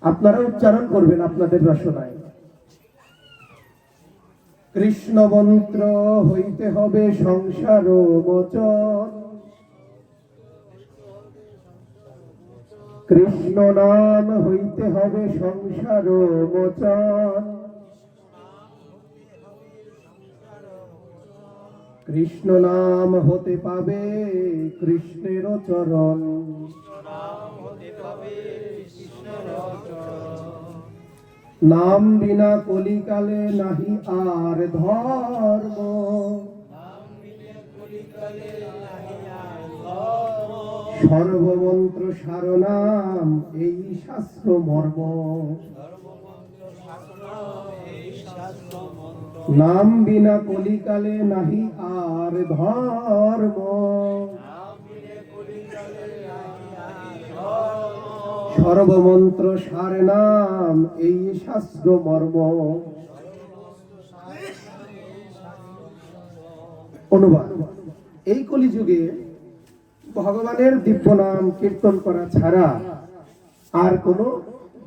আপনারা উচ্চারণ করবেন আপনাদের রচনায়। কৃষ্ণ মন্ত্র হইতে হবে সংসার মোচন, কৃষ্ণ নাম হইতে হবে সংসার মোচন, কৃষ্ণ নাম হতে পাবে কৃষ্ণের চরণ। নাম বিনা কলিকালে নাহি আর ধর্ম, সর্বমন্ত্র সারনাম এই শাস্ত্র মর্ম। নাম বিনা কলিকালে নাহি আর ধর্ম, সর্বমন্ত্র সার নাম এই শাস্ত্র মর্ম। অনুবাদ: এই কলিযুগে ভগবানের দিব্য নাম কীর্তন করা ছাড়া আর কোনো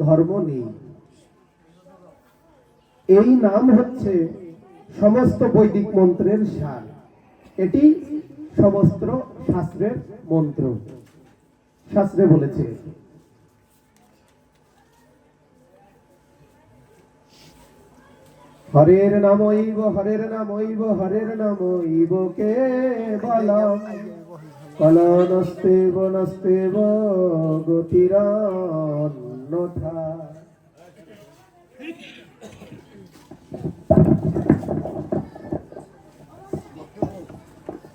ধর্ম নেই। এই নাম হচ্ছে সমস্ত বৈদিক মন্ত্রের সার। এটি সমস্ত শাস্ত্রের মন্ত্র। শাস্ত্রে বলেছে, হরের নামৈব হরের নামৈব হরের নামৈব কেবলম, কলনস্তেব নস্তেব গতিরন্যথা।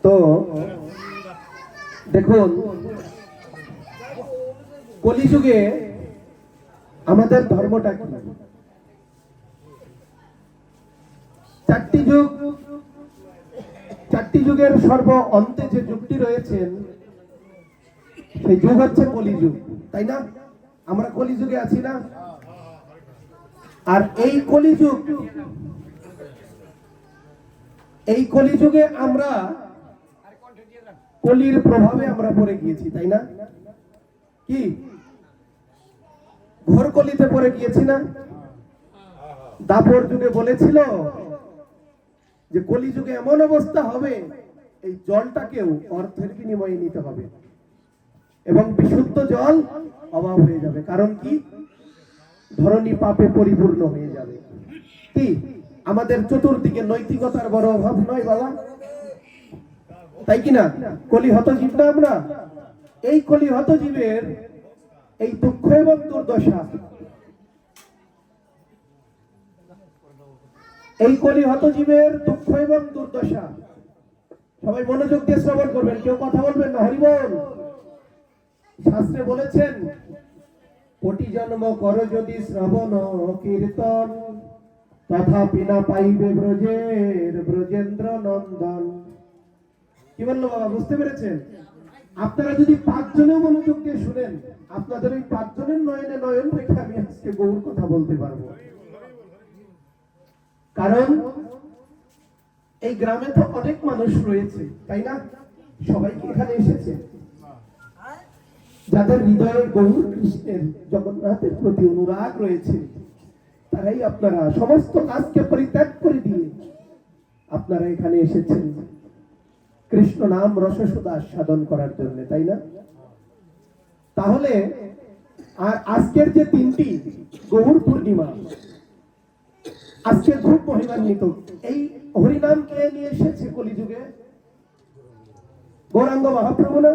তো দেখুন, কলিযুগে আমাদের ধর্মটা কি? চারটি যুগের সর্ব অন্তে যে যুগটি রয়েছেন সেই যুগ হচ্ছে কলিযুগ, তাই না? আমরা কলিযুগে আছি না? আর এই কলিযুগে আমরা কলির প্রভাবে আমরা পড়ে গিয়েছি, তাই না? কি ঘোর কলিতে পড়ে গিয়েছি না? দাপর যুগে বলেছিল যে কলিযুগে এমন অবস্থা হবে, এই জলটাকেও অর্থের বিনিময়ে নিতে হবে এবং বিশুদ্ধ জল অভাব হয়ে যাবে। কারণ কি? ধরণী পাপে পরিপূর্ণ হয়ে যাবে। কি আমাদের চতুর্দিকে নৈতিকতার বড় অভাব নয় বাবা? তাই কিনা? কলি হত জীব না আমরা? এই কলি হত জীবের এই দুঃখ এবং দুর্দশা, এই কলি হত জীবের দুঃখ এবং দুর্দশা সবাই মনোযোগ দিয়ে শ্রবণ করবেন, কেউ কথা বলবেন না। হরি বল। শাস্ত্রে বলেছেন, কোটি জন্ম কর যদি শ্রবণ কীর্তন, তথাপি না পাইবে ব্রজের ব্রজেন্দ্র নন্দন। কি বললো বাবা? বুঝতে পেরেছেন? আপনারা যদি 5 জনেও মনোযোগ দিয়ে শুনেন, আপনাদের ওই 5 জনের নয়নে নয়ন রেখে আমি আজকে গৌর কথা বলতে পারবো। কারণ এই গ্রামে তো অনেক মানুষ রয়েছে, তাই না? সবাই কি এখানে এসেছে? যাদের হৃদয়ে গৌর কৃষ্ণের জগন্নাথের প্রতি অনুরাগ রয়েছে, তারাই আপনারা সমস্ত কাজকে পরিত্যাগ করে দিয়ে আপনারা এখানে এসেছেন কৃষ্ণ নাম রসসুধা সাধন করার জন্য, তাই না? তাহলে আর আজকের যে 3টি গৌর পূর্ণিমা, আজকে খুব মহিমান্বিত। এই হরিনাম কে নিয়ে এসেছে কলিযুগে? গৌরাঙ্গ মহাপ্রভু না?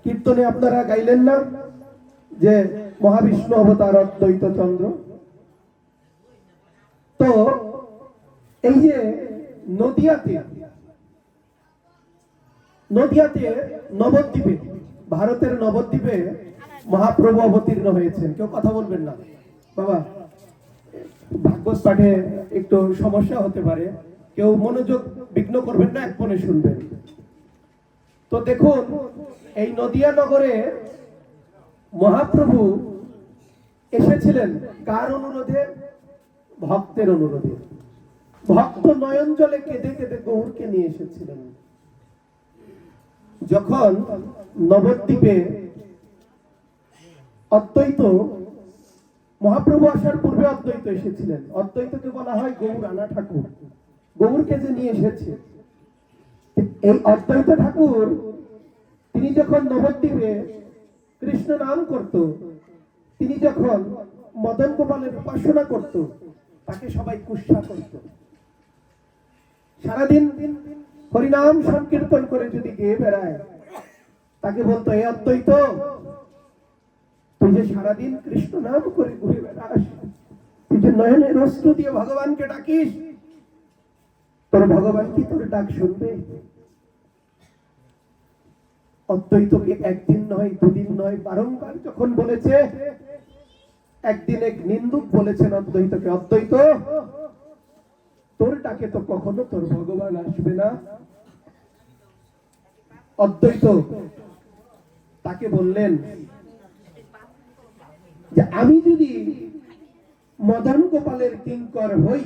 কীর্তনে আপনারা গাইলেন না যে মহাবিষ্ণু অবতার অদ্বৈত চন্দ্র? তো এই যে নদিয়াতে নবদ্বীপে, ভারতের নবদ্বীপে মহাপ্রভু অবতীর্ণ হয়েছেন। কেউ কথা বলবেন না বাবা, ভাগবত পাঠে একটু সমস্যা হতে পারে, কেউ মনোযোগ বিঘ্ন করবেন না, এক মনে শুনবেন। তো দেখুন, এই নদিয়া নগরে মহাপ্রভু এসেছিলেন কার অনুরোধে? ভক্তের অনুরোধে। ভক্ত নয়ন জলে কেঁদে কেঁদে গৌরকে নিয়ে এসেছিলেন। যখন নবদ্বীপে অদ্বৈত মহাপ্রভু আসার পূর্বে অদ্বৈত এসেছিলেন। অদ্বৈতকে বলা হয় গৌর আনা ঠাকুর, গৌরকে যে নিয়ে এসেছে। এই অদ্বৈত ঠাকুর তিনি যখন নবদ্বীপে কৃষ্ণ নাম করত, তিনি যখন মদন গোপালের উপাসনা করত, তাকে সবাই কুৎসা করত। সারাদিন হরিনাম সংকীর্তন করে যদি গেয়ে বেড়ায়, তাকে বলতো, এ অদ্বৈত, তুই যে সারাদিন কৃষ্ণ নাম করে ঘুরে বেড়াস, তুই যে নয়নের অশ্রু দিয়ে ভগবানকে ডাকিস, তোর ভগবান কি তোর ডাক শুনবে? অদ্বৈতকে একদিন নয়, দুদিন নয়, বারংবার যখন বলেছে, একদিন এক নিন্দুক বলেছেন অদ্বৈতকে, অদ্বৈত, তোর ডাকে তো কখনো তোর ভগবান আসবে না। অদ্বৈত তাকে বললেন যে আমি যদি মদন গোপালের কিঙ্কর হই,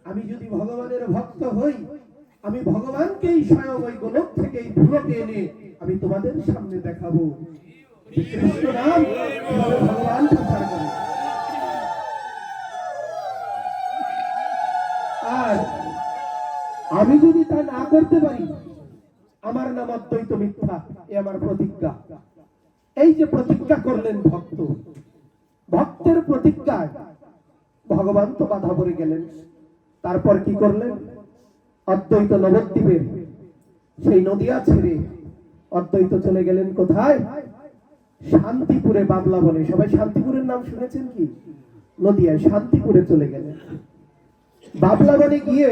আমি যদি ভগবানের ভক্ত হই, আমি ভগবানকেই স্বয়ং ওই গোলক থেকে এই ধুলোকে এনে আমি তোমাদের সামনে দেখাবো যে কৃষ্ণ নাম কিভাবে ভগবান প্রচার করে। আর আমি যদি তা না করতে পারি, আমার নাম অদ্বৈত মিথ্যা, এ আমার প্রতিজ্ঞা। এই যে প্রতিজ্ঞা করলেন ভক্ত, ভক্তের প্রতিজ্ঞায় ভগবান তো বাধা পড়ে গেলেন। তারপর কি করলেন? অদ্বৈত নবদ্বীপের সেই নদিয়া ছেড়ে অদ্বৈত চলে গেলেন কোথায়? শান্তিপুরে, বাবলা বলে। সবাই শান্তিপুরের নাম শুনেছেন কি? নদিয়ায় শান্তিপুরে চলে গেলেন। বাবলা বনে গিয়ে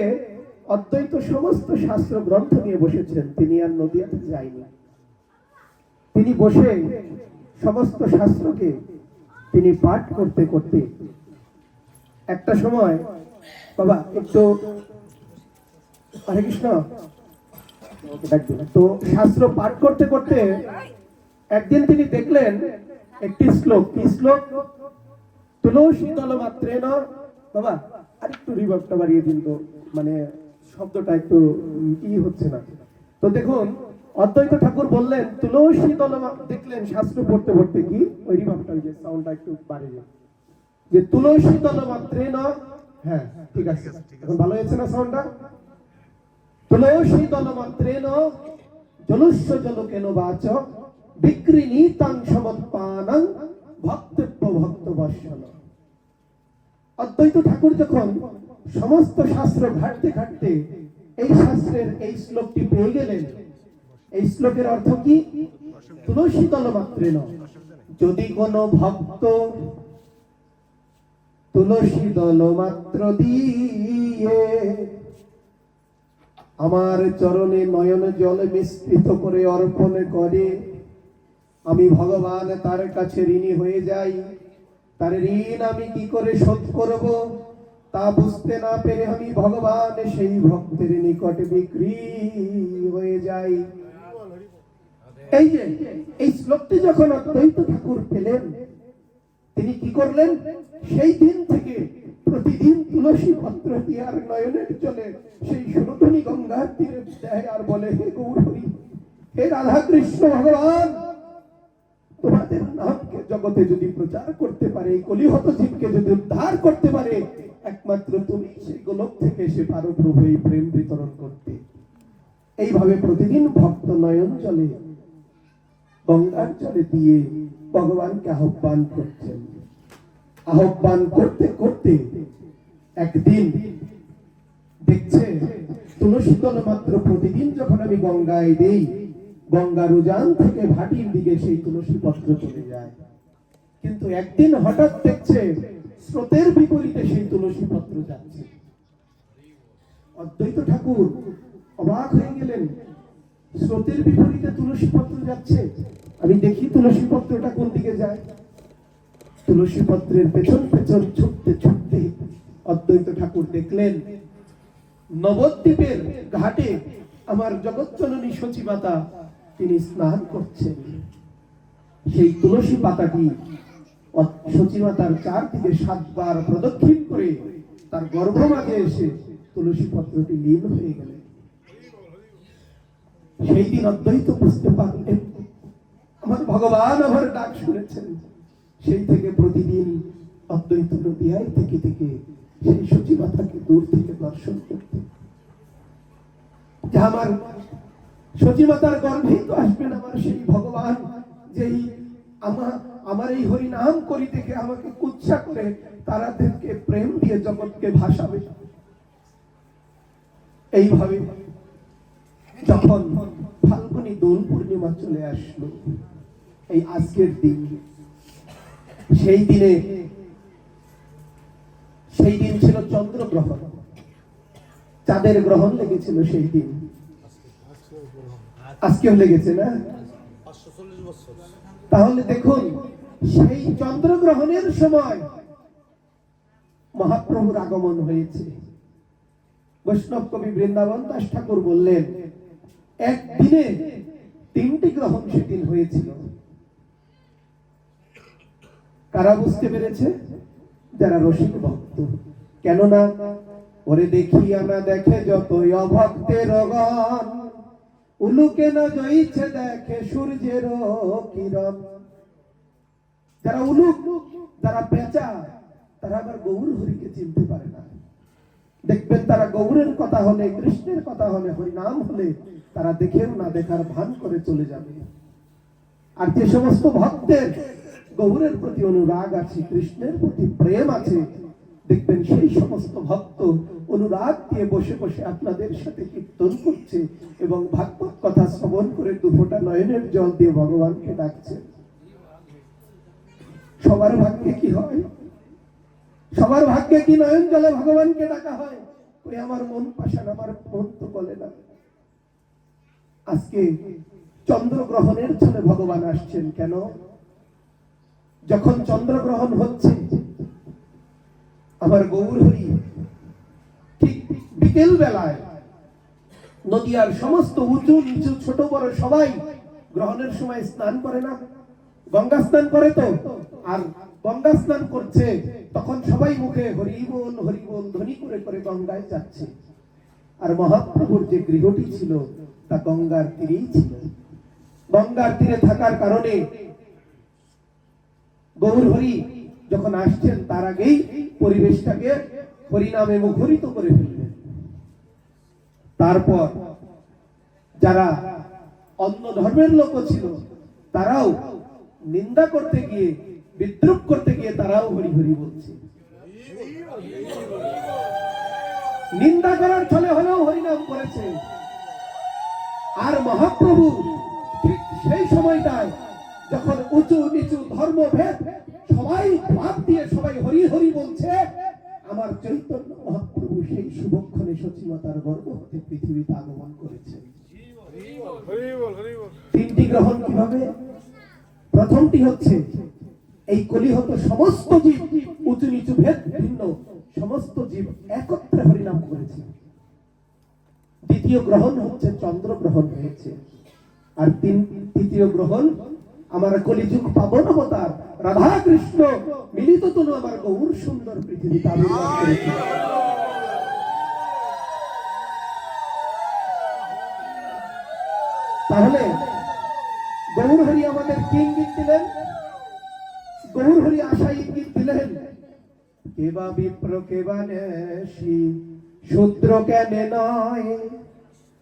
অদ্বৈত সমস্ত শাস্ত্র গ্রন্থ নিয়ে বসেছেন। তিনি আর নদিয়াতে যায়নি। তিনি বসে সমস্ত শাস্ত্রকে তিনি পাঠ করতে করতে একটা সময়, বাবা একটু হরে কৃষ্ণ, তো শাস্ত্র পাঠ করতে করতে একদিন তিনি দেখলেন একটি শ্লোক। কি শ্লোক? তুলসী দল মাত্রেন, বাবা আরেকটু রিভার্বটা বাড়িয়ে দিন তো, মানে শব্দটা একটু হচ্ছে না। তো দেখুন, অদ্বৈত ঠাকুর বললেন তুলসী দল, দেখলেন শাস্ত্র পড়তে পড়তে কি ওই রিভার্বটা, যে সাউন্ডটা একটু বাড়িয়ে দিন, যে তুলসী দল মাত্রেন, হ্যাঁ ঠিক আছে, এখন ভালো হয়েছে না সাউন্ডটা? তুলসী দল মাত্রেন জলস্য জলকেন বাচ বিক্রিণীতাং সমৎপানং ভক্তব্য ভক্ত বর্ষণ। অদ্বৈত ঠাকুর যখন সমস্ত শাস্ত্র ঘাটতে ঘাটতে এই শাস্ত্রের এই শ্লোকটি পেয়ে গেলেন। এই শ্লোকের অর্থ কি? তুলসী দল মাত্রেন, যদি কোনো ভক্ত তুলসী দল মাত্র দিয়ে আমার চরণে নয়ন জল মিশ্রিত করে অর্পণ করে, আমি ভগবান তার কাছে ঋণী হয়ে যাই। তার ঋণ আমি কি করে শোধ করব তা বুঝতে না পেরে আমি ভগবান সেই ভক্তের নিকটে বিক্রি হয়ে যাই। এই যে এই শ্লোকটি যখন অদ্বৈত ঠাকুর পেলেন, তিনি কি করলেন? সেই দিন থেকে প্রতিদিন তুলসী পত্র দিয়ে আর নয়নের জলে সেই সনাতনী গঙ্গার তীরে দেয় আর বলে, হে গৌরহরি, হে রাধা কৃষ্ণ ভগবান, তোমাদের নামকে জগতে যদি প্রচার করতে পারে, কলিহত জীবকে যদি উদ্ধার করতে পারে, একমাত্র তুমি সেই গোলক থেকে সে পারো প্রভু এই প্রেম বিতরণ করতে। এইভাবে প্রতিদিন ভক্ত নয়ন জলে, গঙ্গার জলে দিয়ে ভগবানকে আহ্বান করছেন। আহ্বান করতে করতে একদিন দেখছে তুলসী দল মাত্র প্রতিদিন যখন আমি গঙ্গায় দেই, গঙ্গার উজান থেকে ভাটির দিকে সেই তুলসী পত্র চলে যায়। কিন্তু একদিন হঠাৎ দেখছে স্রোতের বিপরীতে সেই তুলসী পত্র যাচ্ছে। অদ্বৈত ঠাকুর অবাক হয়ে গেলেন, স্রোতের বিপরীতে তুলসী পত্র যাচ্ছে, আমি দেখি তুলসী পত্রটা কোন দিকে যায়। তুলসী পত্রের পেছন পেছন ছুটতে ছুটতে অদ্বৈত ঠাকুর দেখলেন নবদ্বীপের ঘাটে আমার জগৎজননী সচিমাতা তিনি স্নান করছেন। সেই তুলসী পাতাটি সচিমাতার চারদিকে 7 বার প্রদক্ষিণ করে তার গর্ভমাঝে এসে তুলসী পত্রটি লীন হয়ে গেলেন। সেই দিন অদ্বৈত বুঝতে পারলেন আমার ভগবান আমার ডাক শুনেছেন। সেই থেকে প্রতিদিন অদ্বৈত নদিয়ায় থেকে থেকে সেই সচিমাতাকে দূর থেকে দর্শন করতে, যে আমার সচিমাতার গর্ভেই তো আসবেন আমার সেই ভগবান, যেই আমার এই হরি নাম করি থেকে আমাকে কুৎসা করে তারাদেরকে প্রেম দিয়ে জগৎকে ভাসাবে। এইভাবে যখন ফাল্গুনী দোল পূর্ণিমা চলে আসলো, এই আজকের দিন, সেই দিন ছিল চন্দ্রগ্রহণ, চাঁদের গ্রহণ লেগেছিল সেই দিন। আজকেও লেগেছে না? তাহলে দেখুন, সেই চন্দ্রগ্রহণের সময় মহাপ্রভুর আগমন হয়েছে। বৈষ্ণব কবি বৃন্দাবন দাস ঠাকুর বললেন, একদিনে 3টি গ্রহণ সেদিন হয়েছিল। কারা বুঝতে পেরেছে? যারা রসিক ভক্ত। কেননা ওরে দেখিয়া না দেখে যতই অভক্তের গণ, উলুকে না জইছে দেখে সূর্যের কিরণ। যারা উলুক, যারা পেঁচা, তারা আবার গৌর হরিকে চিনতে পারে না। দেখবেন তারা গৌরের কথা হলে, কৃষ্ণের কথা হলে, হরিনাম হলে তারা দেখেও না দেখার ভান করে চলে যাবে। আর যে সমস্ত ভক্তের গৌরের প্রতি অনুরাগ আছে, কৃষ্ণের প্রতি প্রেম আছে, দেখবেন সেই সমস্ত ভক্ত অনুরাগ দিয়ে বসে বসে আপনাদের সাথে কীর্তন করছে এবং ভাগবত কথা শ্রবণ করে দুফোঁটা নয়নের জল দিয়ে ভগবানকে ডাকছে। সবার ভাগ্যে কি হয়? সবার ভাগ্যে কি নয়ন জলে ভগবানকে ডাকা হয়? ওই আমার মন পাশান, আমার মন তো বলে না। আজকে চন্দ্রগ্রহণের ছলে ভগবান আসছেন। কেন? যখন চন্দ্রগ্রহণ হচ্ছে, আমার গৌর হরি ঠিক বিকেল বেলায় নদিয়ার সমস্ত উঁচু নিচু ছোট বড় সবাই গ্রহণের সময় স্নান করে না? গঙ্গা স্নান করে তো। আর গঙ্গা স্নান করছে, তখন সবাই মুখে হরি বল ধ্বনি করে করে গঙ্গায় যাচ্ছে। আর মহাপ্রভুর যে গৃহটি ছিল তা গঙ্গার তীরেই ছিল। গঙ্গার তীরে থাকার কারণে গৌর হরি যখন আসছেন, তার আগেই পরিবেশটাকে হরিনামে মুখরিত করে ফেললেন। তারপর যারা অন্য ধর্মের লোক ছিল, তারাও নিন্দা করতে গিয়ে, বিদ্রুপ করতে গিয়ে তারাও হরি হরি বলছে। নিন্দা করার ছলে হলেও হরিনাম করেছে। আর মহাপ্রভু ঠিক সেই সময়টায় যখন উঁচু নিচু ধর্মভেদ সবাই ভাব দিয়ে সবাই হরি হরি বলছে, আমার চৈতন্য মহাপ্রভু সেই শুভক্ষণে সচিমাতার গর্ভ হতে পৃথিবীতে আগমন করেছে। 3টি গ্রহণ কিভাবে? প্রথমটি হচ্ছে, এই কলিহত সমস্ত জীব, উঁচু নিচু ভেদ ভিন্ন সমস্ত জীব একত্রে হরিনাম করেছে। দ্বিতীয় গ্রহণ হচ্ছে চন্দ্রগ্রহণ হয়েছে। আর তৃতীয় গ্রহণ আমার কলিযুগ পাবন অবতার রাধা কৃষ্ণ মিলিত তনু আমার গৌর সুন্দর পৃথিবীতে আবির্ভাব করেছে। তাহলে গৌর হরি আমাদের কি ইঙ্গিত দিলেন? গৌর হরি আশা ইঙ্গিত দিলেন, কেবা বিপ্র কেবা নেশি শূদ্র কেনে নয়,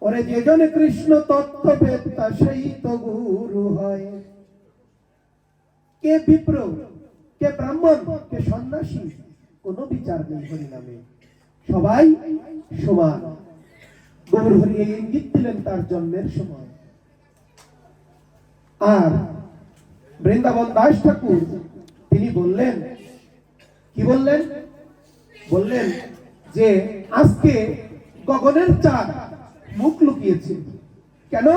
ওরে যেজন কৃষ্ণ তত্ত্ববেত্তা সেই তো গুরু হয়। কে বিপ্র, কে ব্রাহ্মণ, কে সন্ন্যাসী, কোনো বিচার নেই হরিনামে, সবাই সমান। গৌর হরি এই ইঙ্গিত দিলেন তার জন্মের সময়। আর বৃন্দাবন দাস ঠাকুর তিনি বললেন, কি বললেন? বললেন যে আজকে গগনের চাঁদ মুখ লুকিয়েছে। কেন?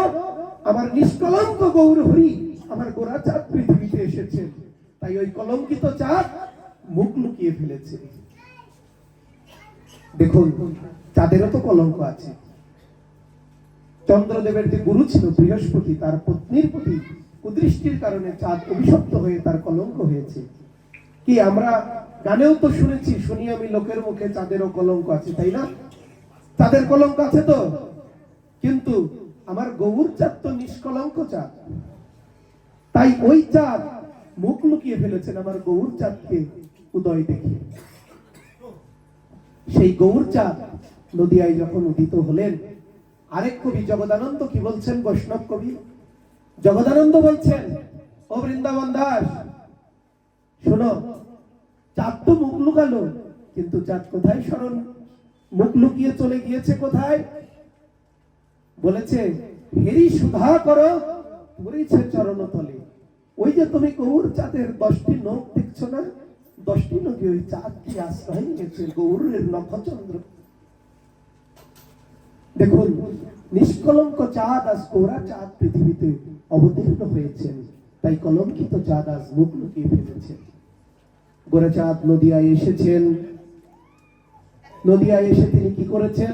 আমার নিষ্কলঙ্ক গৌর হরি, আমার গোরা চাঁদ পৃথিবীতে এসেছে, তাই ওই কলঙ্কিত চাঁদ মুখ লুকিয়ে ফেলেছে। দেখুন, চাঁদেরও তো কলঙ্ক আছে। চন্দ্রদেবের যে গুরু ছিল বৃহস্পতি, তার পত্নীর প্রতি কুদৃষ্টির কারণে চাঁদ অভিশপ্ত হয়ে তার কলঙ্ক হয়েছে। কি আমরা গানেও তো শুনেছি, শুনি আমি লোকের মুখে, চাঁদেরও কলঙ্ক আছে, তাই না? চাঁদের কলঙ্ক আছে তো, কিন্তু আমার গৌর চাঁদ তো নিষ্কলঙ্ক চাঁদ, তাই ওই চাঁদ মুখ লুকিয়ে ফেলেছে। ফেলেছেন আমার গৌরচাঁদকে উদয় দেখে। সেই গৌরচাঁদ নদিয়ায় যখন উদিত হলেন, আরেক কবি জগদানন্দ কি বলছেন, বৈষ্ণব কবি জগদানন্দ বলছেন, ও বৃন্দাবন দাস শোনো, চাঁদ তো মুখ লুকালো, কিন্তু চাঁদ কোথায় স্মরণ, মুখ লুকিয়ে চলে গিয়েছে কোথায়? বলেছে, হেরি সুধা করো পড়েছে চরণ তলে। ওই যে তুমি গৌর চাঁদের 10টি নখ দেখছো না, 10টি নখে ওই চাঁদ কি আশ্রয় নিয়েছে, গৌরের নখচন্দ্র। দেখুন, নিষ্কলঙ্ক চাঁদ আজ গোরা চাঁদ পৃথিবীতে অবতীর্ণ হয়েছেন, তাই কলঙ্কিত চাঁদ আজ মুখ লুকিয়ে ফেলেছেন। গোরা চাঁদ নদিয়ায় এসেছেন। নদিয়ায় এসে তিনি কি করেছেন?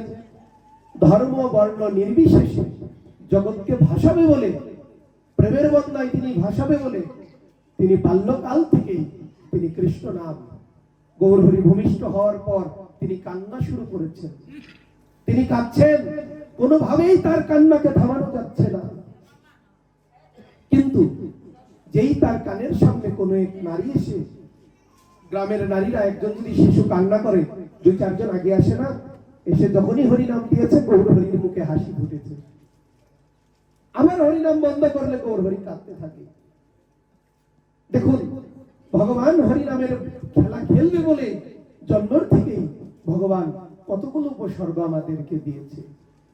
ধর্ম বর্ণ নির্বিশেষে জগৎকে ভাসাবে বলে, প্রেমের বন্যায় তিনি ভাসাবে বলে, তিনি বাল্যকাল থেকেই তিনি কৃষ্ণ নাম, গৌরহরি ভূমিষ্ঠ হওয়ার পর তিনি কান্না শুরু করেছেন। তিনি কাঁদছেন, কোনোভাবেই তার কান্নাকে থামানো যাচ্ছে না। কিন্তু যেই তার কানের সামনে কোনো এক নারী এসে, গ্রামের নারীরা একজন যদি শিশু কান্না করে 2-4 জন আগে আসে না, এসে যখনই হরিনাম দিয়েছে গৌরহরির মুখে হাসি ফুটেছে। আমার হরিনাম বন্ধ করলে গৌরহরি কাঁদতে থাকে। দেখুন, ভগবান হরিনামের খেলা খেলবে বলে জন্মের থেকেই ভগবান কতগুলো উপসর্গ আমাদেরকে দিয়েছে।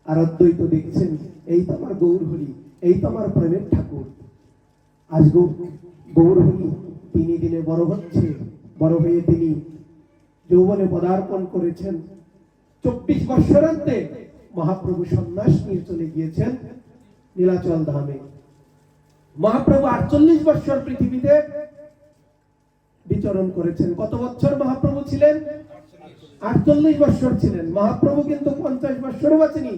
আর অদ্বৈত দেখছেন, এই তো আমার গৌরহরি, এই তো আমার প্রেমের ঠাকুর। আজ গৌরহরি 3 দিনে বড় হচ্ছে, বড় হয়ে তিনি যৌবনে পদার্পণ করেছেন। 24 বৎসরান্তে মহাপ্রভু সন্ন্যাস নিয়ে চলে গিয়েছেন নীলাচল ধামে। মহাপ্রভু 48 বৎসর পৃথিবীতে বিচরণ করেছেন। কত বছর মহাপ্রভু ছিলেন? 48 বৎসর ছিলেন। মহাপ্রভু কিন্তু 50 বৎসরও বাঁচেনি,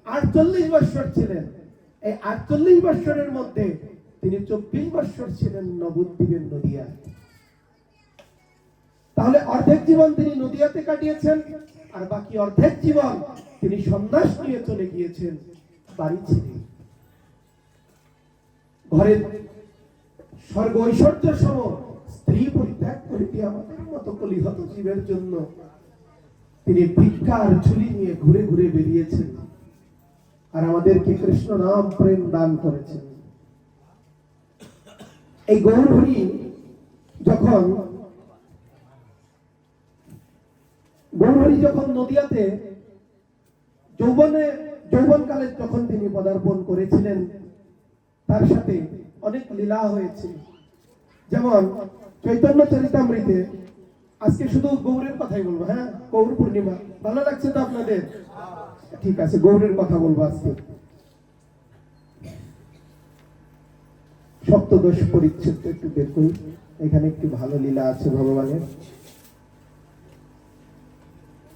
48 বৎসর ছিলেন। এই 48 বৎসরের মধ্যে তিনি 24 বৎসর ছিলেন নবদ্বীপের নদিয়ায়। তাহলে অর্ধেক জীবন তিনি নদিয়াতে কাটিয়েছেন, আর বাকি অর্ধেক জীবন তিনি সন্ন্যাস নিয়ে চলে গিয়েছেন বাড়ি ছেড়ে। ঘরের স্বর্গ ঐশ্বর্য সম স্ত্রী পরিত্যাগ করে দিয়ে আমাদের মতো কলিহত জীবের জন্য তিনি ভিক্ষার ঝুলি নিয়ে ঘুরে ঘুরে বেরিয়েছেন, আর আমাদেরকে কৃষ্ণ নাম প্রেম দান করেছেন। এই গৌরহরি যখন নদিয়াতে যৌবনকালে যখন তিনি পদার্পণ করেছিলেন, তার সাথে অনেক লীলা হয়েছে। যেমন চৈতন্য চরিতামৃতে, আজকে শুধু গৌরের কথাই বলবো। হ্যাঁ, গৌর পূর্ণিমা ভালো লাগছে তো আপনাদের? ঠিক আছে, গৌরের কথা বলবো আজকে। সপ্তদশ পরিচ্ছেদটা একটু বের করি, এখানে একটু ভালো লীলা আছে ভগবানের।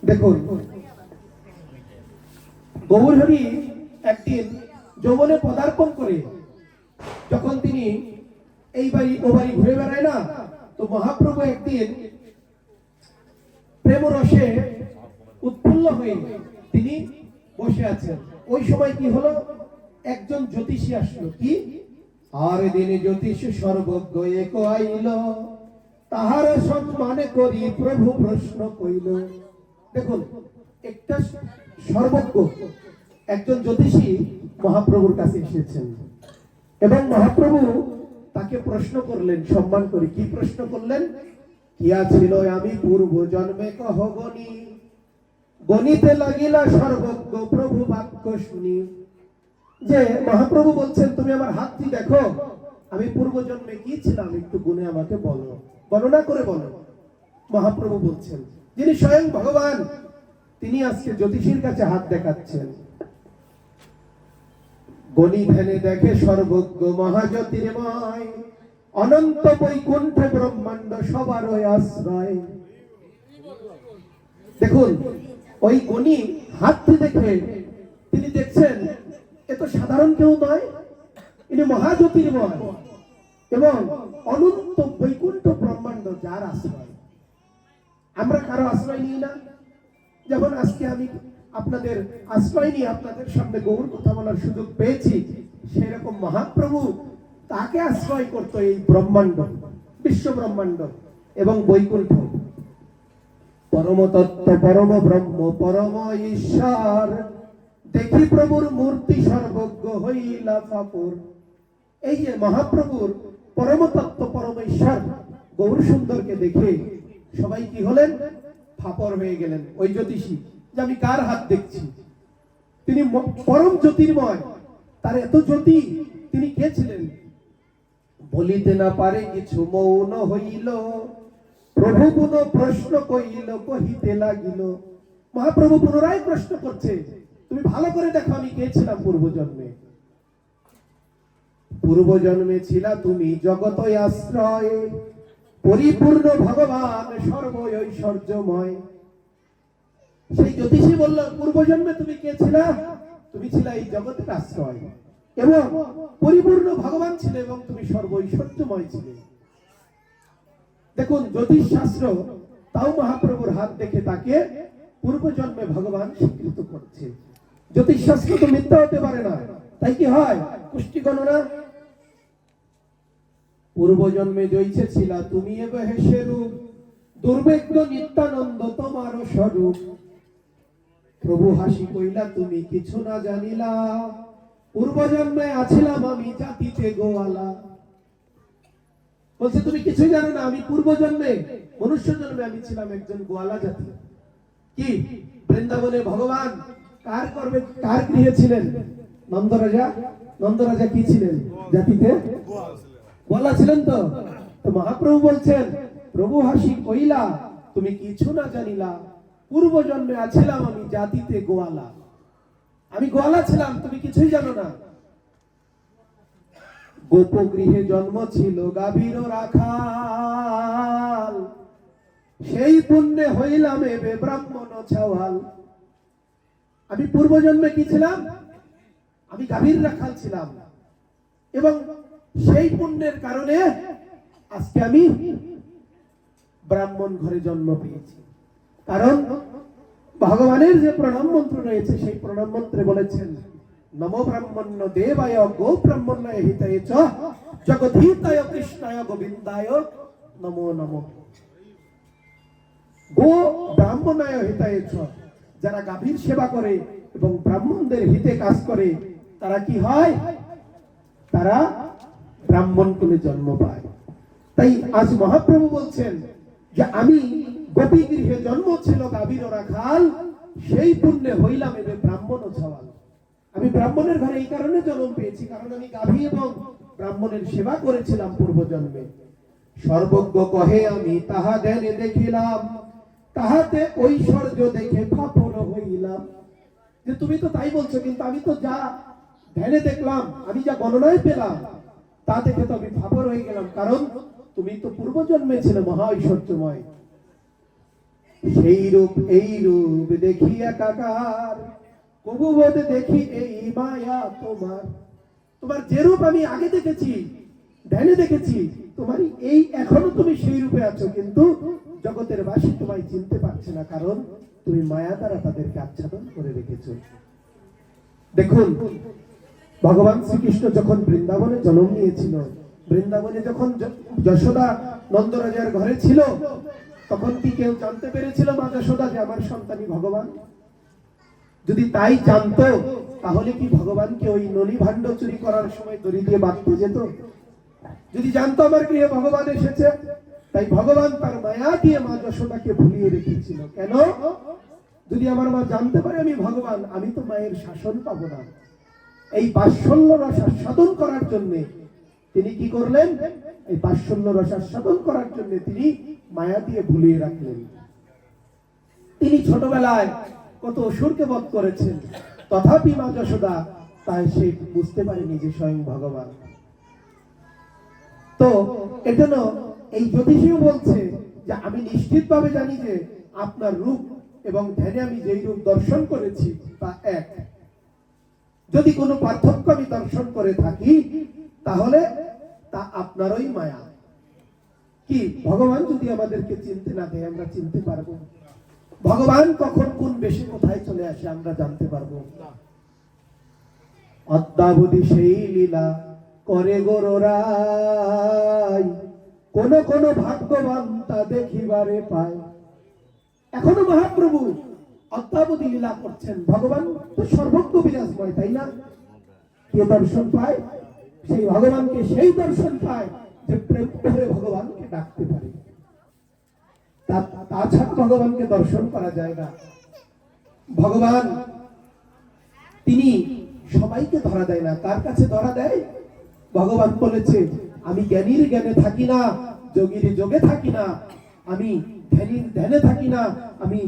দেখুন, গৌরহরি একদিন যৌবনে পদার্পণ করে যখন তিনি এই বাড়ি ও বাড়ি ঘুরে বেড়ায় না, তো মহাপ্রভু একদিন প্রেমরসে উৎফুল্ল হয়ে তিনি বসে আছেন। ওই সময় কি হলো, একজন জ্যোতিষী আসলো। কি? আর দিনে জ্যোতিষ সর্বজ্ঞ এক আইল, তাহার সম্মানে করি প্রভু প্রশ্ন কইল। দেখুন, একটা সর্বজ্ঞ একজন জ্যোতিষী মহাপ্রভুর কাছে এসেছেন, এবং মহাপ্রভু তাকে প্রশ্ন করলেন সম্মান করে। কি প্রশ্ন করলেন? কিয়া ছিল আমি পূর্ব জন্মে কহ গণি, গণিতে লাগিলা সর্বজ্ঞ প্রভু বাক্য শুনি। যে মহাপ্রভু বলছেন, তুমি আমার হাতটি দেখো, আমি পূর্ব জন্মে কি ছিলাম একটু গুণে আমাকে বলো, বর্ণনা করে বলো। মহাপ্রভু বলছেন, যিনি স্বয়ং ভগবান, তিনি আজকে জ্যোতিষীর কাছে হাত দেখাচ্ছেন। গণি ধ্যানে দেখে সর্বজ্ঞ মহাজ্যোতির্ময়, অনন্ত বৈকুণ্ঠ ব্রহ্মাণ্ড সবার আশ্রয়। দেখুন, ওই গণি হাতটি দেখে তিনি দেখছেন, এ তো সাধারণ কেউ নয়, ইনি মহাজ্যোতির্ময় এবং অনন্ত বৈকুণ্ঠ ব্রহ্মাণ্ড যার আশ্রয়। আমরা কারো আশ্রয় নিই না। যেমন আজকে আমি আপনাদের আশ্রয় নিয়ে আপনাদের সামনে গৌর কথা বলার সুযোগ পেয়েছি, সেরকম মহাপ্রভু তাকে আশ্রয় করতো এই ব্রহ্মাণ্ড। বিশ্ব ব্রহ্মাণ্ড এবং বৈকুণ্ঠ, পরম তত্ত্ব, পরম ব্রহ্ম, পরম ঈশ্বর, দেখি প্রভুর মূর্তি সর্বজ্ঞ হইলা ফাপর। এই যে মহাপ্রভুর পরম তত্ত্ব, পরম ঈশ্বর গৌর সুন্দরকে দেখে সবাই কি হলেন? ফাপর হয়ে গেলেন। ওই জ্যোতিষী, যে আমি কার হাত দেখছি? তিনি পরম জ্যোতির্ময়, তার এত জ্যোতি, তিনি কে ছিলেন? বলিতে না পারে কিছু, মৌন হইল, প্রভু পুনঃ প্রশ্ন কইল, কহিতে লাগিল। মহাপ্রভু পুনরায় প্রশ্ন করছে, তুমি ভালো করে দেখো আমি কে ছিলাম পূর্বজন্মে। পূর্বজন্মে ছিলা তুমি জগত আশ্রয়, পরিপূর্ণ ভগবান সর্ব ঐশ্বর্যময়। সেই জ্যোতিষী বলল, পূর্বজন্মে তুমি কে ছিলা? তুমি ছিলা এই জগতের আশ্রয় এবং পরিপূর্ণ ভগবান ছিলে এবং তুমি সর্ব ঐশ্বর্যময় ছিলে। দেখুন জ্যোতিষ শাস্ত্র তাও মহাপ্রভুর হাত দেখে তাকে পূর্বজন্মে ভগবান স্বীকৃত করছে। জ্যোতিষ শাস্ত্র তো মিথ্যা হতে পারে না, তাই কি হয়? কুষ্টি গণনা, পূর্বজন্মে জয়ছে ছিলা তুমি এবে হেসে রূপ, দুর্বেদ্য নিত্যানন্দ তোমার স্বরূপ। প্রভু হাসি কইলা তুমি কিছু না জানিলা, পূর্বজন্মে আছিলাম আমি জাতিতে গোয়ালা। বলছে তুমি কিছু জানো না, আমি পূর্বজন্মে মনুষ্য জন্মে আমি ছিলাম একজন গোয়ালা জাতি। কি বৃন্দাবনে ভগবান কার করবে, কার গৃহে ছিলেন? নন্দরাজা। নন্দরাজা কি ছিলেন? জাতিতে গোয়ালা ছিলেন। তো মহাপ্রভু বলছেন, প্রভু হাসি কইলা তুমি কিছু না জানিলা, পূর্ব জন্মে আছিলাম আমি জাতিতে গোয়ালা। আমি গোয়ালা ছিলাম, তুমি কিছুই জানো না। গোপগৃহে জন্ম ছিল গাভীর রাখাল, সেই পুণ্যে হইলাম এবে ব্রাহ্মণ ছাওয়াল। আমি পূর্বজন্মে কি ছিলাম? আমি গাভীর রাখাল ছিলাম এবং সেই পুণ্যের কারণে আজকে আমি ব্রাহ্মণ ঘরে জন্ম পেয়েছি। কারণ ভগবানের যে প্রণাম মন্ত্র রয়েছে, সেই প্রণাম মন্ত্রে বলেছেন, নমো ব্রাহ্মণ্য দেবায় গো ব্রাহ্মণ্যায় হিতায় চ জগদ্ধিতায় কৃষ্ণায় গোবিন্দায় নমো নমো। গো ব্রাহ্মণায় হিতায় চ, যারা গাভীর সেবা করে এবং ব্রাহ্মণদের হিতে কাজ করে তারা কি হয়? তারা ব্রাহ্মণ কুলে জন্ম পায়। তাই আজ মহাপ্রভু বলছেন যে আমি গোপী গৃহে জন্ম ছিল গাভীর রাখাল, সেই পুণ্যে হইলাম এবে ব্রাহ্মণ ছাওয়াল। আমি ব্রাহ্মণের ঘরে এই কারণে জন্ম পেয়েছি, কারণ আমি গাভী এবং ব্রাহ্মণের সেবা করেছিলাম পূর্বজন্মে। সর্বজ্ঞ কহে আমি তাহা ধ্যানে দেখিলাম, তাহাতে ঐশ্বর্য দেখে ফাপর হইলাম। যে তুমি তো তাই বলছো, কিন্তু আমি তো যা ধ্যানে দেখলাম, আমি যা গণনায় পেলাম, তা দেখে তো আমি ফাপর হয়ে গেলাম, কারণ তুমি তো পূর্বজন্মে ছিলে মহা ঐশ্বর্যময়। সেই রূপ এই রূপ দেখিয়া কাকার, কবু বোধ দেখি এই মায়া তোমার। তোমার যে রূপ আমি আগে দেখেছি, ধ্যানে দেখেছি, তোমার এই এখনো তুমি সেই রূপে আছো, কিন্তু জগতের বাসী তোমায় চিনতে পারছে না, কারণ তুমি মায়া দ্বারা তাদেরকে আচ্ছাদন করে রেখেছো। দেখুন ভগবান শ্রীকৃষ্ণ যখন বৃন্দাবনে জন্ম নিয়েছিল, বৃন্দাবনে যখন যশোদা নন্দরাজার ঘরে ছিল, তখন কি কেউ জানতে পেরেছিল মা যশোদা যে আমার সন্তানই ভগবান? যদি তাই জানতো, তাহলে কি ভগবানকে ওই নলি ভাণ্ড চুরি করার সময় দড়ি দিয়ে বাঁধতে যেত? যদি জানতো আমার গৃহে ভগবান এসেছে, তাই ভগবান তার মায়া দিয়ে মা যশোদাকে ভুলিয়ে রেখেছিল। কেন? যদি আমার মা জানতে পারে আমি ভগবান, আমি তো মায়ের শাসন পাবো না। এই বাৎসল্য রস আস্বাদন করার জন্য তিনি কি করলেন? এই বাৎসল্য রস আস্বাদন করার জন্য তিনি মায়া দিয়ে ভুলিয়ে রাখলেন। তিনি ছোটবেলায় কত অসুরকে বধ করেছেন, তথাপি মা যশোদা তাই সে বুঝতে পারেনি যে স্বয়ং ভগবান। তো এজন্য এই জ্যোতিষীও বলছে যে আমি নিশ্চিতভাবে জানি যে আপনার রূপ এবং ধ্যানে আমি যেই রূপ দর্শন করেছি তা এক। যদি কোনো পার্থক্য আমি দর্শন করে থাকি, তাহলে তা আপনারই মায়া। কি ভগবান যদি আমাদেরকে চিনতে না দেয়, আমরা চিনতে পারবো? ভগবান কখন কোন বেশে কোথায় চলে আসে আমরা জানতে পারবো? অদ্যাবধি সেই লীলা করে গোরাই, কোন কোন ভাগ্যবান তা দেখিবারে পায়। এখনো মহাপ্রভু অদ্যাবধি লীলা করছেন। ভগবান তো সর্বজ্ঞ বিরাজময়, তাই না? কে দর্শন পায়? সেই ভগবানকে সেই দর্শন পায় যে প্রেম করে ভগবানকে ডাকতে পারে। তাছাড়া ভগবানকে দর্শন করা যায় না। ভগবান তিনি সবাইকে ধরা দেয় না। কার কাছে ধরা দেয়? ভগবান বলেছে, আমি জ্ঞানীর জ্ঞানে থাকি না, যোগীর যোগে থাকি না, আমি ধ্যানীর ধ্যানে থাকি না, আমি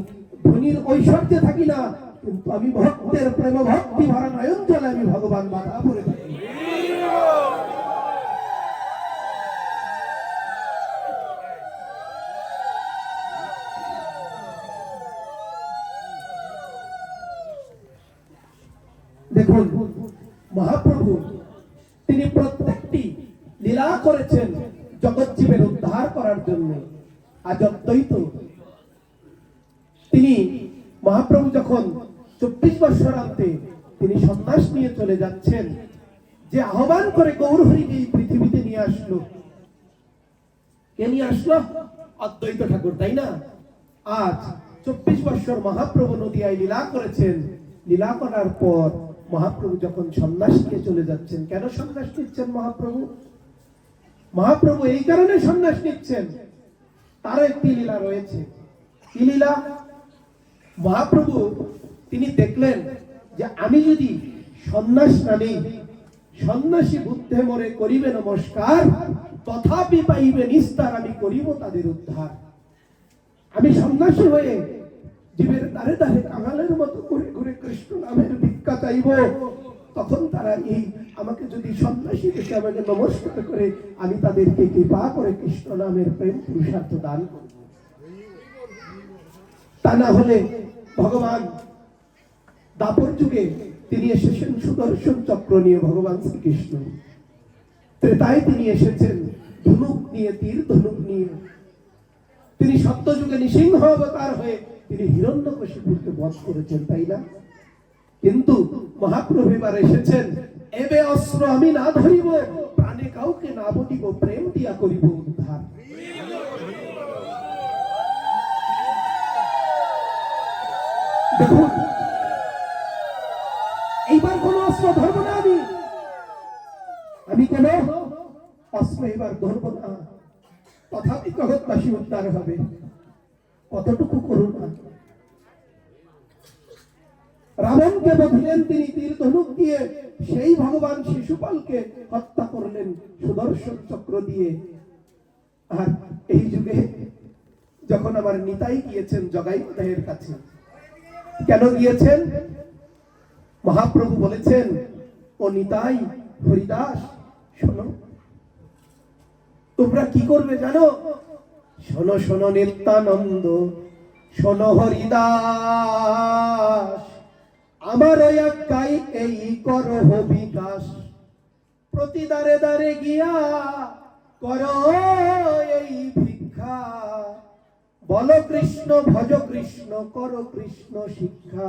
ধনীর ঐশ্বর্যে থাকি না, কিন্তু আমি ভক্তের প্রেম ভক্তি ভরা নয়ন জলে আমি ভগবান বাধা পড়ে থাকি। দেখুন, মহাপ্রভু তিনি প্রত্যেকটি লীলা করেছেন জগৎ জীবের উদ্ধার করার জন্য। আজ অদ্বৈত তিনি মহাপ্রভু যখন 24 বৎসরান্তে তিনি সন্ন্যাস নিয়ে চলে যাচ্ছেন, যে আহ্বান করে গৌরহরিকে এই পৃথিবীতে নিয়ে আসলো, কে নিয়ে আসলো? অদ্বৈত ঠাকুর, তাই না? আজ 24 বৎসর মহাপ্রভু নদিয়ায় লীলা করেছেন। লীলা করার পর মহাপ্রভু যখন সন্ন্যাস নিয়ে চলে যাচ্ছেন, কেন সন্ন্যাস নিচ্ছেন মহাপ্রভু? মহাপ্রভু এই কারণে সন্ন্যাস নিচ্ছেন, তার একটি লীলা রয়েছে। কি লীলা? মহাপ্রভু তিনি দেখলেন যে আমি যদি সন্ন্যাস না নেই, সন্ন্যাসী বুদ্ধে মোরে করিবে নমস্কার, তথাপি পাইবে নিস্তার, আমি করিব তাদের উদ্ধার। আমি সন্ন্যাসী হয়ে জীবের দ্বারে দ্বারে কাঙালের মতো ঘুরে ঘুরে কৃষ্ণ নামের ভিক্ষা চাইব, তখন তারা এই আমাকে যদি সন্ন্যাসী দেখে আমাকে নমস্কার করে, আমি তাদেরকে কৃপা করে কৃষ্ণ নামের প্রেম পুরুষার্থ দান করব। তা না হলে ভগবান দাপর যুগে তিনি এসেছেন সুদর্শন চক্র নিয়ে, ভগবান শ্রীকৃষ্ণ ত্রেতায় তিনি এসেছেন ধনুক নিয়ে, তীর ধনুক নিয়ে। তিনি সত্য যুগে নৃসিংহ অবতার হয়ে তিনি হিরণ্যকশিপুরকে বধ করেছেন, তাই না? কিন্তু মহাপ্রভু এবার এসেছেন, এবে অস্ত্র আমি না ধরিব, প্রাণে কাউকে না বলিব, প্রেম দিয়া করিব উদ্ধার। দেখুন, এইবার কোন অস্ত্র ধরবো না, আমি কোন অস্ত্র এবার ধরবো না, তথাপি জগৎবাসী উদ্ধার হবে। কতটুকু করুন না। রাবণকে বধিলেন তিনি তীর ধনুক দিয়ে, সেই ভগবান শিশুপালকে হত্যা করলেন সুদর্শন চক্র দিয়ে। আর এই যুগে যখন আমার নিতাই গিয়েছেন জগাই মায়ের কাছে, কেন গিয়েছেন? মহাপ্রভু বলেছেন, ও নিতাই হরিদাস শোনো, তোমরা কি করবে জানো? শোনো শোনো নিত্যানন্দ, শোনো হরিদাস, আমার আজ্ঞাই এই করহ বিকাশ, প্রতি দ্বারে দ্বারে গিয়া করো এই ভিক্ষা, বল কৃষ্ণ ভজ কৃষ্ণ, করো কৃষ্ণ শিক্ষা।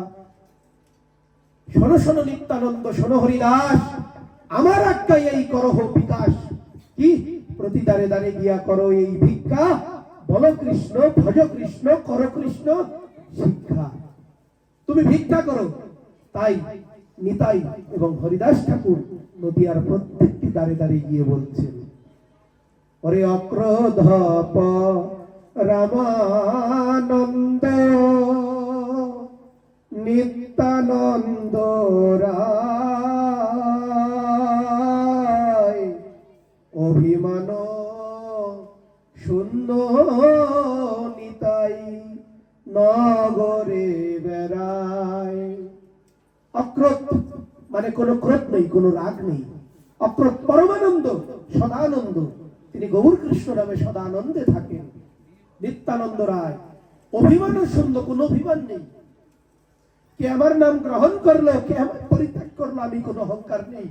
শোনো শোনো নিত্যানন্দ, শোনো হরিদাস, আমার আজ্ঞাই এই করহ বিকাশ। কি? প্রতি দ্বারে দ্বারে গিয়া করো এই ভিক্ষা, বল কৃষ্ণ ভজ কৃষ্ণ, করো কৃষ্ণ শিক্ষা। তুমি ভিক্ষা করো। তাই নিতাই এবং হরিদাস ঠাকুর নদিয়ার প্রত্যেকটি দ্বারে দ্বারে গিয়ে বলছেন, ওরে অক্রোধপ রামানন্দ, নিত্যানন্দ রায়, অভিমান শূন্য নিতাই নগরে বেড়ায়। অক্রোধ মানে কোনো ক্রোধ নেই, কোনো রাগ নেই। অক্রোধ পরমানন্দ, সদানন্দ, তিনি গৌর কৃষ্ণ নামে সদানন্দে থাকেন। নিত্যানন্দ রায় অভিমান শূন্য, কোনো অভিমান নেই। কে আমার নাম গ্রহণ করলো, কে আমার পরিত্যাগ করলো, আমি কোনো অহংকার নেই।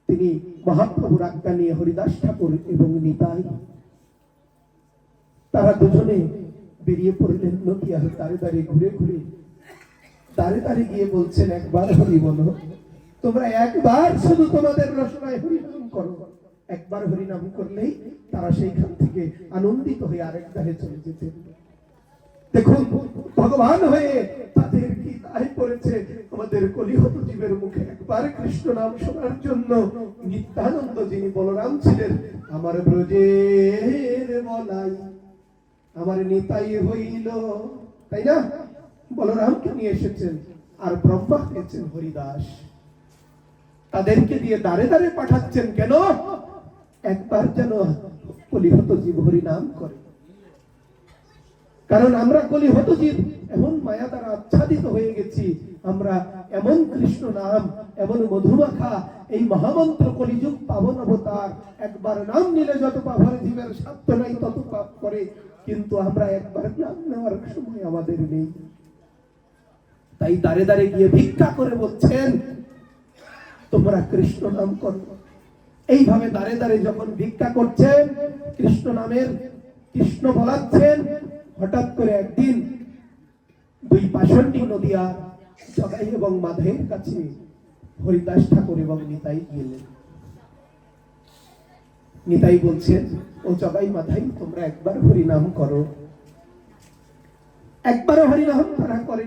তিনি মহাপ্রভুর আজ্ঞা নিয়ে হরিদাস ঠাকুর এবং নিতাই তারা দুজনে বেরিয়ে পড়লেন নদিয়ার দাঁড়ে দাঁড়িয়ে ঘুরে ঘুরে, দাঁড়ে দাঁড়িয়ে গিয়ে বলছেন, একবার হরি বলো, তোমরা একবার শুধু তোমাদের রসনায় হরিনাম করো, একবার হরিনাম করলেই তারা সেইখান থেকে আনন্দিত হয়ে আরেক ধারে চলে যেতেন। দেখুন ভগবান হয়ে তাদের কি দায় পড়েছে আমাদের কলিহত জীবের মুখে একবার কৃষ্ণ নাম শোনার জন্য। নিত্যানন্দ যিনি বলরাম ছিলেন, আমার ব্রজের বলাই আমার নিতাই হইল, তাই না? বলরামকে নিয়ে এসেছেন, আর ব্রহ্মা হয়েছেন হরিদাস। তাদেরকে দিয়ে দাঁড়ে দাঁড়ে পাঠাচ্ছেন কেন? একবার যেন কলিহত জীব হরি নাম করে। কারণ আমরা কলিহত জীব এমন মায়া দ্বারা আচ্ছাদিত হয়ে গেছি, আমরা এমন কৃষ্ণ নাম, এমন মধুমাখা এই মহামন্ত্র কলিযুগ পাবন অবতার, একবার নাম নিলে যত পাপ হয়, জীবের সাধ্য নাই তত পাপ করে, কিন্তু আমরা একবার নাম নেওয়ার সময় আমাদের নেই। তাই দাঁড়ে দাঁড়ে গিয়ে ভিক্ষা করে বলছেন তোমরা কৃষ্ণ নাম করো। এইভাবে দাঁড়ে দাঁড়ে যখন ভিক্ষা করছেন, কৃষ্ণ নামের কৃষ্ণ বলাচ্ছেন, হঠাৎ করে একদিন দুই পাষণ্ডী নদিয়া জগাই এবং মাধের কাছে হরিদাস ঠাকুর এবং নিতাই গেলেন। নিতাই বলছেন, ও জগাই মাধাই তোমরা একবার হরিনাম করো। একবারও হরিনাম তারা করে,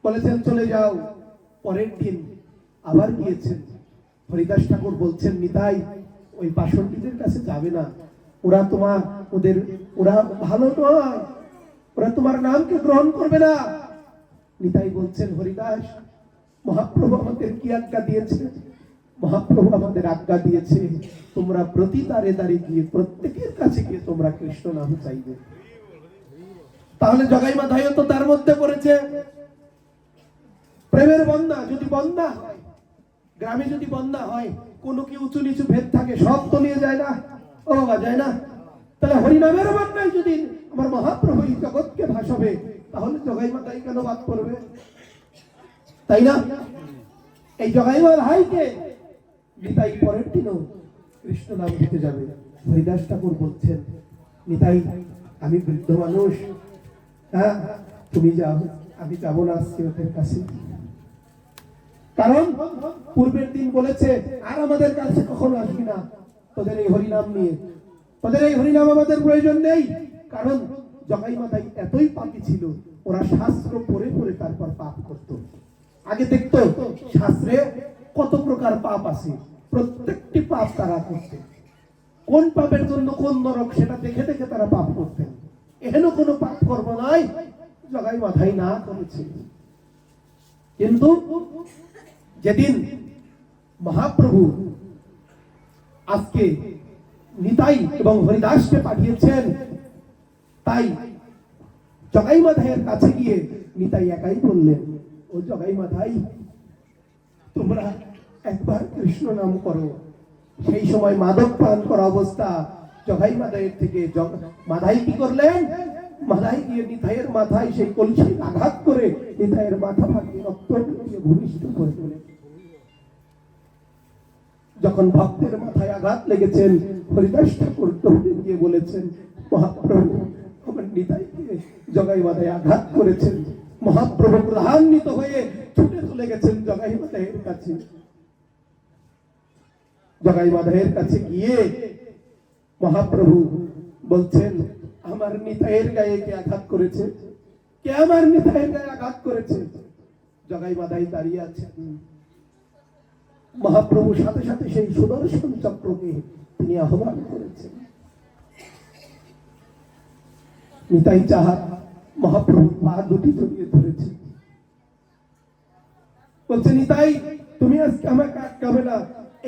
বলেছেন চলে যাও। পরের দিন আবার গিয়েছেন। হরিদাস ঠাকুর বলছেন, নিতাই ওই পাষণ্ডীদের কাছে যাবে না, ওরা ভালো নয়, ওরা তোমার নামকে গ্রহণ করবে না। নিতাই বলছেন, হরিদাস মহাপ্রভু আমাদের কি আজ্ঞা দিয়েছে? মহাপ্রভু আমাদের আজ্ঞা দিয়েছে তোমরা প্রতি দ্বারে দ্বারে গিয়ে প্রত্যেকের কাছে গিয়ে তোমরা কৃষ্ণ নাম চাইবে। তাহলে জগাই মাধাইও তো তার মধ্যে পড়েছে। প্রেমের বন্যা যদি বন্যা হয়, গ্রামে যদি বন্যা হয়, কোনো কি উঁচু নিচু ভেদ থাকে, সব তো নিয়ে যায় না, ও বাবা যায় না। তাহলে হরিনামের বন্যায় যদি আমার মহাপ্রভু এই জগৎকে ভাসাবে, তাহলে জগাই মাধাই কেন বাদ করবে? তাই না? এই জগাই মাধাইকে নিতাই পরের দিনও কৃষ্ণ নাম দিতে যাবে। হরিদাস ঠাকুর বলছেন, নিতাই আমি বৃদ্ধ মানুষ, হ্যাঁ তুমি যাও, আমি যাবো না আজকে ওদের কাছে। কারণ পূর্বের দিন বলেছে আর আমাদের কাছে কখনো আসবি না তোদের এই হরিনাম নিয়ে, তোদের এই হরিনাম আমাদের প্রয়োজন নেই। কারণ জগাই মাধাই এতই পাপী ছিল, ওরা শাস্ত্র পড়ে পড়ে তারপর পাপ করত। আগে দেখতো শাস্ত্রে কত প্রকার পাপ আছে, প্রত্যেকটি পাপ তারা করতে, কোন পাপের জন্য কোন নরক সেটা দেখে দেখে তারা পাপ করতেন। এহেন কোনো পাপ কর্ম নাই জগাই মাধাই না করেছে। কিন্তু যেদিন মহাপ্রভু আজকে নিতাই এবং হরিদাসকে পাঠিয়েছেন, তাই জগাই মাধাইয়ের কাছে গিয়ে নিতাই একাই বললেন, ও জগাই মাধাই তোমরা একবার কৃষ্ণ নাম করো। সেই সময় মাদক পান করা অবস্থা। জগাই মাধাইয়ের থেকে মাধাই কি করলেন? মাধাই গিয়ে নিতাইয়ের মাথায় সেই কলসি আঘাত করে নিতাইয়ের মাথা ভাঙিয়ে রক্ত দিয়ে ভূমিষ্ঠ করে তোলেন। যখন ভক্তের মাথায় আঘাত লেগেছেন, হরিদাস ঠাকুর দৌড়ে গিয়ে বলেছেন, মহাপ্রভু আমার নিতাইকে জগাই মাধাই আঘাত করেছেন। মহাপ্রভু ক্রোধান্বিত হয়ে ছুটে চলে গেছেন জগাই মাধাইয়ের কাছে। জগাই মাধাইয়ের কাছে গিয়ে মহাপ্রভু বলছেন, আমার নিতাইয়ের গায়ে কে আঘাত করেছে? কে আমার নিতাইয়ের গায়ে আঘাত করেছে? জগাই মাধাই দাঁড়িয়ে আছেন। মহাপ্রভু সাথে সাথে সেই সুদর্শন চক্রকে তিনি আহ্বান করেছেন। নিতাই চাহা মহাপ্রভু পা দুটি জড়িয়ে ধরেছে, বলছে, নিতাই তুমি আজকে আমাকে আটকাবে না।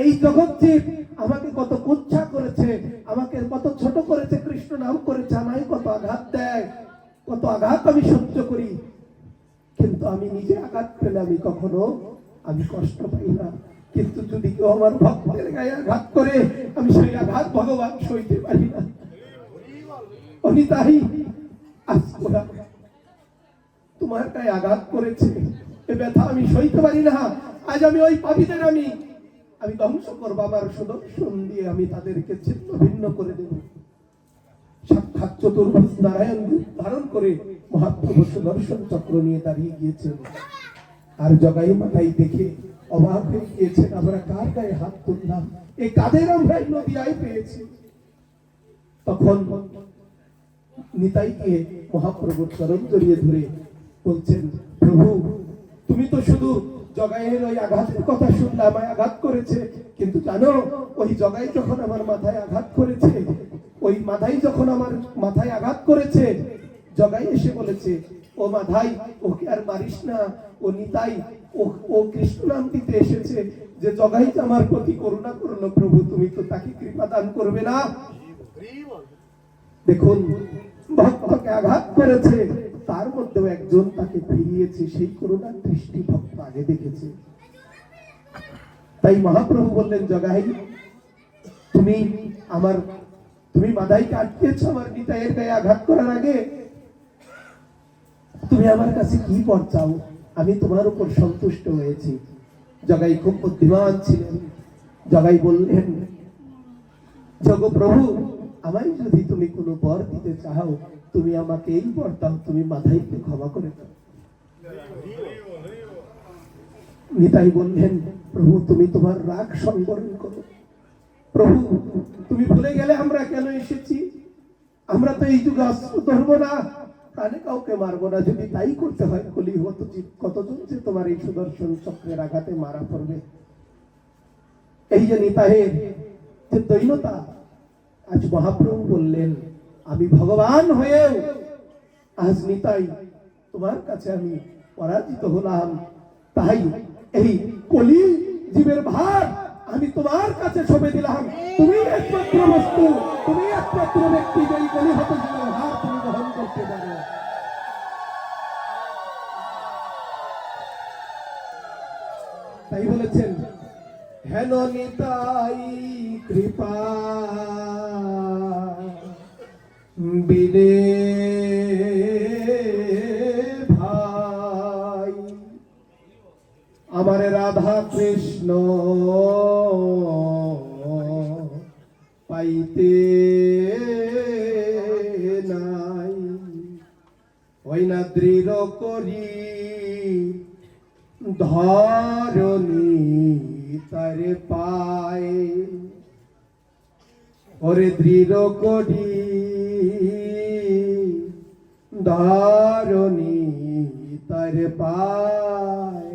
এই জগৎ জীব আমাকে কত কুচ্ছা করেছে, আমাকে কত ছোট করেছে, কৃষ্ণ নাম করেছে, আমায় কত আঘাত দেয়, কত আঘাত আমি সহ্য করি, কিন্তু আমি নিজে আঘাত পেলে আমি কষ্ট পাই না। কিন্তু যদি কেউ আমার ভক্তের গায়ে আঘাত করে, আমি সেই আঘাত ভগবান সইতে পারি না। নিতাই আজ তোমার গায়ে আঘাত করেছে, এ ব্যথা আমি সইতে পারি না। আজ আমি ওই পাপীদের আমি ধ্বংস করবো, আমার সুদর্শন দিয়ে আমি তাদেরকে ছিন্ন ভিন্ন করে দেব। সাক্ষাৎ চতুর্ভুজ নারায়ণ ধারণ করে মহাপ্রভু সুদর্শন চক্র নিয়ে দাঁড়িয়ে গিয়েছেন। আর জগাই মাধাই দেখে অবাক হয়ে গিয়েছেন, আমরা কার গায়ে হাত তুললাম। এই কাদের আমরা এই নদিয়ায় পেয়েছি। তখন নিতাইকে মহাপ্রভুর চরণ জড়িয়ে ধরে বলছেন, প্রভু তুমি তো শুধু জগাইয়ের ওই আঘাতের কথা শুনলে আমায় আঘাত করেছে, কিন্তু জানো ওই জগাই যখন আমার মাথায় আঘাত করেছে, ওই মাথায় যখন আমার মাথায় আঘাত করেছে, জগাই এসে বলেছে, ও মাথাই ওকে আর মারিস না, ও নিতাই ও কৃষ্ণ নাম দিতে এসেছে, যে জগাই আমার প্রতি করুণা করলো, প্রভু তুমি তো তাকে কৃপা দান করবে না। দেখুন ভক্তকে আঘাত করেছে, তার মধ্যেও একজন তাকে ফিরিয়েছে, সেই করুণার দৃষ্টি ভক্ত আগে দেখেছে। তাই মহাপ্রভু বললেন, জগাই তুমি মাদাইকে আটকেছ আমার নিতাইয়ের গায়ে আঘাত করার আগে, তুমি আমার কাছে কি বর চাও? আমি তোমার উপর সন্তুষ্ট হয়েছি। জগাই খুব বুদ্ধিমান ছিলেন। জগাই বললেন, জগপ্রভু আমায় যদি তুমি কোনো বর দিতে চাও, তুমি আমাকে এই বর দাও, তুমি মাথাইকে ক্ষমা করে দাও। নিতাই বললেন, প্রভু তুমি তোমার রাগ সংবরণ করো। প্রভু তুমি ভুলে গেলে আমরা কেন এসেছি? আমরা তো এই যুগে অস্ত্র ধরবো না, প্রাণে কাউকে মারবো না। যদি তাই করতে হয় কলি হতো, কতজন যে তোমার এই সুদর্শন চক্রের আঘাতে মারা পড়বে। এই যে নিতাইয়ের যে দৈন্যতা, আজ মহাপ্রভু বললেন, আমি ভগবান হয়েও আজ নিতাই তোমার কাছে আমি পরাজিত হলাম। তাই এই কলি জীবের ভার আমি তোমার কাছে সঁপে দিলাম। তুমি একমাত্র বস্তু, তুমি একমাত্র ব্যক্তি, যে এই কলি হতে জীবের ভার তুমি গ্রহণ করতে পারো। তাই বলেছেন, হেন নিতাই কৃপা বিনে ভাই, আমার রাধা কৃষ্ণ পাইতে নাই, ওই না দৃঢ় করি ধরণী তারে পায়, ওরে দৃঢ় করি ধরণী তারে পায়,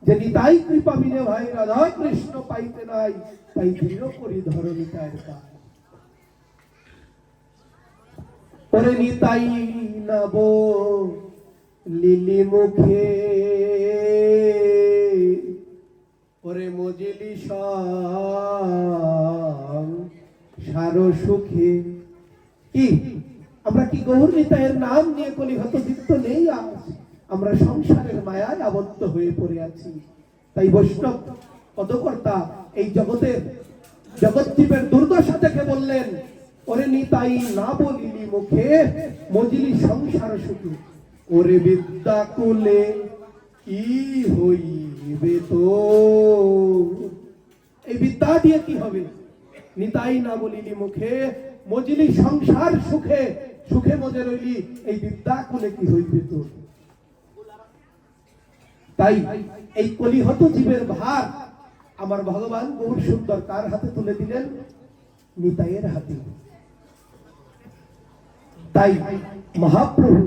যে নিতাই কৃপা বিনে ভাই রাধা কৃষ্ণ পাইতে নাই, তাই দৃঢ় করি ধরণী তার পায়। ওরে নিতাই নব লিলি মুখে, ওরে মজিলি সার সুখে। কি আমরা কি গৌর নিতাইয়ের নাম নিয়ে কলিহত যুক্ত নেই? আজ আমরা সংসারের মায়ায় আবদ্ধ হয়ে পড়ে আছি। তাই বৈষ্ণব পদকর্তা এই জগতের জগৎজীবের দুর্দশা দেখে বললেন, ওরে নিতাই না বলিলি মুখে, মজিলি সংসার সুখে, ওরে বিদ্যা কুলে কি হইবে তো? এই বিদ্যা দিয়ে কি হবে? নিতাই না বলিলি মুখে, মজিলি সংসার সুখে, সুখে মজে রইলি, এই বিদ্যা কুলে কি হইবে তো? তাই এই কলিহত জীবের ভার আমার ভগবান গৌর সুন্দর কার হাতে তুলে দিলেন? নিতাইয়ের হাতে। তাই মহাপ্রভু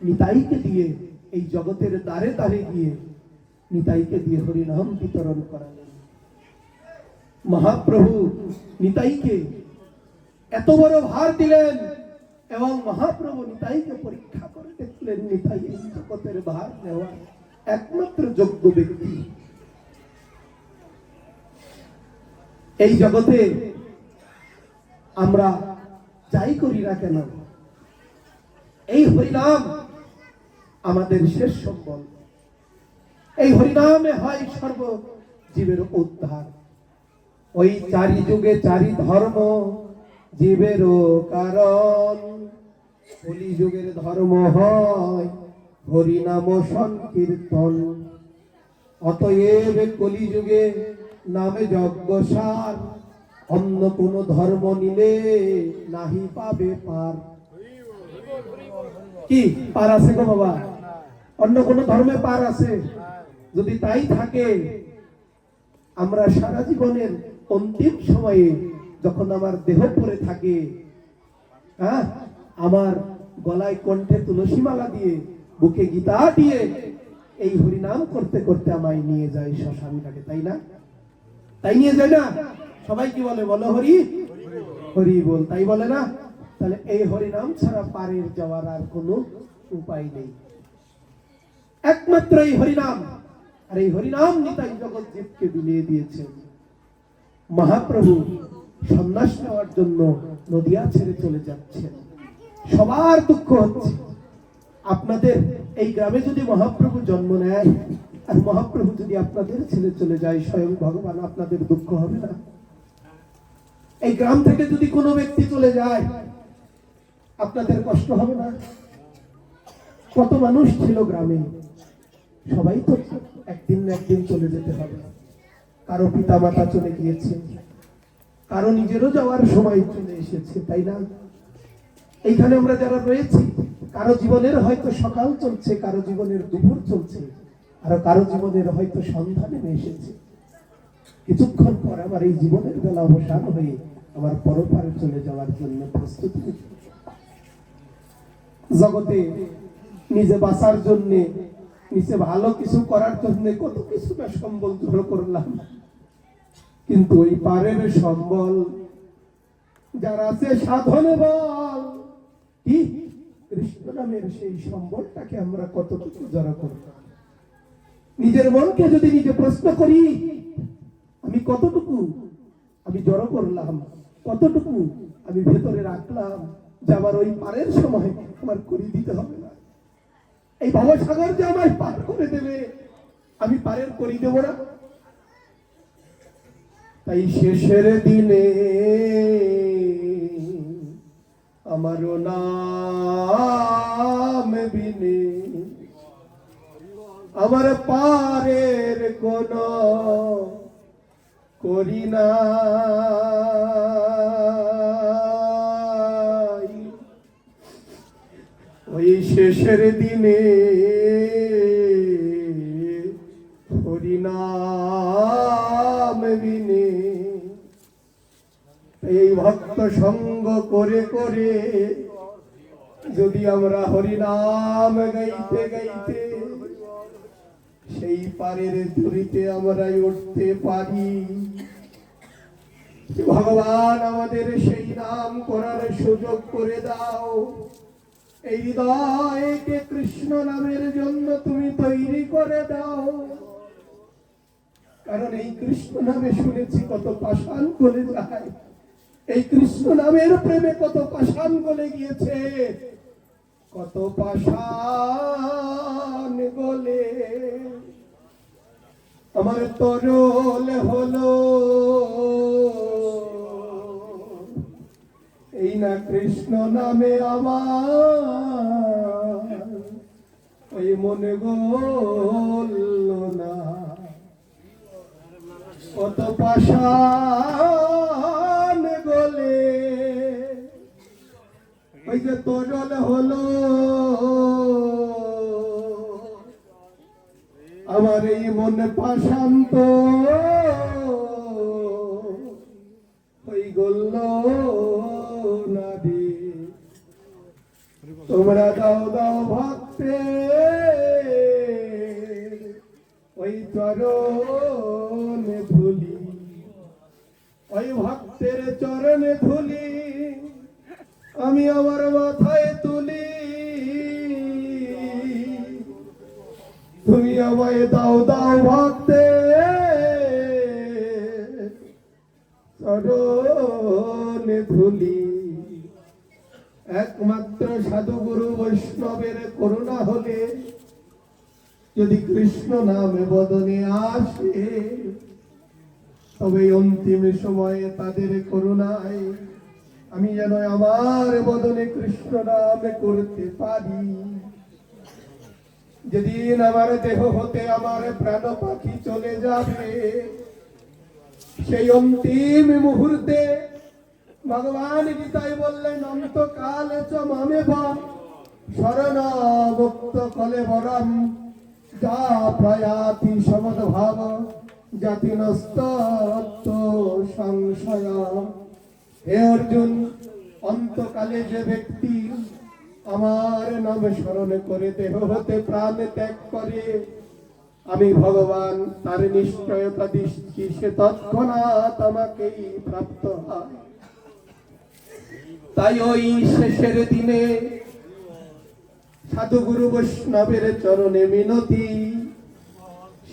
নিতাইকে দিয়ে এই জগতের দ্বারে দ্বারে গিয়ে নিতাইকে দিয়ে হরিনাম বিতরণ করালেন। মহাপ্রভু নিতাইকে এত বড় ভার দিলেন এবং মহাপ্রভু নিতাইকে পরীক্ষা করে দেখলেন, নিতাই এই জগতের ভার নেওয়ার একমাত্র যোগ্য ব্যক্তি। এই জগতে আমরা যাই করি না কেন, এই হরিনাম আমাদের শেষ সম্বল। এই হরিনামে হয় সর্ব জীবের উদ্ধার। ওই চারি যুগে চারি ধর্ম জীবেরও কারণ, কলি যুগের ধর্ম হয় হরিনাম সংকীর্তন। অতএব কলি যুগে নামে যজ্ঞসার, অন্য কোন ধর্ম নিলে নাহি পাবে পার। কি পার আছে গো বাবা? অন্য কোন ধর্মে পার আছে? যদি তাই থাকে আমরা সারা জীবনের অন্তিম সময়ে যখন আমার দেহ পড়ে থাকে, হ্যাঁ, আমার গলায় কণ্ঠে তুলসী মালা দিয়ে, বুকে গীতা দিয়ে এই হরিনাম করতে করতে আমায় নিয়ে যায় শ্মশান ঘাটে, তাই না? তাই নিয়ে যায় না? সবাই কি বলে? বলো হরি হরি বল, তাই বলে না? তাহলে এই হরিনাম ছাড়া পারের যাওয়ার আর কোনো উপায় নেই, একমাত্র এই হরিনাম। আর এই হরিনাম নিতাই জগৎ জীবকে বিলিয়ে দিয়েছেন। মহাপ্রভু সন্ন্যাস নেওয়ার জন্য নদিয়া ছেড়ে চলে যাচ্ছেন, সবার দুঃখ হচ্ছে। আপনাদের এই গ্রামে যদি মহাপ্রভু জন্ম নেয় আর মহাপ্রভু যদি আপনাদের ছেড়ে চলে যায়, স্বয়ং ভগবান আপনাদের দুঃখ হবে না? এই গ্রাম থেকে যদি কোনো ব্যক্তি চলে যায় আপনাদের কষ্ট হবে না? কত মানুষ ছিল গ্রামে, সবাই তো একদিন না একদিন চলে যেতে হবে। কারো পিতা মাতা চলে গিয়েছে, কারো নিজেরও যাওয়ার সময় চলে এসেছে, তাই না? এইখানে আমরা যারা রয়েছি, কারো জীবনের হয়তো সকাল চলছে, কারো জীবনের দুপুর চলছে, আর কারো জীবনের হয়তো সন্ধ্যা নেমে এসেছে। কিছুক্ষণ পর আমার এই জীবনের বেলা অবসান হয়ে আমার পরপারে চলে যাওয়ার জন্য প্রস্তুতি। জগতে নিজে বাঁচার জন্য, নিজে ভালো কিছু করার জন্য কত কিছু না সম্বল জড়ো করলাম, কিন্তু ওই পারের সম্বল যারা আছে সাধনে বল কি কৃষ্ণ নামের সেই সম্বলটাকে আমরা কতটুকু জড়ো করব? নিজের মনকে যদি নিজে প্রশ্ন করি, আমি কতটুকু আমি জড়ো করলাম, কতটুকু আমি ভেতরে রাখলাম, যে আবার ওই পারের সময় আমার করে দিতে হবে না। এই ভবসাগর যে আমায় পার করে দেবে, আমি পারের করে দেব না। তাই শেষের দিনে আমারও নাম বিনে আমার পারের কোন করি না। ওই শেষের দিনে হরিনাম বিনে এই ভক্ত সঙ্গ করে করে যদি আমরা হরিনাম গাইতে গাইতে সেই পারের দড়িতে আমরা উঠতে পারি, ভগবান আমাদের সেই নাম করার সুযোগ করে দাও। এই হৃদয়কে কৃষ্ণ নামের জন্য তুমি তৈরি করে দাও, কারণ এই কৃষ্ণ নামে শুনেছি কত পাষাণ গলে যায়, এই কৃষ্ণ নামের প্রেমে কত পাষাণ গলে গিয়েছে, কত পাষাণ গলে আমার তরল হলো। এই না কৃষ্ণ নামে আমার ওই মনে গল না, কত পাষাণ গলে ওই যে তরল হলো আমার এই মনে পাষাণ তো ওই গল্ল না রে। তোমরা দাও দাও ভক্তে ওই চরণে ধুলি, ওই ভক্তের চরণে ধুলি আমি আমার মাথায় তুলি। তুমি আমায় দাও দাও ভক্তে চরণে ধুলি। একমাত্র সাধুগুরু বৈষ্ণবের করুণা হলে যদি কৃষ্ণ নামে বদনে আসে, তবে অন্তিম সময়ে তাদের করুণায় আমি যেন আমার বদনে কৃষ্ণ নামে করতে পারি। যেদিন আমার দেহ হতে আমার প্রাণ পাখি চলে যাবে, সেই অন্তিম মুহূর্তে ভগবান গীতায় বললেন অন্তকালে চ মামেব শরণ মুক্ত কলে বরম যা প্রয়াতি সমদ্ভাব জাতি নস্তাত্ম সংশয়। হে অর্জুন, অন্তকালে যে ব্যক্তি আমার নাম স্মরণ করে দেহ হতে প্রাণ ত্যাগ করে, আমি ভগবান তার নিশ্চয়তা দিচ্ছি, সে তৎক্ষণাৎ আমাকেই প্রাপ্ত হয়। তাই ওই শেষের দিনে সাধুগুরু বৈষ্ণবের চরণে মিনতি,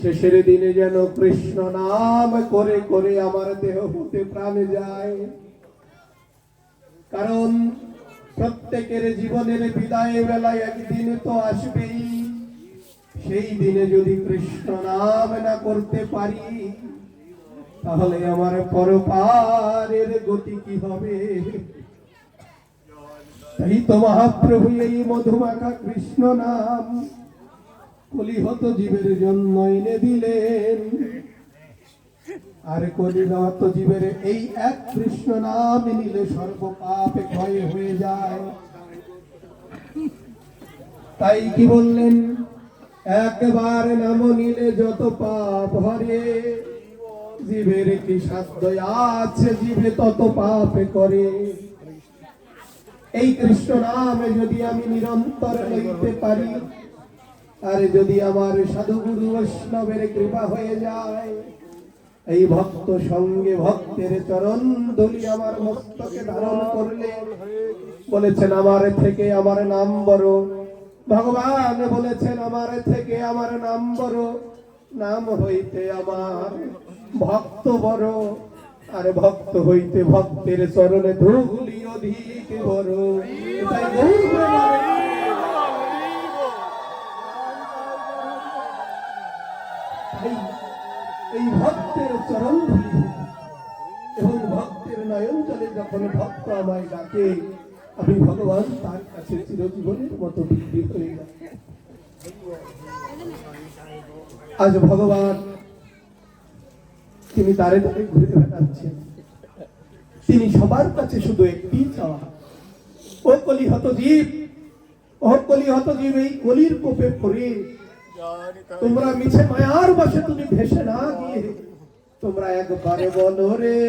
শেষের দিনে যেন কৃষ্ণ নাম করে করে আমার দেহ হতে প্রাণ যায়। কারণ প্রত্যেকের জীবনের বিদায় বেলায় একদিন তো আসবেই। সেই দিনে যদি কৃষ্ণ নাম না করতে পারি, তাহলে আমার পরপারের গতি কি হবে? তাই তো মহাপ্রভু এই মধুমাখা কৃষ্ণ নাম কলিহত জীবের জন্য এনে দিলেন। আর কলিহত জীবের এই এক কৃষ্ণ নাম নিলে সর্ব পাপে ক্ষয় হয়ে যায়। তাই কি বললেন? একবার নাম নিলে যত পাপ হরে, জীবের কি সাধ্য আছে জীবে তত পাপে করে। এই কৃষ্ণ নামে যদি আমি নিরন্তর লইতে পারি, আর যদি আমার সাধুগুরু বৈষ্ণবের কৃপা হয়ে যায়, এই ভক্ত সঙ্গে ভক্তের চরণ ধুলি আমার মস্তকে ধারণ করলে, বলেছেন আমার থেকে আমার নাম বড়। ভগবান বলেছেন আমার থেকে আমার নাম বড়, নাম হইতে আমার ভক্ত বড়, আর ভক্ত হইতে ভক্তের চরণে ধুলি অধিক বড়। এই ভক্তের চরণ ধুলি এবং ভক্তের নয়ন জলে যখন ভক্ত আমায় ডাকে, আমি ভগবান তার কাছে চিরজীবনের মতো বিক্রি হয়ে যাই। আজ ভগবান তিনি দাঁড়ে দাঁড়ে ঘুরে বেড়াচ্ছেন। তিনি সবার কাছে শুধু একটি চাওয়া, ও কলিহত জীব, ও কলিহত জীব, এই কলির কোপে পড়ে তোমরা মিছে মায়ার বসে তুমি ভেসে না গিয়ে তোমরা একবারে বলো রে,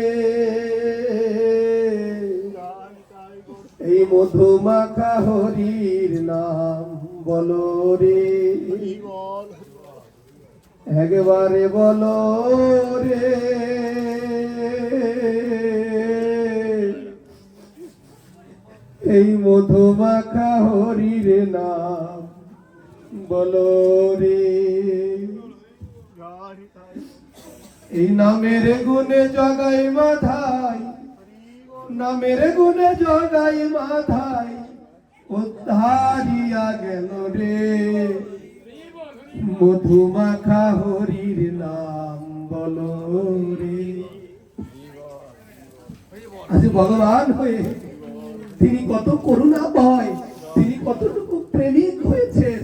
এই মধুমাখা হরির নাম বলো রে, একবারে বলো রে, এই মধুমাখা হরির নাম বলো রে। এই নামের গুণে জগাই মাথায়, নামের গুণে জগাই মাথায় উদ্ধারিয়া গেল রে, মধুমাখা হরির নাম বলো রে। আজ ভগবান হয়ে তিনি কত করুণা ভয়, তিনি কতটুকু প্রেমিক হয়েছেন,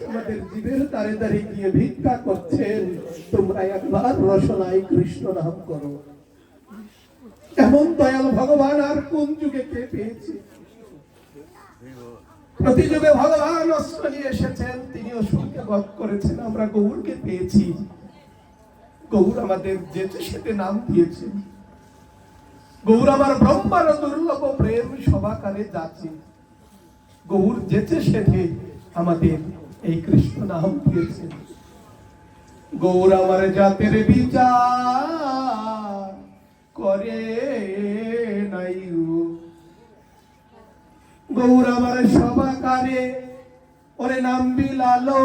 আমাদের জীবের দ্বারে দ্বারে গিয়ে ভিক্ষা করছেন, তোমরা একবার রসনায় কৃষ্ণ নাম করো। এমন দয়াল ভগবান আর কোন যুগে কে পেয়েছে? প্রতি যুগে ভগবান অস্ত্র নিয়ে এসেছেন, তিনি অসুরকে বধ করেছেন, আমরা গৌরকে পেয়েছি। গৌর আমাদের যেতে সেতে নাম দিয়েছেন। গৌর আমার ব্রহ্মার দুর্লভ প্রেম সবাকারে যাচ্ছে। গৌর যেতে সেতে আমাদের এই কৃষ্ণ নাম দিয়েছেন। গৌর আমার জাতের বিচার করে নাই, গৌর আমার সবাকারে ওরে নাম বিলালো,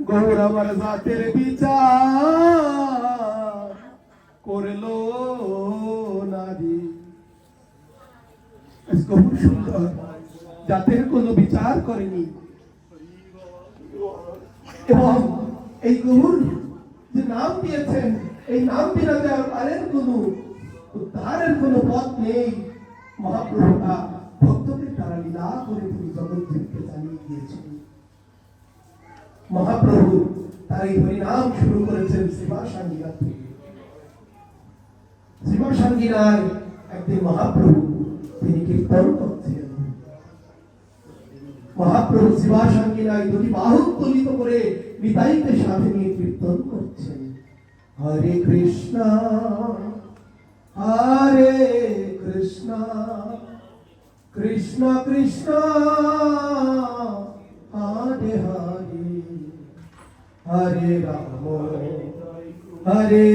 গৌর আমার জাতের বিচার করলো নারী। গৌর সুন্দর, জাতের কোনো বিচার করেনি। এবং এই গৌর যে নাম দিয়েছেন, এই নাম বিনা তারের কোনো উদ্ধারের কোনো পথ নেই। মহাপ্রভুরা ভক্তদের দ্বারা লীলা করে তিনি জগৎকে জানিয়ে দিয়েছেন। মহাপ্রভু তার এই হরিনাম শুরু করেছেন শিবাসাঙ্গিনা থেকে। শিবাসাঙ্গিনায় একদিন মহাপ্রভু তিনি কীর্তন করছেন। মহাপ্রভু শিবাসাঙ্গিনায় দুটি বাহু তুলিত করে নিতাইকে সাথে নিয়ে কীর্তন করছেন, হরে কৃষ্ণ হরে কৃষ্ণ কৃষ্ণ কৃষ্ণ হরে হরে হরে রাম হরে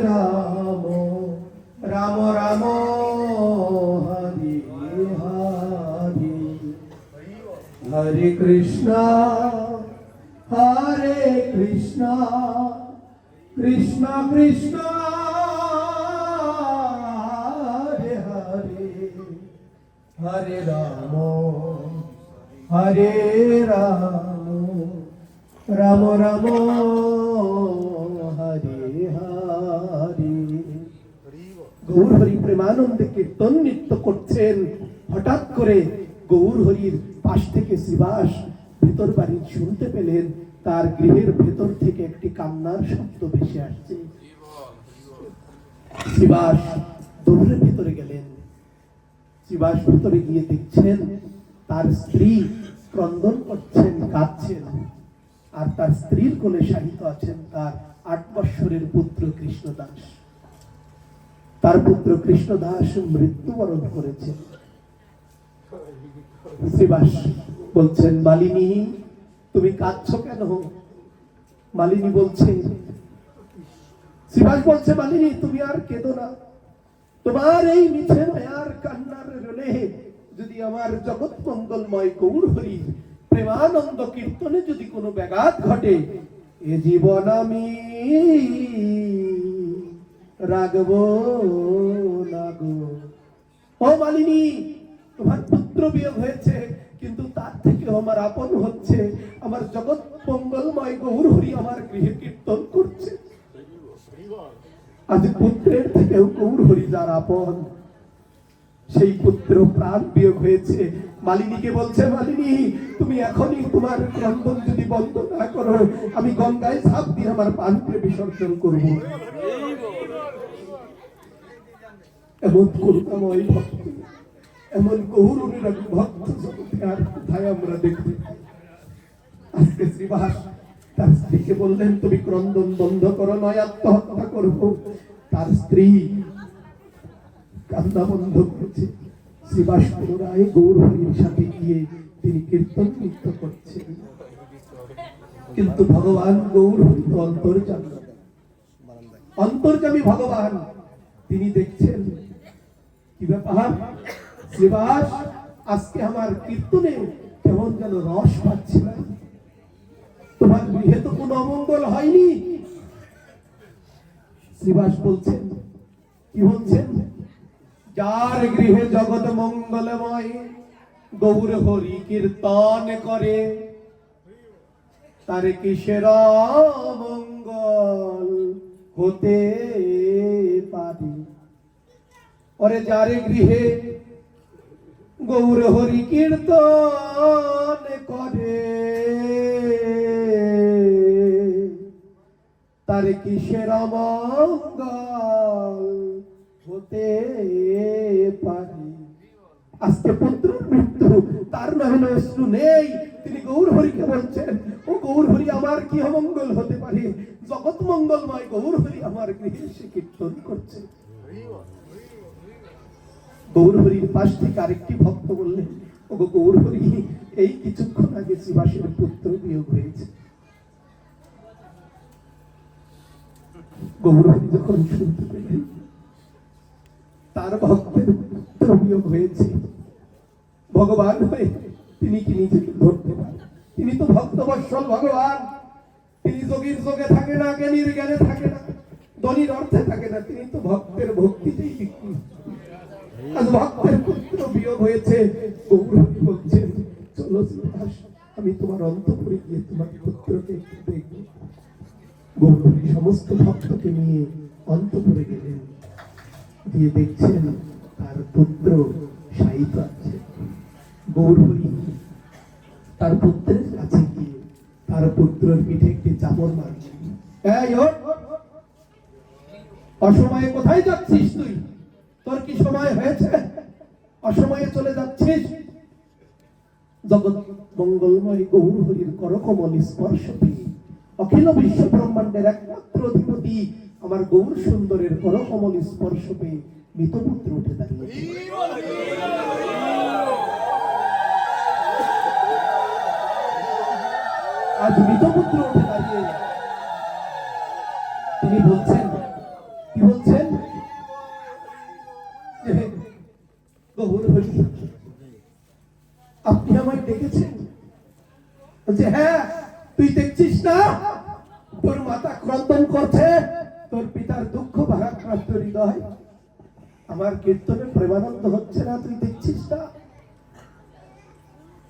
রাম রাম রাম হরে হরে হরে কৃষ্ণ হরে কৃষ্ণ কৃষ্ণ কৃষ্ণ হরে হরে হরে রাম হরে রাম রাম রাম হরে হরে। গৌর হরি প্রেমানন্দে কীর্তন নৃত্য করছেন। হঠাৎ করে গৌর হরির পাশ থেকে শ্রীবাস ভিতর বাড়ি শুনতে পেলেন তার গৃহের ভেতর থেকে একটি কান্নার শব্দ ভেসে আসছে। শ্রীবাস দৌড়ে ভিতরে গেলেন। শ্রীবাস ভিতরে গিয়ে দেখছেন তার স্ত্রী ক্রন্দন করছেন, কাঁদছেন, আর তার স্ত্রীর কোলে শায়িত আছেন তার 8 বৎসরের পুত্র কৃষ্ণদাস। তার পুত্র কৃষ্ণদাস মৃত্যুবরণ করেছেন। শ্রীবাস বলছেন, মালিনী তুমি কাঁদছো কেন? মালিনী বলছে, শ্রীবাস বলছে, মালিনী তুমি আর কেঁদো না। তোমার এই মিছে মায়ার কান্নার রোলে যদি আমার জগৎ মঙ্গলময় গৌর হরি প্রেমানন্দ কীর্তনে যদি কোনো ব্যাঘাত ঘটে, এ জীবন আমি রাখবো না গো। ও মালিনী, তোমার পুত্র বিয়োগ হয়েছে, কিন্তু তার থেকে আমার আপন হচ্ছে আমার জগৎ মঙ্গলময় গৌর হরি আমার গৃহে কীর্তন করছে। আজ পুত্রের থেকেও গৌর হরি যার আপন, সেই পুত্র প্রাণ বিয়োগ হয়েছে। মালিনীকে বলছে, মালিনী তুমি এখনই তোমার ক্রন্দন যদি বন্ধ না করো, আমি গঙ্গায় ঝাঁপ দিয়ে আমার প্রাণকে বিসর্জন করবো। এমন করুণাময় ভক্ত, এমন গৌর অনুরাগী ভক্ত জগতে আর কোথায় আমরা দেখি? আজকে শ্রীবাস তার স্ত্রীকে বললেন, তুমি ক্রন্দন বন্ধ করো, নয় আত্মহত্যা করবো। তার স্ত্রী কান্না বন্ধ করেছে। শ্রীবাস পুনরায় গৌর হরির সাথে গিয়ে তিনি কীর্তন নৃত্য করছেন। কিন্তু ভগবান গৌর হরি তো অন্তর্যামী, অন্তর্যামী ভগবান। তিনি দেখছেন কি ব্যাপার, শ্রীবাস আজকে আমার কীর্তনে কেমন যেন রস পাচ্ছি না। তোমার গৃহে তো কোনো অমঙ্গল হয়নি। শ্রীবাস বলছেন, কি বলছেন? যার গৃহে জগৎ মঙ্গলময় গৌর হরি কীর্তন করে, তার কিসের মঙ্গল হতে পারে? ওরে যার গৃহে গৌর হরি কীর্তন করে, তার কিসের মঙ্গল হতে পারে? আজকে পুত্র মৃত্যু, তার নয়নে অশ্রু নেই। তিনি গৌর হরিকে বলছেন, ও গৌর হরি আমার কি অমঙ্গল হতে পারে? জগৎ মঙ্গলময় গৌর হরি আমার গৃহে এসে কীর্তন করছে। গৌর হরির পাশ থেকে আরেকটি ভক্ত বললেন, ও গৌর হরি এই কিছুক্ষণ আগে শ্রীবাসের পুত্র বিয়োগ হয়েছে। গৌর হরি যখন শুনতে পেলেন তার ভক্তের পুত্র বিয়োগ হয়েছে, ভগবান হয়ে তিনি কি নিজেকে ধরতে পারেন? তিনি তো ভক্তবৎসল ভগবান। তিনি যোগীর যোগে থাকে না, জ্ঞানীর জ্ঞানে থাকে না, ধনীর অর্থে থাকে না। তিনি তো ভক্তের ভক্তিতেই বিক্রি। আজ ভক্তের পুত্র বিয়োগ হয়েছে। গৌর হরি বলছেন, চলো শ্রীবাস, আমি তোমার অন্তঃপুরে গিয়ে তোমার পুত্রকে একটু দেখব। গৌর হরি সমস্ত ভক্তকে নিয়ে অন্তঃপুরে গেলেন। গিয়ে দেখছেন তার পুত্র শায়িত আছে। গৌর হরি তার পুত্রের কাছে গিয়ে তার পুত্রের পিঠে একটি চাপড় মারছেন। এই ওঠ, অসময়ে কোথায় যাচ্ছিস তুই? তোর কি সময় হয়েছে? অসময়ে চলে যাচ্ছিস? জগৎ মঙ্গলময় গৌর হরির করকমল স্পর্শ পেয়ে অখিল বিশ্ব ব্রহ্মাণ্ডের একমাত্র অধিপতি আমার গৌর সুন্দরের করকমল স্পর্শ পেয়ে মৃতপুত্র উঠে দাঁড়িয়েছে। আজ মৃতপুত্র উঠে দাঁড়িয়ে তিনি বলছেন, কি বলছেন? গৌর হরি, আপনি আমায় ডেকেছেন? বলছে, হ্যাঁ, তুই দেখছিস না তোর মাতা ক্রন্দন করছে, তোর পিতার দুঃখ ভারাক্রান্ত হৃদয়, আমার কীর্তনে প্রেমানন্দ হচ্ছে না, তুই দেখছিস না?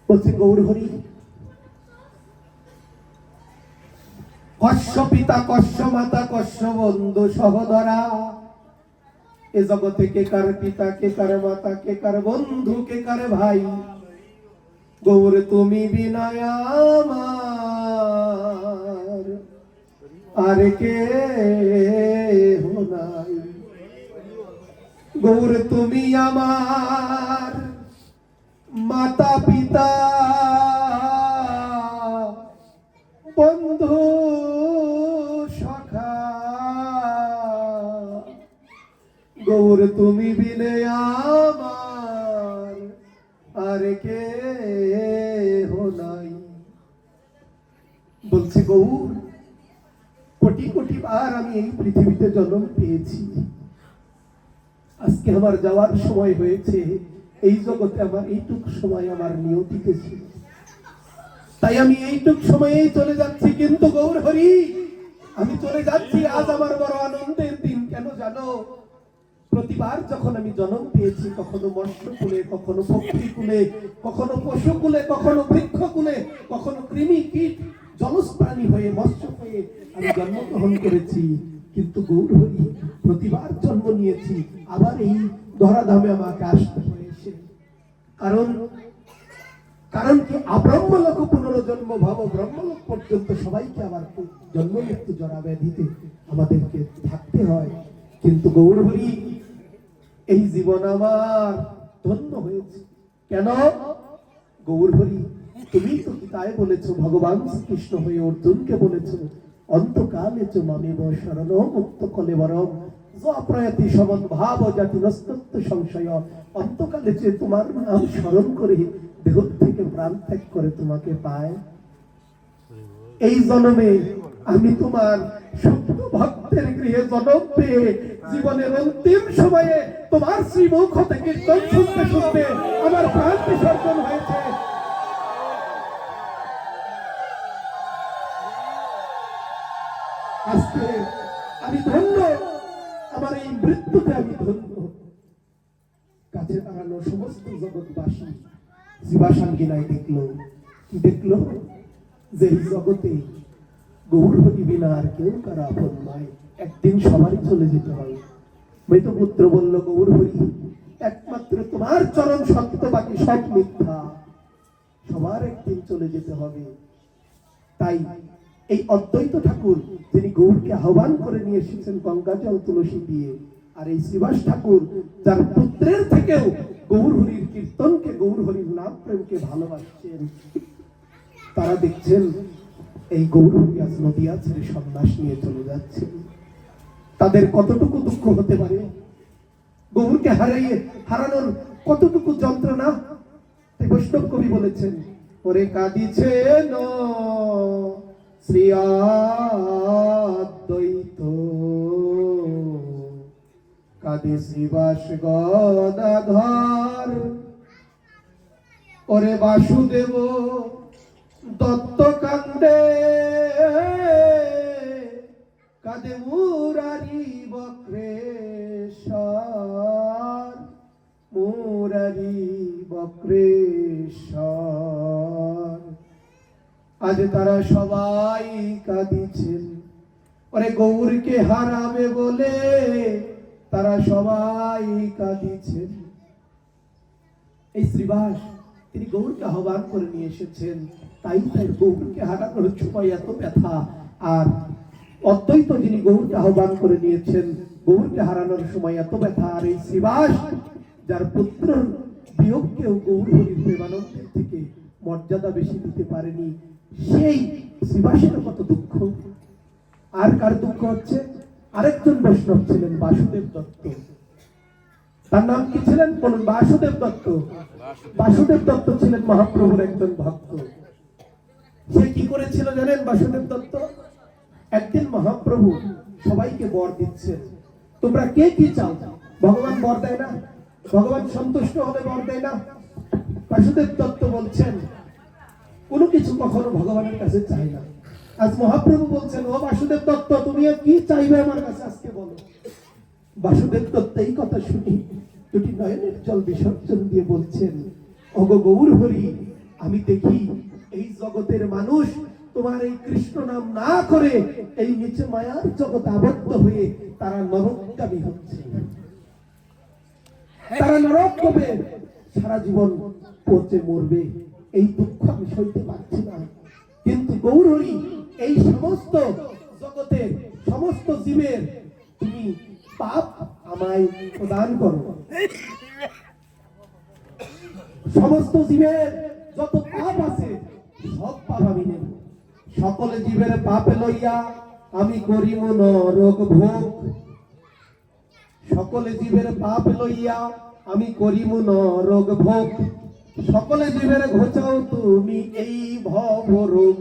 বলছে, গৌর হরি, কশ্য পিতা, কশ্য মাতা, কশ্য বন্ধু সহোদরা, এ জগতে কে কার পিতা, কে কার মাতা, কে কার বন্ধু, কে কার ভাই, গৌর তুমি বিনা আমার আর কে নাই। গৌর তুমি আমার মাতা পিতা, বন্ধু সখা, গৌর তুমি বিনে আমার আর কে নাই। বলছে, গৌর, কোটি কোটি বার আমি এই পৃথিবীতে জন্ম পেয়েছি, আজকে আমার যাওয়ার সময় হয়েছে। এই জগতে আমার এইটুক সময় আমার নিয়তিতে ছিল, তাই আমি এইটুক সময়েই চলে যাচ্ছি। কিন্তু গৌর হরি, আমি চলে যাচ্ছি, আজ আমার বড় আনন্দের দিন। কেন জানো? প্রতিবার যখন আমি জন্ম পেয়েছি, কখনো মৎস্য কুলে, কখনো পক্ষী কুলে, কখনো পশু কুলে, কখনো বৃক্ষ কুলে, কখনো কৃমি কীট জলজ প্রাণী হয়ে, মৎস্য হয়ে আমি জন্মগ্রহণ করেছি। কিন্তু গৌর হরি, প্রতিবার জন্ম নিয়েছি, আবার এই ধরাধামে আমাকে আসতে হয়েছে। কারণ কি? আব্রহ্মলোক পুনর্জন্ম ভাব, ব্রহ্মলোক পর্যন্ত সবাইকে আবার জন্ম মৃত্যু জরা ব্যাধিতে আমাদেরকে থাকতে হয়। কিন্তু গৌর হরি, এই জীবন আমার ধন্য হয়েছে। কেন? গৌর হরি, তুমি তো গীতায় বলেছো, ভগবান শ্রীকৃষ্ণ হয়ে অর্জুনকে বলেছো, অন্তকালে চ মামেব শরণ মুক্ত কলেবরম অপ্রয়তি সমন ভাব জাতি নস্তত্ব সংশয়। অন্তকালে যে তোমার নাম স্মরণ করে দেহ থেকে প্রাণ ত্যাগ করে তোমাকে পায়। এই জন্মে আমি তোমার শুদ্ধ ভক্তের গৃহে জন্ম পেয়ে জীবনের অন্তিম সময়ে তোমার শ্রীমুখ থেকে কীর্তন শুনতে শুনতে আমার প্রাণ বিসর্জন হয়েছে। আজকে আমি ধন্য, আমার এই মৃত্যুতে আমি ধন্য। কাছে দাঁড়ানো সমস্ত জগৎবাসী জীবাসাঙ্গিনায় দেখলো, কি দেখলো? যে এই জগতে গৌর হরি বিনা আর কেউ কারো আপন নয়, একদিন সবারই চলে যেতে হবে। মৃতপুত্র বলল, গৌর হরি, একমাত্র তোমার চরণ সত্য, বাকি সব মিথ্যা, সবার একদিন চলে যেতে হবে। তাই এই অদ্বৈত ঠাকুর, তিনি গৌরকে আহ্বান করে নিয়ে এসেছেন গঙ্গা জল তুলসী দিয়ে, আর এই শ্রীবাস ঠাকুর, যার পুত্রের থেকেও গৌর হরির কীর্তনকে, গৌর হরির নাম প্রেমকে ভালোবাসছেন, তারা দেখছেন এই গৌর হরি আজ নদিয়া ছেড়ে সন্ন্যাস নিয়ে চলে যাচ্ছে। তাদের কতটুকু দুঃখ হতে পারে? গৌরকে হারানোর কতটুকু যন্ত্রণা? তাই বৈষ্ণব কবি বলেছেন, ওরে কাঁদিছেন শ্রী অদ্বৈত, কাঁদে শ্রীবাস গদাধর, ওরে বাসুদেব দত্ত কান্দে, কাঁদে মুরারি বক্রেশ্বর, মুরারি বক্রেশ্বর। আজ তারা সবাই কাঁদিছেন, ওরে গৌরকে হারাবে বলে তারা সবাই কাঁদিছেন। এই শ্রীবাস, তিনি গৌরকে আহ্বান করে নিয়ে এসেছেন, তাই তাই গৌরকে হারানোর সময় এত ব্যথা। আর অদ্বৈত যিনি গৌরকে আহ্বান করে নিয়েছেন, গৌরকে হারানোর সময় এত ব্যথা। আর এই শ্রীবাস, যার পুত্র বিয়োগকেও গৌর হরির প্রেমানন্দের থেকে মর্যাদা বেশি দিতে পারেনি, সেই শ্রীবাসের কত দুঃখ। আর কার দুঃখ হচ্ছে? আরেকজন বৈষ্ণব ছিলেন বাসুদেব দত্ত। তার নাম কি ছিলেন বলুন? বাসুদেব দত্ত। বাসুদেব দত্ত ছিলেন মহাপ্রভুর একজন ভক্ত। সে কি করেছিল জানেন বাসুদেব দত্ত? একদিন মহাপ্রভু সবাইকে বর দিচ্ছেন, তোমরা কে কি চাও? ভগবান বর দেয় না? ভগবান সন্তুষ্ট হলে বর দেয় না? বাসুদেব দত্ত বলছেন কোনো কিছু কখনো ভগবানের কাছে চাই না। আজ মহাপ্রভু বলছেন, ও বাসুদেব দত্ত, তুমি আর কি চাইবে আমার কাছে আজকে বলো। বাসুদেব দত্ত এই কথা শুনি দুটি নয়নের জল বিসর্জন দিয়ে বলছেন, ওগো গৌর হরি, আমি দেখি এই জগতের মানুষ তোমার এই কৃষ্ণ নাম না করে এই নিচে মায়ার জগতে আবদ্ধ হয়ে তারা নরকগামী হচ্ছে। তারা নরক হবে, সারা জীবন পচে মরবে। এই দুঃখ আমি সইতে পারছি না। কিন্তু গৌর হরি, এই সমস্ত জগতের সমস্ত জীবের তুমি পাপ আমায় প্রদান করো। সমস্ত জীবের যত পাপ আছে সব পাপ আমি নেব। সকল জীবের পাপ লইয়া আমি করিব নরক ভোগ। সকল জীবের পাপ লইয়া আমি করিব নরক ভোগ। সকলে জীবের ঘোচাও তুমি এই ভব রোগ।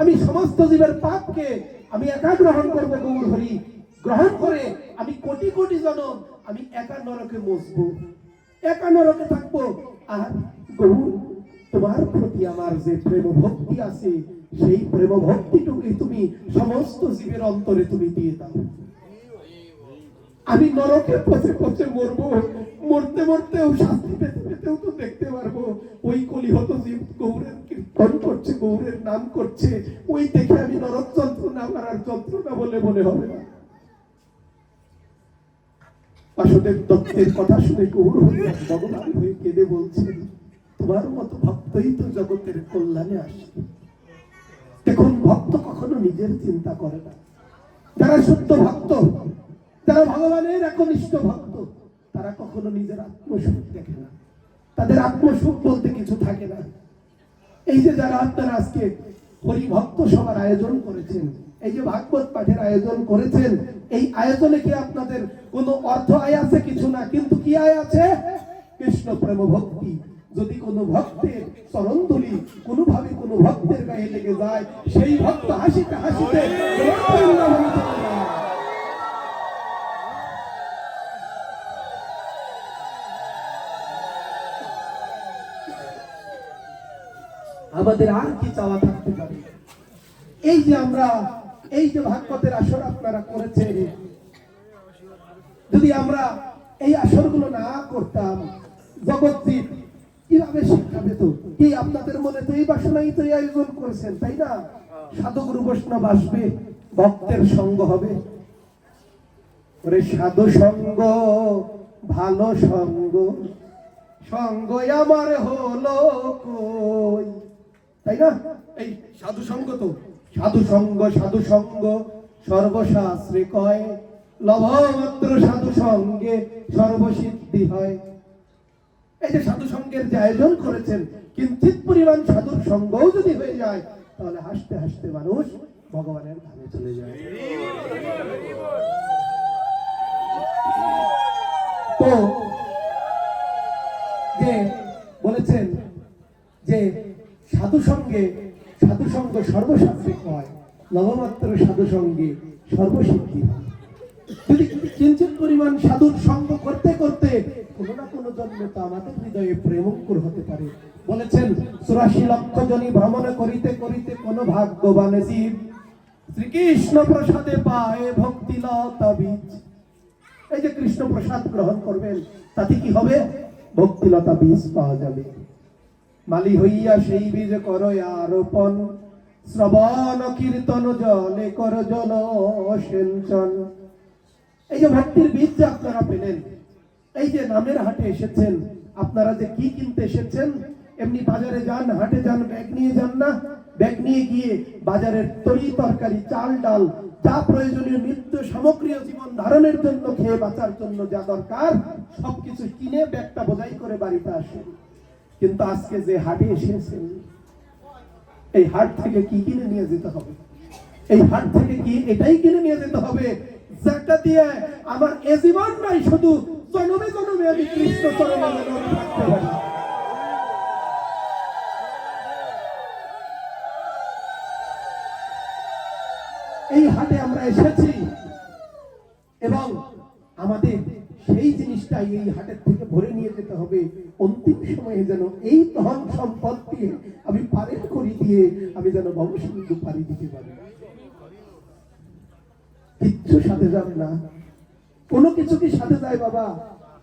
আমি সমস্ত জীবের পাপকে আমি একা গ্রহণ করব গৌর হরি। গ্রহণ করে আমি কোটি কোটি জনম আমি একা নরকে বসবো, একা নরকে থাকবো। আর গৌর, তোমার প্রতি আমার যে প্রেম ভক্তি আছে সেই প্রেম ভক্তিটুকুই তুমি সমস্ত জীবের অন্তরে তুমি দিয়ে দাও। আমি নরকে পচে পচে মরবো, মরতে মরতেও শাস্তি পেতে পেতেও তো দেখতে পারবো ওই কলিহত জীব গৌরের কীর্তন করছে, গৌরের নাম করছে, ওই দেখে আমি নরক যন্ত্রণা আর যন্ত্রণা বলে মনে হবে না। বাসুদেব দত্তের কথা শুনে গৌর ভগবান হয়ে কেঁদে বলছেন, তোমার মতো ভক্তই তো জগতের কল্যাণে আসে। দেখুন, ভক্ত কখনো নিজের চিন্তা করে না। যারা শুদ্ধ ভক্ত, যারা ভগবানের একনিষ্ঠ ভক্ত, তারা কখনো নিজের আত্মসুখ দেখে না। তাদের আত্মসুখ বলতে কিছু থাকে না। এই যে যারা আপনারা আজকে হরিভক্ত সভার আয়োজন করেছেন, এই যে ভাগবত পাঠের আয়োজন করেছেন, এই আয়োজনে কি আপনাদের কোনো অর্থ আয় আছে? কিছু না। কিন্তু কি আয় আছে? কৃষ্ণ প্রেম ভক্তি। যদি কোনো ভক্তের চরণধুলি কোনোভাবে কোনো ভক্তের গায়ে লেগে যায়, সেই ভক্ত হাসিতে হাসিতে আমাদের আর কি চাওয়া থাকতে পারে? এই যে আমরা এই যে ভাগবতের আসর আপনারা করেছেন, যদি আমরা এই আসরগুলো না করতাম, জগৎজীব কিভাবে শিক্ষা পেত? কি আপনাদের মনে তো এই বাসনাই তো এই আয়োজন করেছেন, তাই না? সাধুগুরু বৈষ্ণব আসবে, ভক্তের সঙ্গ হবে। ওরে সাধু সঙ্গ, ভালো সঙ্গ, সঙ্গ আমার হলো কই, তাই না? এই সাধু সঙ্গ তো সাধু সঙ্গ সর্বশাস্ত্রে কয়, লভমাত্র সাধু সঙ্গে সর্বসিদ্ধি হয়। এই যে সাধু সঙ্গের যে আয়োজন করেছেন, কিঞ্চিত পরিমাণ সাধুর সঙ্গও যদি হয়ে যায়, তাহলে হাসতে হাসতে মানুষ ভগবানের ধামে চলে যায়। তো যে বলেছেন যে সাধু সঙ্গ সর্বশাস্ত্রে কয়, লভমাত্র সাধু সঙ্গে সর্বসিদ্ধি হয়। যদি কিঞ্চিত পরিমাণ সাধুর সঙ্গ করতে করতে কোনো না কোনো জন্মে তো আমাদের হৃদয়ে প্রেমঙ্কুর হতে পারে। বলেছেন, ৮৪ লক্ষ জনি ভ্রমণ করিতে করিতে কোন ভাগ্যবান জীব শ্রীকৃষ্ণ প্রসাদে পায় ভক্তি লতা বীজ। এই যে কৃষ্ণ প্রসাদ গ্রহণ করবেন, তাতে কি হবে? ভক্তি লতা বীজ পাওয়া যাবে। মালি হইয়া সেই বীজ করো আরোপণ, শ্রবণ কীর্তন জলে কর জল সেঞ্চন। এই যে ভক্তির বীজ যে আপনারা পেলেন, এই যে নামের হাটে এসেছেন, আপনারা যে কি কিনতে এসেছেন, এমনি বাজারে যান, হাটে যান, ব্যাগ নিয়ে যান না? ব্যাগ নিয়ে গিয়ে বাজারের তরি তরকারি, চাল ডাল, যা প্রয়োজনীয় নিত্য সামগ্রী জীবন ধারণের জন্য, খেয়ে বাঁচার জন্য যা দরকার, সবকিছু কিনে ব্যাগটা বোঝাই করে বাড়িতে আসেন। কিন্তু আজকে যে হাটে এসেছেন, এই হাট থেকে কি কিনে নিয়ে যেতে হবে? এই হাট থেকে কি এটাই কিনে নিয়ে যেতে হবে যাটা দিয়ে আমার এ জীবন নাই, শুধু জনমে জনমে আমি কৃষ্ণ চরণে থাকতে পারি। এই হাটে আমরা এসেছি এবং আমাদের সেই জিনিসটাই এই হাটের থেকে ভরে নিয়ে যেতে হবে। অন্তিম সময়ে যেন এই ধন সম্পদ দিয়ে আমি পারের করি দিয়ে আমি যেন ভবসিন্ধু পারি দিতে পারি। কিচ্ছু সাথে যাবে না, কোনো কিছু কি সাথে যায় বাবা?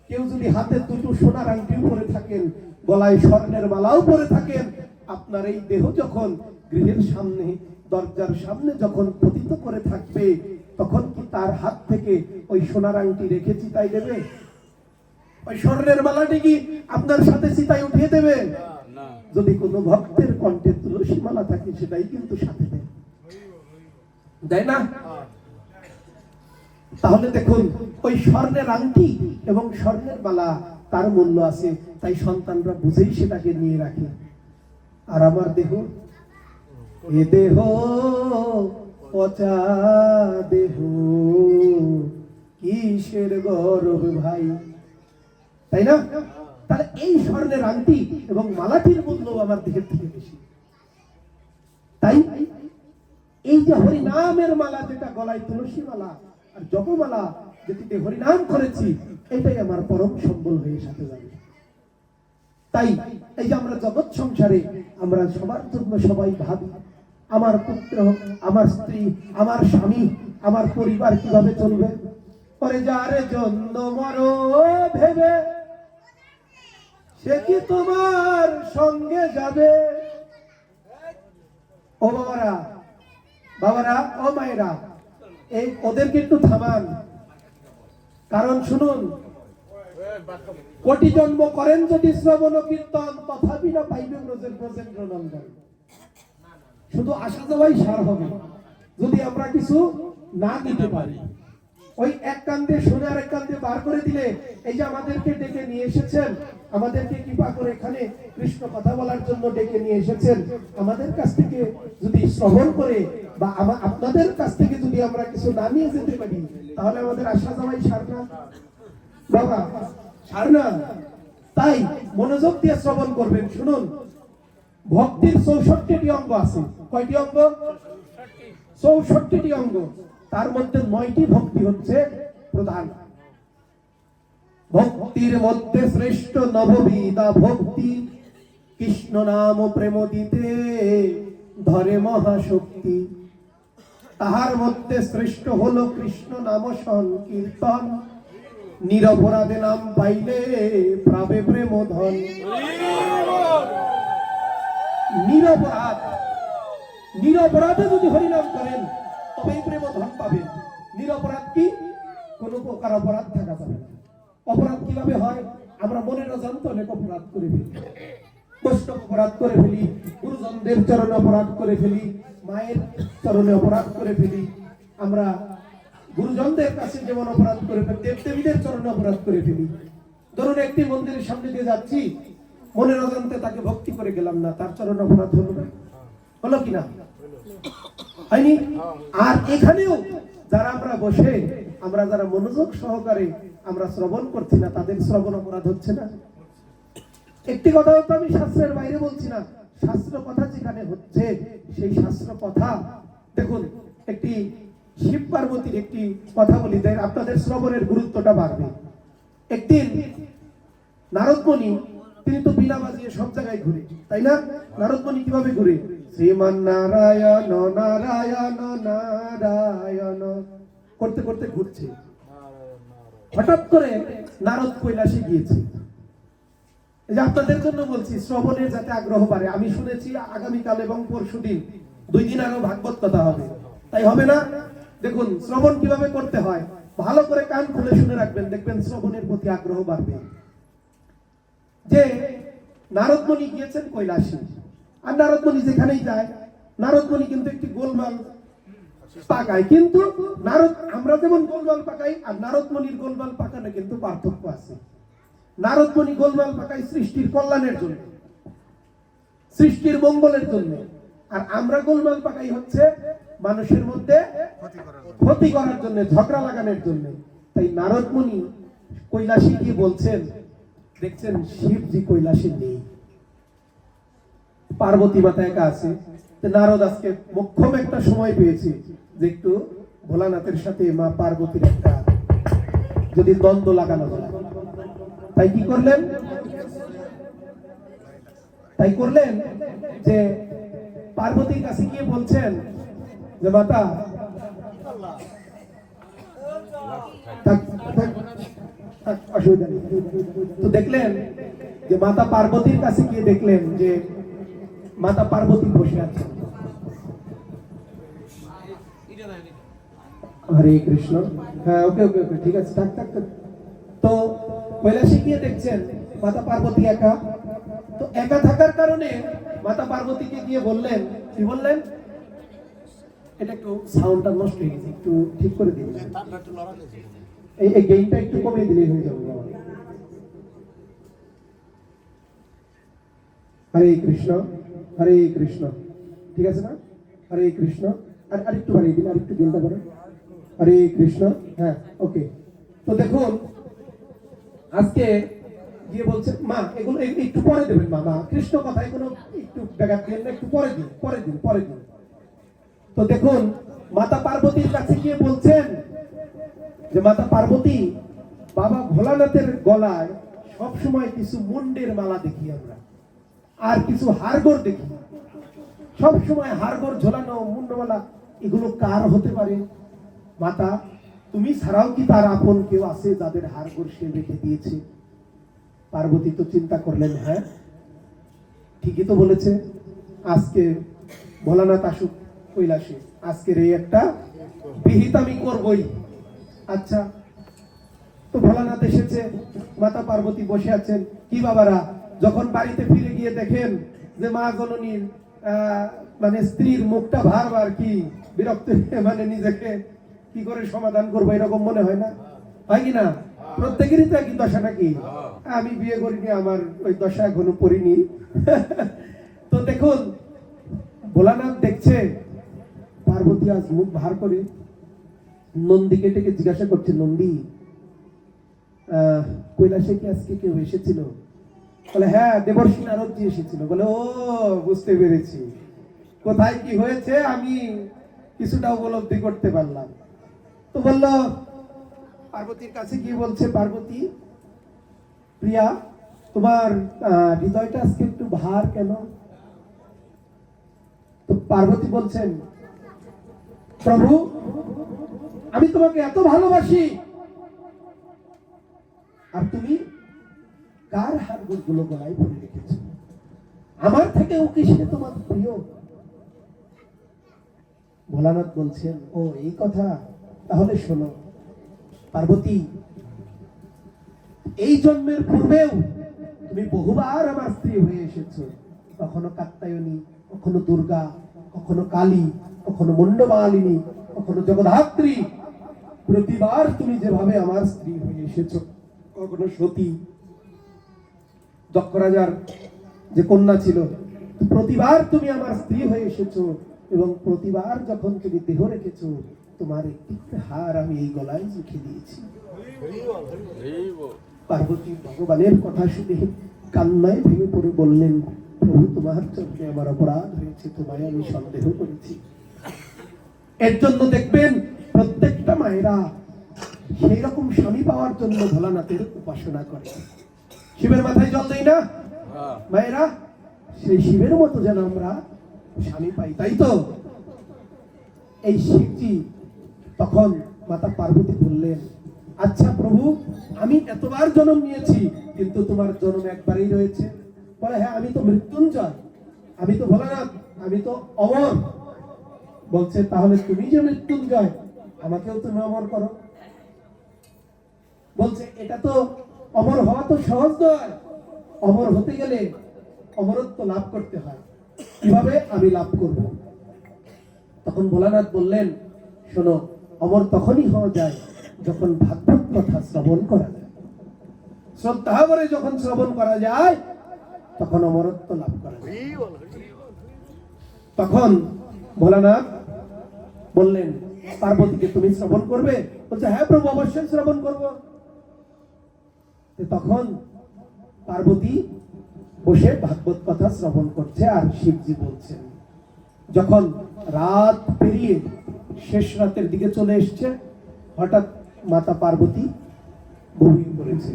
কেউ যদি হাতে দুটো সোনার আংটিও পরে থাকেন, গলায় স্বর্ণের মালাও পরে থাকেন, আপনার এই দেহ যখন গৃহের সামনে দরজার সামনে যখন পতিত করে থাকবে, তখন কি তার হাত থেকে ওই সোনার আংটি রেখে চিতাই দেবে? ওই স্বর্ণের মালাটি কি আপনার সাথে চিতায় উঠিয়ে দেবে? যদি কোনো ভক্তের কণ্ঠে তুলসী মালা থাকে, সেটাই কিন্তু সাথে দেয়, দেয় না? তাহলে দেখুন, ওই স্বর্ণের আংটি এবং স্বর্ণের মালা তার মূল্য আছে, তাই সন্তানরা বুঝেই সেটাকে নিয়ে রাখে। আর আমার দেহ, এ দেহ পচা দেহ, কিসের গর্ব ভাই, তাই না? তাহলে এই স্বর্ণের আংটি এবং মালাটির মূল্য আমার দেহের থেকে বেশি। তাই এই যে হরিনামের মালা, যেটা গলায় তুলসী মালা আর জপমালা যেটিতে হরিনাম করেছি, এটাই আমার পরম সম্বল হয়ে সাথে যাবে। তাই এই যে আমরা জগৎ সংসারে আমরা সবার জন্য সবাই ভাবি, আমার পুত্র, আমার স্ত্রী, আমার স্বামী, আমার পরিবার কিভাবে চলবে। পরে যারে জন্য মরো ভেবে, সে কি তোমার সঙ্গে যাবে? ও বাবারা, বাবারা, ও মায়েরা, এই ওদেরকে একটু থামান। কারণ শুনুন, কোটি জন্ম করেন যদি শ্রবণ কীর্তন, তথাপি না পাইবে ব্রজের ব্রজেন্দ্র নন্দন। শুধু আসা যাওয়াই সার হবে যদি আমরা কিছু না দিতে পারি। ওই এক কান্দে শুনে আর এক কান্দে বার করে দিলে, এই যে আমাদেরকে ডেকে নিয়ে এসেছেন, আমাদেরকে কৃপা করে এখানে কৃষ্ণ কথা বলার জন্য ডেকে নিয়ে এসেছেন, আমাদের কাছ থেকে যদি শ্রবণ করে বা আপনাদের কাছ থেকে যদি আমরা কিছু না নিয়ে যেতে পারি, তাহলে আমাদের আসা যাওয়াই সার না বাবা, সার না। তাই মনোযোগ দিয়ে শ্রবণ করবেন। শুনুন, ভক্তির 64টি অঙ্গ আছে। কয়টি অঙ্গ? 64টি অঙ্গ। তার মধ্যে 9টি ভক্তি হচ্ছে প্রধান। ভক্তির মধ্যে শ্রেষ্ঠ নববিধা ভক্তি, কৃষ্ণ নাম প্রেম দিতে ধরে মহাশক্তি। তাহার মধ্যে শ্রেষ্ঠ হলো কৃষ্ণ নাম সংকীর্তন, নিরপরাধে নাম পাইলে পাবে প্রেম ধন। নিরপরাধ, নিরপরাধে যদি হরিনাম করেন তবেই প্রেম ধন পাবেন। নিরপরাধ কি? কোনো প্রকার অপরাধ থাকা যাবে না। অপরাধ কিভাবে হয়? আমরা মনের অজান্তে অনেক অপরাধ করে ফেলি, বৈষ্ণব অপরাধ করে ফেলি, গুরুজনদের চরণে অপরাধ করে ফেলি, মায়ের চরণে অপরাধ করে ফেলি। আমরা গুরুজনদের কাছে যেমন অপরাধ করে ফেলি, দেবদেবীদের চরণে অপরাধ করে ফেলি। ধরুন একটি মন্দিরের সামনে দিয়ে যাচ্ছি, মনের অজান্তে তাকে ভক্তি করে গেলাম না, তার চরণে অপরাধ হলো না? হলো কিনা? হয়নি? আর এখানেও যারা আমরা বসে, আমরা যারা মনোযোগ সহকারে আমরা শ্রবণ করছি না, তাদের শ্রবণ অপরাধ হচ্ছে না? একটি কথা তো আমি শাস্ত্রের বাইরে বলছি না, শাস্ত্র কথা যেখানে হচ্ছে সেই শাস্ত্র কথা। দেখুন, একটি শিব পার্বতীর একটি কথা বলি, দেন আপনাদের শ্রবণের গুরুত্বটা বাড়বে। একদিন নারদমণি, তিনি তো বিনা বাজিয়ে সব জায়গায় ঘুরে, তাই না? নারদমণি কিভাবে ঘুরে? শ্রীমান নারায়ণ নারায়ণ নারায়ণ করতে করতে ঘুরছে। হঠাৎ করে নারদ কৈলাসে গিয়েছে। এই যে আপনাদের জন্য বলছি, শ্রবণের যাতে আগ্রহ বাড়ে। আমি শুনেছি আগামীকাল এবং পরশুদিন 2 দিন আরো ভাগবত কথা হবে, তাই হবে না? দেখুন শ্রবণ কিভাবে করতে হয়, ভালো করে কান খুলে শুনে রাখবেন, দেখবেন শ্রবণের প্রতি আগ্রহ বাড়বে। যে নারদমণি গিয়েছেন কৈলাসে, আর নারদমণি যেখানেই যায়, নারদমণি কিন্তু একটি গোলমাল পাকায়। কিন্তু আমরা যেমন গোলমাল পাকাই, আর নারদমণির গোলমাল পাকানো কিন্তু পার্থক্য আছে। নারদমণি গোলমাল পাকায় সৃষ্টির কল্যাণের জন্য, সৃষ্টির মঙ্গলের জন্য, আর আমরা গোলমাল পাকাই হচ্ছে মানুষের মধ্যে ক্ষতি করার জন্য, ঝগড়া লাগানোর জন্য। তাই নারদ মুনি কৈলাসে গিয়ে বলছেন, দেখছেন শিবজি কৈলাসে নেই, পার্বতী মাতা একা আছে। নারদ আজকে মোক্ষম একটা সময় পেয়েছে যে একটু ভোলানাথের সাথে মা পার্বতীর একটা যদি দ্বন্দ্ব লাগানো যায়। তাই কি করলেন? যে পার্বতীর কাছে গিয়ে বলছেন যে মাতা, অসুবিধা নেই। তো দেখলেন যে মাতা পার্বতীর কাছে গিয়ে দেখলেন যে মাতা পার্বতী বসে আছে। হরে কৃষ্ণ। হ্যাঁ, ওকে ওকে ওকে, ঠিক আছে, থাক থাক থাক। তো কৈলাসে গিয়ে দেখছেন মাতা পার্বতী একা। তো একা থাকার কারণে মাতা পার্বতীকে গিয়ে বললেন, কি বললেন? এটা একটু সাউন্ডটা নষ্ট হয়ে গেছে, একটু ঠিক করে দিন। এই গেইনটা একটু কমিয়ে দিলেই হয়ে যাবে। হরে কৃষ্ণ, হরে কৃষ্ণ, ঠিক আছে না? হরে কৃষ্ণ। আর আরেকটু বাড়িয়ে দিন, আরেকটু দিনটা করে। হরে কৃষ্ণ। হ্যাঁ, ওকে। তো দেখুন আজকে গিয়ে বলছে মা এগুলো একটু পরে দেবেন, মা কৃষ্ণ কথা এগুলো একটু ব্যাঘাত দিন না, একটু পরে দিন। তো দেখুন মাতা পার্বতীর কাছে গিয়ে বলছেন যে মাতা পার্বতী, বাবা ভোলানাথের গলায় সবসময় কিছু মুন্ডের মালা দেখি আমরা, আর কিছু হারগোর দেখি, সবসময় হারগোর ঝোলানো মুন্ডমালা, এগুলো কার হতে পারে? মাতা, তুমি ছাড়াও কি তার আপন কেউ আছে যাদের হারগোর সে রেখে দিয়েছে? পার্বতী তো চিন্তা করলেন, হ্যাঁ ঠিকই তো বলেছে, আজকে ভোলানাথ আসুক কৈলাসে, আজকের এই একটা বিহিত আমি করবই। আচ্ছা, তো ভোলানাথ এসেছে, মাতা পার্বতী বসে আছেন। কি বাবারা, যখন বাড়িতে ফিরে গিয়ে দেখেন যে মা জননীর মানে স্ত্রীর মুখটা ভার কি বিরক্ত, মানে নিজেকে কি করে সমাধান করবো এরকম মনে হয় না? হয় কি না? প্রত্যেকেরই তো একই দশা নাকি? আমি বিয়ে করিনি, আমার ওই দশা এখনো পড়িনি। তো দেখুন ভোলানাথ দেখছে পার্বতী আজ মুখ ভার করে নন্দীকে ডেকে জিজ্ঞাসা করছে, নন্দী কৈলাসে কি আজকে কেউ এসেছিল? বলে হ্যাঁ, দেবর্ষি নারদজি এসেছিল। বলে ও, বুঝতে পেরেছি, কোথায় কি হয়েছে আমি কিছুটা উপলব্ধি করতে পারলাম। তো বলল, পার্বতীর কাছে গিয়ে বলছে, পার্বতী প্রিয়া, তোমার হৃদয়টা আজকে একটু ভার কেন? তো পার্বতী বলছেন, প্রভু আমি তোমাকে এত ভালোবাসি, আর তুমি কার হারগুলো গলায় ভরে রেখেছো? আমার থেকে ও কি সে তোমার প্রিয়? ভোলানাথ বলছেন, ও এই কথা, তাহলে শোনো পার্বতী, এই জন্মের পূর্বেও তুমি বহুবার আমার স্ত্রী হয়ে এসেছো, কখনো কাত্যায়নী, কখনো দুর্গা, কখনো কালী, কখনো মুন্ডমালিনী, কখনো জগদ্ধাত্রী। প্রতিবার তুমি যেভাবে আমার স্ত্রী হয়ে এসেছো, কখনো সতী, দক্ষ রাজার যে কন্যা ছিল, প্রতিবার তুমি আমার স্ত্রী হয়ে এসেছো, এবং প্রতিবার যখন তুমি দেহ রেখেছো, তোমার একটি হার আমি এই গলায় লিখে দিয়েছি। পার্বতী ভগবানের কথা শুনে কান্নায় ভেঙে পড়ে বললেন, প্রভু তোমার চোখে আমার অপরাধ হয়েছে, তোমায় আমি সন্দেহ করেছি। এর জন্য দেখবেন প্রত্যেকটা মায়েরা সেই রকম স্বামী পাওয়ার জন্য ভোলানাথের উপাসনা করে। শিবের মাথায় জল দেই না মায়েরা, সেই শিবের মতো যেন আমরা স্বামী পাই, তাই তো? এই শিবজি তখন মাতা পার্বতী বললেন, আচ্ছা প্রভু, আমি এতবার জন্ম নিয়েছি, কিন্তু তোমার জন্ম একবারই রয়েছে। বলে হ্যাঁ, আমি তো মৃত্যুঞ্জয়, আমি তো ভোলানাথ, আমি তো অমর। বলছে তাহলে তুমি যে মৃত্যুঞ্জয়, আমাকেও তুমি অমর করো। বলছে এটা তো অমর হওয়া তো সহজ নয়, অমর হতে গেলে অমরত্ব লাভ করতে হয়, কিভাবে আমি লাভ করব? তখন ভোলানাথ বললেন, শোনো, অমর তখনই হওয়া যায় যখন ভাগবত কথা শ্রবণ করা যায়, শ্রদ্ধা করে যখন শ্রবণ করা যায়, তখন অমরত্ব লাভ করা যায়। তখন ভোলানাথ বললেন, পার্বতীকে তুমি শ্রবণ করবে? বলছে, হ্যাঁ প্রভু, অবশ্যই শ্রবণ করব। তখন পার্বতী বসে ভাগবত কথা শ্রবণ করছে, আর শিবজি বলছেন। যখন রাত পেরিয়ে শেষ রাতের দিকে চলে এসছে, হঠাৎ মাতা পার্বতী ঘুমিয়ে পড়েছে।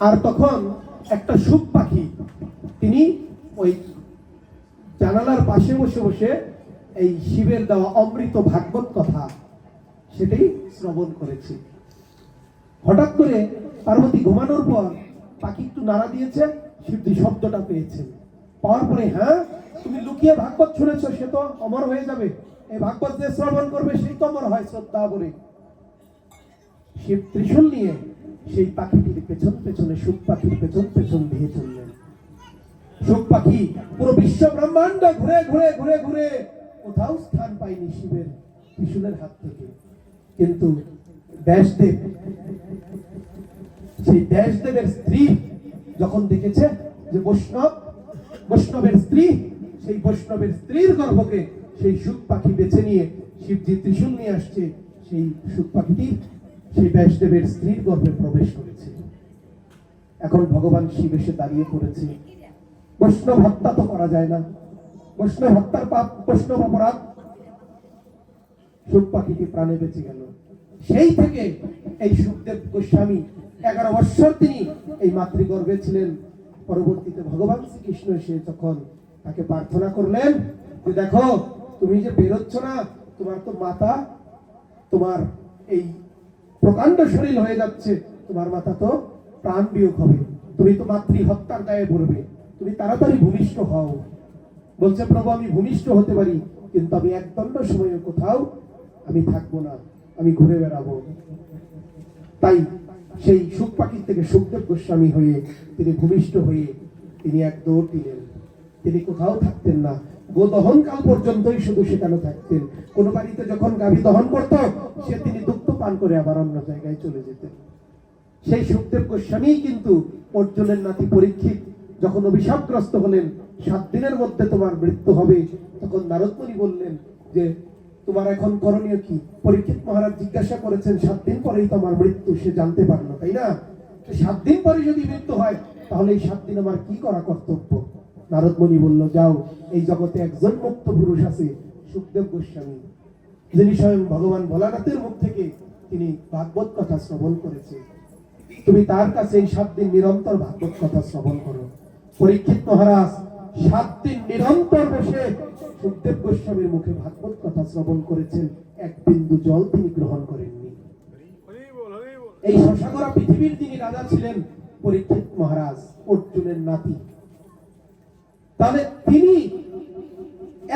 আর তখন একটা শুক পাখি, তিনি ওই জানালার পাশে বসে বসে এই শিবের দেওয়া অমৃত ভাগবত কথা সেটাই শ্রবণ করেছে। হঠাৎ করে পার্বতী ঘুমানোর পর পাখি একটু নাড়া দিয়েছে, শিবজি শব্দটা পেয়েছেন। পাওয়ার পরে, হ্যাঁ তুমি লুকিয়ে ভাগবত শুনেছ, সে তো অমর হয়ে যাবে, এই ভাগবত যে শ্রবণ করবে সেই তো অমর হয়, শ্রদ্ধা বলে শিব ত্রিশূল নিয়ে সেই পাখিটির পেছন পেছনে, শুক পাখির পেছন পেছন দিয়ে চললেন। শুক পাখি পুরো বিশ্ব ব্রহ্মাণ্ড ঘুরে ঘুরে ঘুরে ঘুরে কোথাও স্থান পায়নি শিবের ত্রিশূলের হাত থেকে। কিন্তু ব্যাসদেব, সেই ব্যাসদেবের স্ত্রী যখন দেখেছে যে বৈষ্ণবের স্ত্রী, সেই বৈষ্ণবের স্ত্রীর গর্ভকে সেই শুক পাখি বেছে নিয়ে শিবজি ত্রিশূল নিয়ে আসছে, সেই শুক পাখিটি সেই ব্যাসদেবের স্ত্রীর গর্ভে প্রবেশ করেছে। এখন ভগবান শিব এসে দাঁড়িয়ে পড়েছে। বৈষ্ণব হত্যা তো করা যায় না, বৈষ্ণব হত্যার পাপ, বৈষ্ণব অপরাধ। শুক পাখিটি প্রাণে বেঁচে গেল। সেই থেকে এই সুখদেব গোস্বামী 11 বৎসর তিনি এই মাতৃগর্ভে ছিলেন। পরবর্তীতে ভগবান শ্রীকৃষ্ণ এসে যখন তাকে প্রার্থনা করলেন যে, দেখো তুমি যে বেরোচ্ছ না, তোমার তো মাতা, তোমার এই প্রকাণ্ড শরীর হয়ে যাচ্ছে, তোমার মাতা তো প্রাণ বিয়োগ হবে, তুমি তো মাতৃ হত্যার দায়ে পড়বে, তুমি তাড়াতাড়ি ভূমিষ্ঠ হও। বলছে, প্রভু আমি ভূমিষ্ঠ হতে পারি, কিন্তু আমি একদণ্ড সময় কোথাও আমি থাকবো না, আমি ঘুরে বেড়াবো। তাই সেই শুক পাখির থেকে সুখদেব গোস্বামী হয়ে তিনি ভূমিষ্ঠ হয়ে তিনি এক দৌড় দিলেন। তিনি কোথাও থাকতেন না, গো দহন কাল পর্যন্তই শুধু সেখানে থাকতেন। কোন বাড়িতে যখন গাভী দহন করত, সে তিনি দুগ্ধ পান করে আবার অন্য জায়গায় চলে যেতেন। সেই সুখদেব গোস্বামী কিন্তু অর্জুনের নাতি পরীক্ষিত যখন অভিশাপগ্রস্ত হলেন, 7 দিনের মধ্যে তোমার মৃত্যু হবে, তখন নারদ মুনি বললেন যে তোমার এখন করণীয় কি? পরীক্ষিত মহারাজ জিজ্ঞাসা করেছেন, 7 দিন পরেই তোমার মৃত্যু, সে জানতে পারলো, তাই না? 7 দিন পরে যদি মৃত্যু হয়, তাহলে এই 7 দিন আমার কি করা কর্তব্য? নারদ মুনি বলল, যাও, এই জগতে একজন মুক্ত পুরুষ আছে, সুখদেব গোস্বামী, যিনি স্বয়ং ভগবান ভোলানাথের মুখ থেকে তিনি ভাগবত কথা শ্রবণ করেছে। তুমি তার কাছে এই 7 দিন নিরন্তর ভাগবত কথা শ্রবণ করো। পরীক্ষিত মহারাজ 7 দিন নিরন্তর বসে সুখদেব গোস্বামীর মুখে ভাগবত কথা শ্রবণ করেছেন, এক বিন্দু জল তিনি গ্রহণ করেননি। এই শশাগরা পৃথিবীর যিনি রাজা ছিলেন পরীক্ষিত মহারাজ, অর্জুনের নাতি, তাহলে তিনি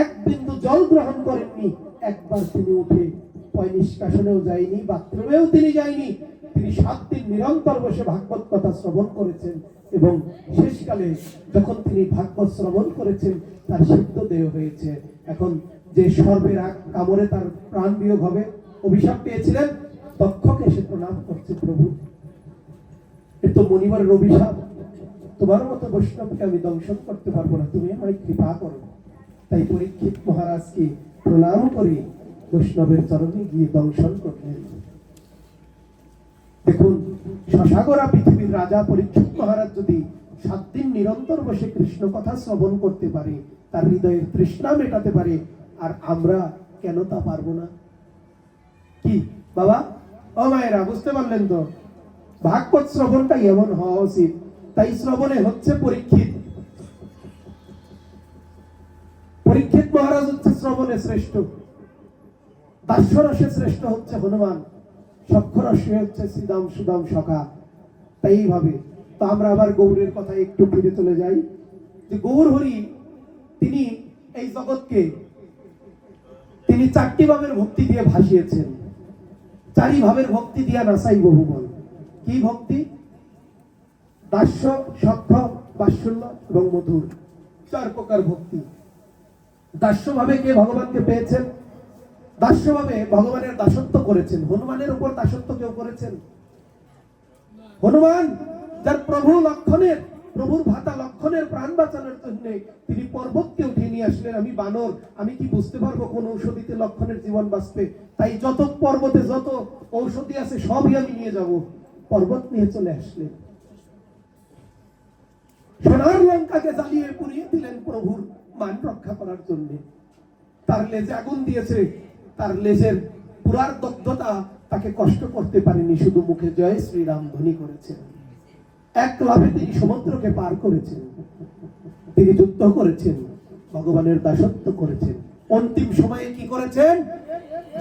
এক বিন্দু জল গ্রহণ করেননি। একবার তিনি উঠে পয় নিষ্কাশনেও যায়নি, বাথরুমেও তিনি যায়নি। তিনি 7 দিন নিরন্তর বসে ভাগবত কথা শ্রবণ করেছেন, এবং শেষকালে যখন তিনি ভাগবত শ্রবণ করেছেন, তার সিদ্ধ দেহ হয়েছে। এখন যে সর্বের কামড়ে তার প্রাণ বিয়োগ হবে, অভিশাপ পেয়েছিলেন, দক্ষকে সে প্রণাম করছে, প্রভু এ তো মনিবরের অভিশাপ, তোমার মতো বৈষ্ণবকে আমি দংশন করতে পারবো না, তুমি আমায় কৃপা করো। তাই পরীক্ষিত মহারাজকে প্রণাম করে বৈষ্ণবের চরণে গিয়ে দংশন করলেন। দেখুন, শশাগরা পৃথিবীর রাজা পরীক্ষিত মহারাজ যদি 7 দিন নিরন্তর বসে কৃষ্ণ কথা শ্রবণ করতে পারে, তার হৃদয়ের তৃষ্ণা মেটাতে পারে, আর আমরা কেন তা পারবো না? কি বাবা, ও মায়েরা, বুঝতে পারলেন তো? ভাগবত শ্রবণটা এমন হওয়া উচিত। তাই শ্রবণে হচ্ছে পরীক্ষিত। পরীক্ষিত মহারাজ হচ্ছে শ্রবণে শ্রেষ্ঠ, দাস্যরসে শ্রেষ্ঠ হচ্ছে হনুমান, সক্ষরসে হচ্ছে শ্রীদাম সুদাম সখা। তাই এইভাবে তো আমরা আবার গৌরের কথা একটু ফিরে চলে যাই, যে গৌর হরি তিনি এই জগৎকে তিনি 4টি ভাবের ভক্তি দিয়ে ভাসিয়েছেন। 4ই ভাবের ভক্তি দিয়া নাসাই বহুবল। কি ভক্তি? দাস্য, সখ্য, বাৎসল্য এবং মধুর, 4 প্রকার ভক্তি। দাস্য ভাবে কে ভগবানকে পেয়েছেন? দাস্য ভাবে ভগবানের দাসত্ব করেছেন। হনুমানের উপর দাসত্ব কেউ করেছেন? হনুমান যার প্রভু লক্ষণের প্রভুর ভাতা লক্ষণের প্রাণ বাঁচানোর জন্য তিনি পর্বতকে উঠিয়ে নিয়ে আসলেন। আমি বানর, আমি কি বুঝতে পারবো কোন ঔষধিতে লক্ষণের জীবন বাঁচবে? তাই যত পর্বতে যত ঔষধি আছে সবই আমি নিয়ে যাব। পর্বত নিয়ে চলে আসলেন। সোনার লঙ্কাকে জ্বালিয়ে পুড়িয়ে দিলেন প্রভুর মান রক্ষা করার জন্য। তার লেজে আগুন দিয়েছে, তার লেজের পুরার দগ্ধতা তাকে কষ্ট করতে পারেনি, শুধু মুখে জয় শ্রীরাম ধ্বনি করেছেন। এক লাফে তিনি সমুদ্রকে পার করেছেন, তিনি যুদ্ধ করেছেন, ভগবানের দাসত্ব করেছেন। অন্তিম সময়ে কি করেছেন?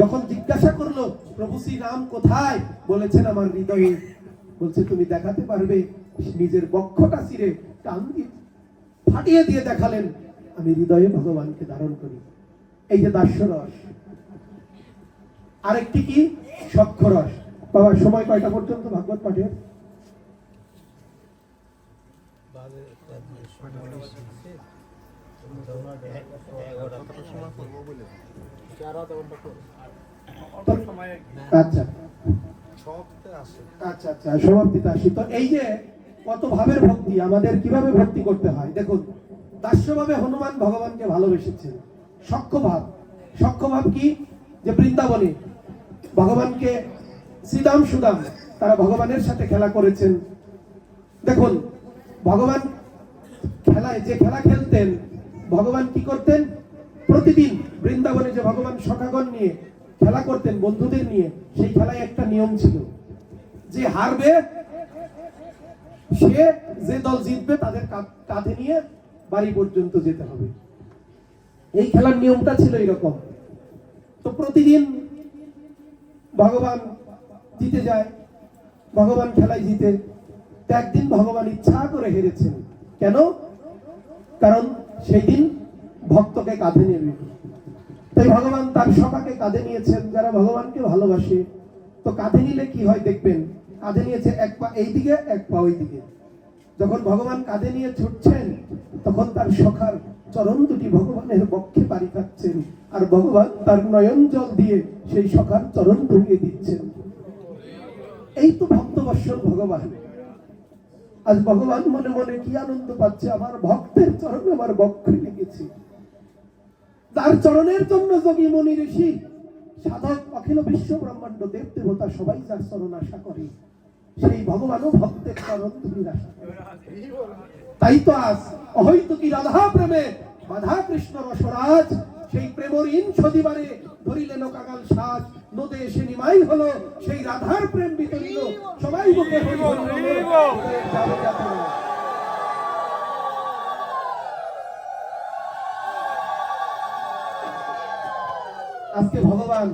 যখন জিজ্ঞাসা করলো প্রভু শ্রীরাম কোথায়, বলেছেন আমার হৃদয়ে। বলছে তুমি দেখাতে পারবে? নিজের বক্ষটা ছিঁড়ে টান দিয়ে ফাটিয়ে দিয়ে দেখালেন, আমি হৃদয়ে ভগবানকে ধারণ করি। এই যে দাস্যরস। আরেকটি কি? সক্ষরস। বাবা সময় কয়টা পর্যন্ত ভাগবত পাঠের? আচ্ছা আচ্ছা আচ্ছা, সমাপ্তিতে আসি। তো এই যে কত ভাবের ভক্তি, আমাদের কিভাবে ভক্তি করতে হয় দেখুন। দাস্যভাবে হনুমান ভগবানকে ভালোবেসেছেন। সখ্যভাব, সখ্যভাব কি? যে বৃন্দাবনে ভগবানকে শ্রীদাম সুদাম তারা ভগবানের সাথে খেলা করেছেন। দেখুন ভগবান খেলায় যে খেলা খেলতেন, ভগবান কি করতেন? প্রতিদিন বৃন্দাবনে যে ভগবান সখাগণ নিয়ে খেলা করতেন, বন্ধুদের নিয়ে, সেই খেলায় একটা নিয়ম ছিল, যে হারবে সে, যে দল জিতবে তাদের কাঁধে নিয়ে বাড়ি পর্যন্ত যেতে হবে। এই খেলার নিয়মটা ছিল এরকম। তো প্রতিদিন ভগবান জিতে যায়, ভগবান খেলায় জিতে। তো একদিন ভগবান ইচ্ছা করে হেরেছেন। কেন? কারণ সেই দিন ভক্তকে কাঁধে নেবে। তাই ভগবান তার সখাকে কাঁধে নিয়েছেন, যারা ভগবানকে ভালোবাসে। তো কাঁধে নিলে কি হয় দেখবেন, কাঁধে নিয়েছে এক পা এইদিকে এক পা ওইদিকে। যখন ভগবান কাঁধে নিয়ে ছুটছেন, তখন তার সখার চরণ দুটি ভগবানের বক্ষে পাড়ি খাচ্ছেন, আর ভগবান তার নয়ন জল দিয়ে সেই সখার চরণ ঢুকিয়ে দিচ্ছেন। এই তো ভক্তবৎসল ভগবান। আজ ভগবান মনে মনে কি আনন্দ পাচ্ছে, আমার ভক্তের চরণে আমার বক্ষে লেগেছে। তার চরণের জন্য যোগী মুনি ঋষি সাধক অখিল বিশ্ব ব্রহ্মাণ্ড দেব দেবতা সবাই যার চরণ আশা করে, সেই ভগবানও ভক্তের চরণ ধুলির আশা করে। তাই তো আজ অহৈতুকী রাধা প্রেমে বাধা কৃষ্ণ রসরাজ, সেই প্রেমর ইন সদিবারে ধরিলেন কাগাল সাজ। নদে এসে নিমাই হলো সেই রাধার প্রেম বিতরিল, সবাই বুকে হরি হরি বলো। আজকে ভগবান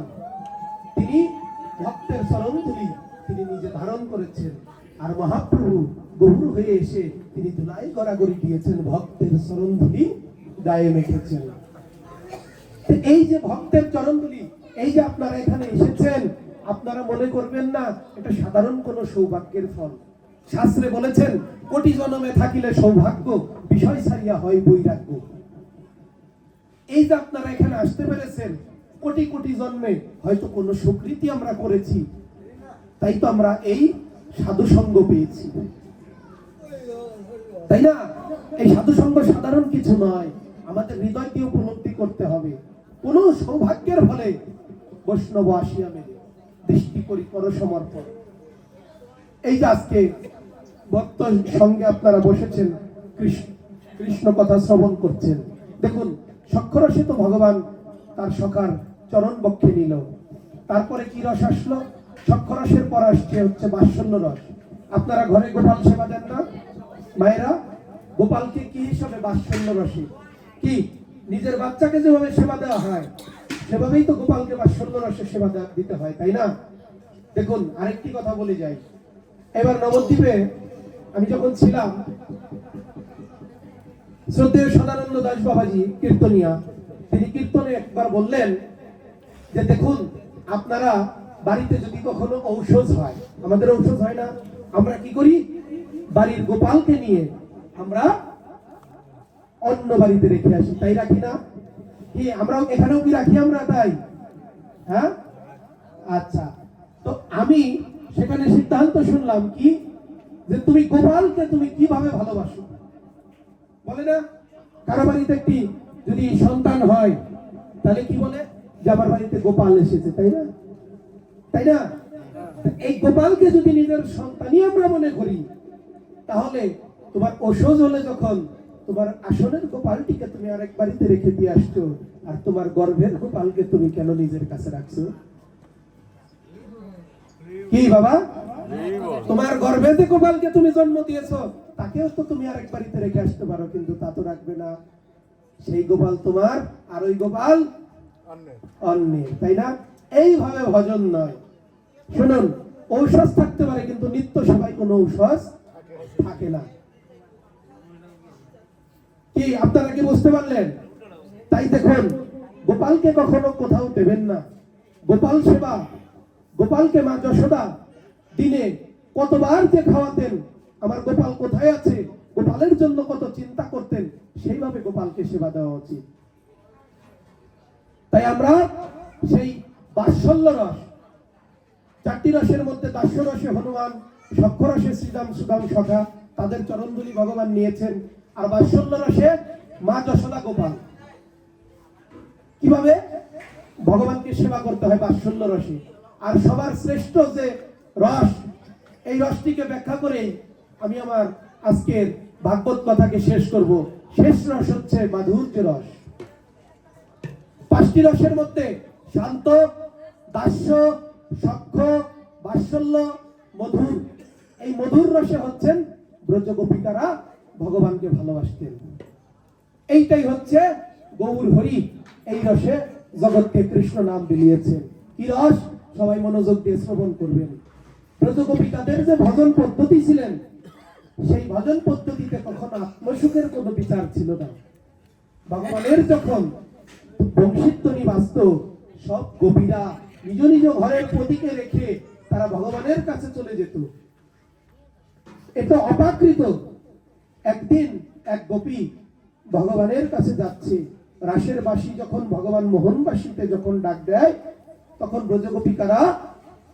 তিনি ভক্তের চরণ ধুলি তিনি নিজে ধারণ করেছেন, আর মহাপ্রভু গৌর হয়ে এসে তিনি ধুলাই গড়াগড়ি দিয়েছেন, ভক্তের চরণ ধুলি গায়ে মেখেছেন। এই যে ভক্তের চরণ ধুলি, এই যে আপনারা এখানে এসেছেন, আপনারা মনে করবেন না এটা সাধারণ কোন সৌভাগ্যের ফল। শাস্ত্রে বলেছেন কোটি জন্মে থাকিলে সৌভাগ্য, বিষয় ছাড়িয়া হয় বৈরাগ্য। এই যে আপনারা এখানে আসতে পেরেছেন, কোটি কোটি জন্মে হয়তো কোনো সুকৃতি আমরা করেছি, তাই তো আমরা এই সাধু সঙ্গ পেয়েছি, তাই না? এই সাধু সঙ্গ সাধারণ কিছু নয়, আমাদের হৃদয় দিয়ে উপলব্ধি করতে হবে। কোন সৌভাগ্যের ফলে বৈষ্ণব আসিয়া মেলে দৃষ্টি করি কর সমর্পণ। এই যে আজকে ভক্ত সঙ্গে আপনারা বসেছেন, কৃষ্ণ কথা শ্রবণ করছেন। দেখুন সক্ষরসে তো ভগবান তার সখার চরণ বক্ষে নিল। তারপরে কি রস আসলো? সক্ষরসের পর আসছে হচ্ছে বাৎসল্য রস। আপনারা ঘরে গোপাল সেবা দেন না? মায়েরা গোপালকে কি হিসাবে? বাৎসল্য রসে। কি নিজের বাচ্চাকে যেভাবে সেবা দেওয়া হয়, সেভাবেই তো গোপালকে বাৎসল্য রসে সেবা দিতে হয়, তাই না? দেখুন আরেকটি কথা বলে যাই। এবার নবদ্বীপে আমি যখন ছিলাম, শ্রদ্ধেয় সদানন্দ দাস বাবাজি কীর্তনিয়া, তিনি কীর্তনে একবার বললেন যে দেখুন আপনারা বাড়িতে যদি কখনো ঔষধ হয়, আমাদের ঔষধ হয় না, আমরা কি করি? বাড়ির গোপালকে নিয়ে আমরা অন্য বাড়িতে রেখে আসি, তাই রাখি না? কি আমরাও এখানেও কি রাখি আমরা? তাই হ্যাঁ, আচ্ছা। তো আমি সেখানে সিদ্ধান্ত শুনলাম কি, যে তুমি গোপালকে তুমি কিভাবে ভালোবাসো। বলে না, কারো বাড়িতে একটি যদি সন্তান হয় তাহলে কি বলে, যে আমার বাড়িতে গোপাল এসেছে, তাই না? তাই না? এই গোপালকে যদি নিজের সন্তানই আমরা মনে করি, তাহলে তোমার অসহ্য হলে যখন তোমার আসনের গোপালটিকে তুমি আরেক বাড়িতে রেখে দিয়ে আসছো, আর তোমার গর্ভের গোপালকে তুমি কেন নিজের কাছে রাখছো? কি বাবা, তোমার গর্ভে যে গোপালকে তুমি জন্ম দিয়েছো তাকেও তো তুমি আরেক বাড়িতে রেখে আসতে পারো, কিন্তু তা তো রাখবে না। সেই গোপাল তোমার, আর ওই গোপাল অন্যের, তাই না? এইভাবে ভজন নয়। শুনুন, ঔষধ থাকতে পারে কিন্তু নিত্য সেবায় কোনো ঔষধ থাকে না। কি আপনারা কি বুঝতে পারলেন? তাই দেখুন, গোপালকে কখনো কোথাও দেবেন না। গোপাল সেবা, গোপালকে মা যশোদা দিনে কতবার যে খাওয়াতেন, আমার গোপাল কোথায় আছে, গোপালের জন্য কত চিন্তা করতেন, সেইভাবে গোপালকে সেবা দেওয়া উচিত। তাই আমরা সেই বাৎসল্য রস, চারটি রসের মধ্যে দাস্য রসে হনুমান, সখ্য রসে শ্রীরাম সুদাম সখা, তাদের চরণধুলি ভগবান নিয়েছেন। আর বাৎসল্য রসে মা যশোদা গোপাল। কিভাবে ভগবানকে সেবা করতে হয় বাৎসল্য রসে। আর সবার শ্রেষ্ঠ যে রস, এই রসটিকে ব্যাখ্যা করে আমি আমার আজকের ভাগবত কথাকে শেষ করব। শেষ রস হচ্ছে মাধুর্য রস। পাঁচটি রসের মধ্যে শান্ত, দাস্য, সখ্য, বাৎসল্য, মধুর। এই মধুর রসে হচ্ছেন ব্রজ গোপিকারা ভগবানকে ভালোবাসতেন। এইটাই হচ্ছে গৌর হরি। এই রসে জগৎকে কৃষ্ণ নাম বিলিয়েছেন। কি রস? সবাই মনোযোগ দিয়ে শ্রবণ করবেন। ব্রজ গোপিকাদের যে ভজন পদ্ধতি ছিলেন, সেই ভজন পদ্ধতিতে কখনো আত্মসুখের কোনো বিচার ছিল না। ভগবানের যখন বংশীধ্বনি বাজত, সব গোপীরা নিজ নিজ ঘরের পতিকে রেখে তারা ভগবানের কাছে চলে যেত। এটা অপাকৃত। একদিন এক গোপী ভগবানের কাছে যাচ্ছে, রাসের বাঁশি যখন ভগবান মোহনবাসীতে যখন ডাক দেয়, তখন ব্রজগোপিকারা